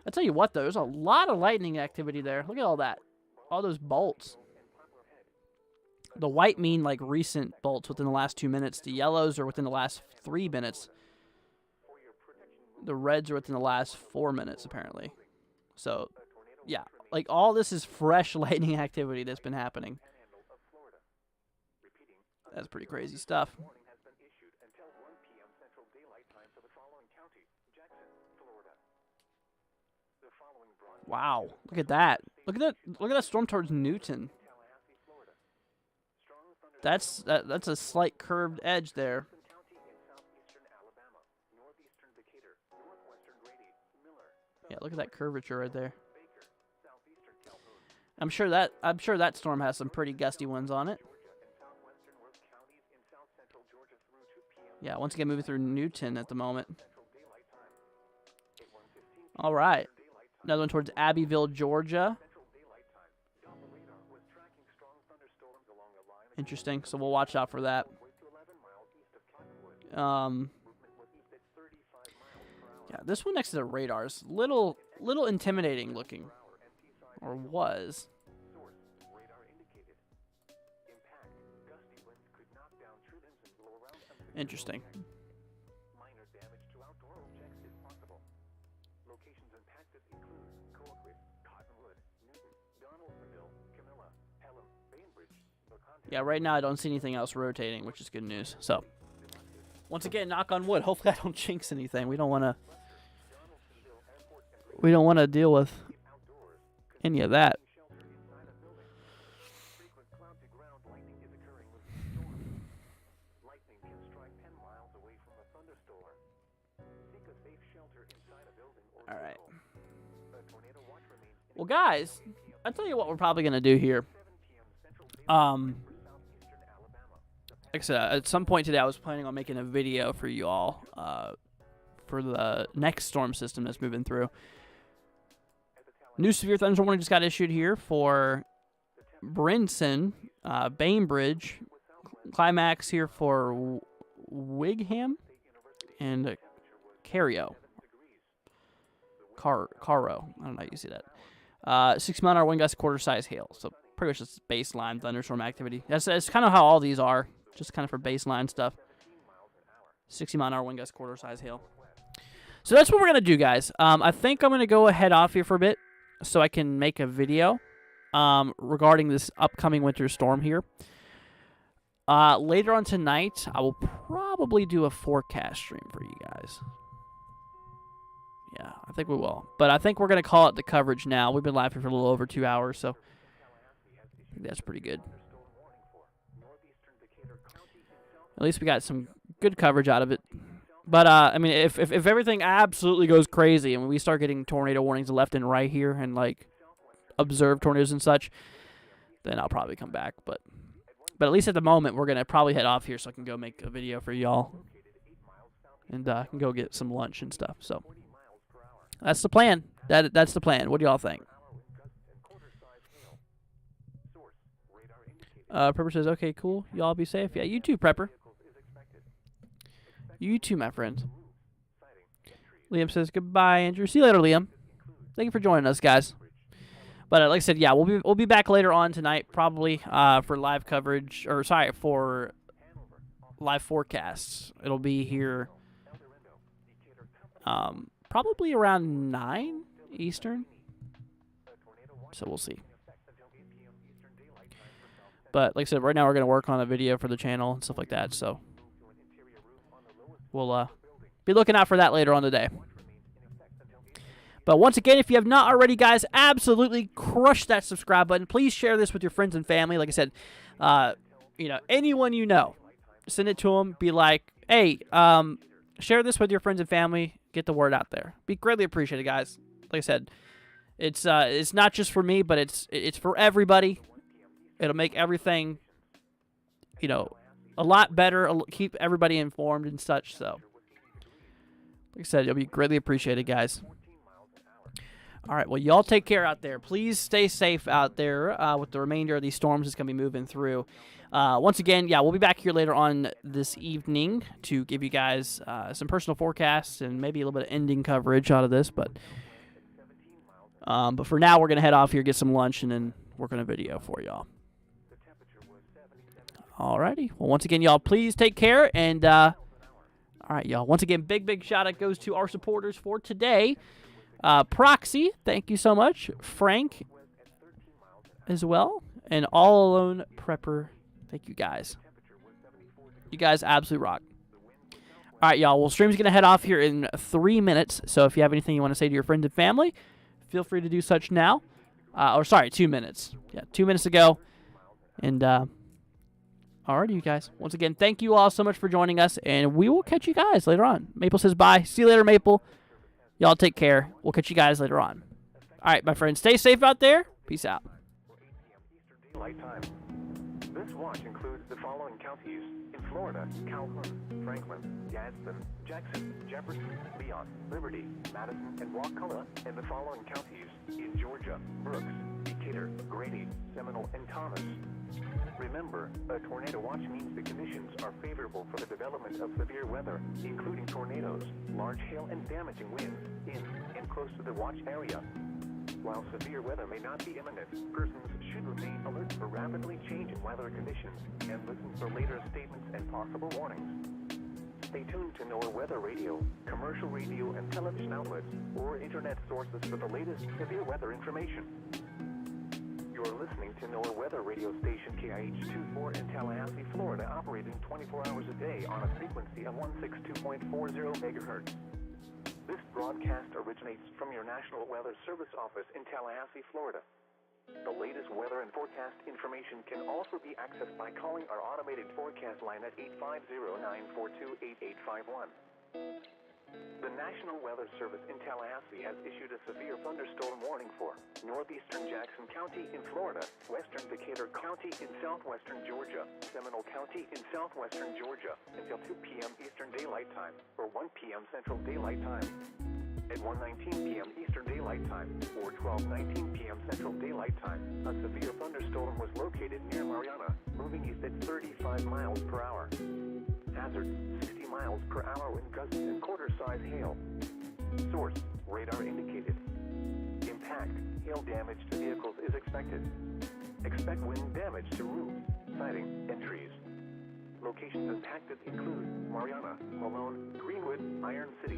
I tell you what, though, there's a lot of lightning activity there. Look at all that, all those bolts. The white mean like recent bolts within the last 2 minutes. The yellows are within the last 3 minutes. The reds are within the last 4 minutes, apparently. So, yeah, like all this is fresh lightning activity that's been happening. That's pretty crazy stuff. Wow, look at that. Look at that. Look at that storm towards Newton. That's a slight curved edge there. Yeah, look at that curvature right there. I'm sure that storm has some pretty gusty ones on it. Yeah, once again moving through Newton at the moment. All right. Another one towards Abbeville, Georgia. Interesting. So we'll watch out for that. Yeah, this one next to the radar is little intimidating looking, or was. Interesting. Minor damage to outdoor objects is possible. Locations impacted include Coquitlam, Cottonwood, Newton, Donaldsonville, Camilla, Pelham, Bainbridge. Yeah, right now I don't see anything else rotating, which is good news. So, once again, knock on wood. Hopefully I don't jinx anything. We don't want to deal with any of that. All right. Well, guys, I'll tell you what we're probably going to do here. Like I said, at some point today, I was planning on making a video for you all for the next storm system that's moving through. New severe thunderstorm warning just got issued here for Brinson, Bainbridge, climax here for Wigham, and Cairo. Caro. I don't know how you say that. 60-mile-an-hour wind gust, quarter-size hail. So pretty much just baseline thunderstorm activity. That's kind of how all these are, just kind of for baseline stuff. 60-mile-an-hour wind gust, quarter-size hail. So that's what we're going to do, guys. I think I'm going to go ahead off here for a bit so I can make a video regarding this upcoming winter storm here. Later on tonight, I will probably do a forecast stream for you guys. Yeah, I think we will. But I think we're going to call it the coverage now. We've been live here for a little over 2 hours, so I think that's pretty good. At least we got some good coverage out of it. But, I mean, if everything absolutely goes crazy and we start getting tornado warnings left and right here and, like, observe tornadoes and such, then I'll probably come back. But at least at the moment, we're going to probably head off here so I can go make a video for y'all. And can go get some lunch and stuff, so. That's the plan. That's the plan. What do y'all think? Prepper says, okay, cool. Y'all be safe. Yeah, you too, Prepper. You too, my friend. Liam says, goodbye, Andrew. See you later, Liam. Thank you for joining us, guys. But like I said, yeah, we'll be back later on tonight, probably for live coverage, or sorry, for live forecasts. It'll be here. Probably around 9 Eastern. So we'll see. But like I said, right now we're going to work on a video for the channel and stuff like that. So we'll be looking out for that later on today. But once again, if you have not already, guys, absolutely crush that subscribe button. Please share this with your friends and family. Like I said, anyone you know, send it to them. Be like, hey, share this with your friends and family. Get the word out there. Be greatly appreciated, guys. Like I said, it's not just for me, but it's for everybody. It'll make everything, a lot better. It'll keep everybody informed and such. So, like I said, you'll be greatly appreciated, guys. All right, well, y'all take care out there. Please stay safe out there with the remainder of these storms that's going to be moving through. Once again, yeah, we'll be back here later on this evening to give you guys some personal forecasts and maybe a little bit of ending coverage out of this. But for now, we're going to head off here, get some lunch, and then work on a video for y'all. All righty. Well, once again, y'all, please take care. And, all All right, y'all. Once again, big shout out goes to our supporters for today. Proxy, thank you so much. Frank as well. And All Alone Prepper, thank you guys. You guys absolutely rock. All right, y'all. Well, stream's going to head off here in 3 minutes. So if you have anything you want to say to your friends and family, feel free to do such now. 2 minutes. Yeah, 2 minutes ago. And, alrighty, you guys. Once again, thank you all so much for joining us, and we will catch you guys later on. Maple says bye. See you later, Maple. Y'all take care. We'll catch you guys later on. All right, my friends, stay safe out there. Peace out. This watch includes the following counties in Florida: Calhoun, Franklin, Gadsden, Jackson, Jefferson, Leon, Liberty, Madison, and Wakulla, and the following counties in Georgia: Brooks, Decatur, Grady, Seminole, and Thomas. Remember, a tornado watch means the conditions are favorable for the development of severe weather, including tornadoes, large hail, and damaging winds in and close to the watch area. While severe weather may not be imminent, persons should remain alert for rapidly changing weather conditions and listen for later statements and possible warnings. Stay tuned to NOAA Weather Radio, commercial radio and television outlets, or internet sources for the latest severe weather information. You're listening to NOAA Weather Radio Station KIH-24 in Tallahassee, Florida, operating 24 hours a day on a frequency of 162.40 megahertz. This broadcast originates from your National Weather Service office in Tallahassee, Florida. The latest weather and forecast information can also be accessed by calling our automated forecast line at 850-942-8851. The National Weather Service in Tallahassee has issued a severe thunderstorm warning for northeastern Jackson County in Florida, western Decatur County in southwestern Georgia, Seminole County in southwestern Georgia until 2 p.m. Eastern Daylight Time or 1 p.m. Central Daylight Time. At 1:19 p.m. Eastern Daylight Time or 12:19 p.m. Central Daylight Time, a severe thunderstorm was located near Mariana, moving east at 35 miles per hour. Hazard, 60 miles per hour with gusts and quarter-size hail. Source, radar indicated. Impact, hail damage to vehicles is expected. Expect wind damage to roofs, siding, and trees. Locations impacted include Mariana, Malone, Greenwood, Iron City,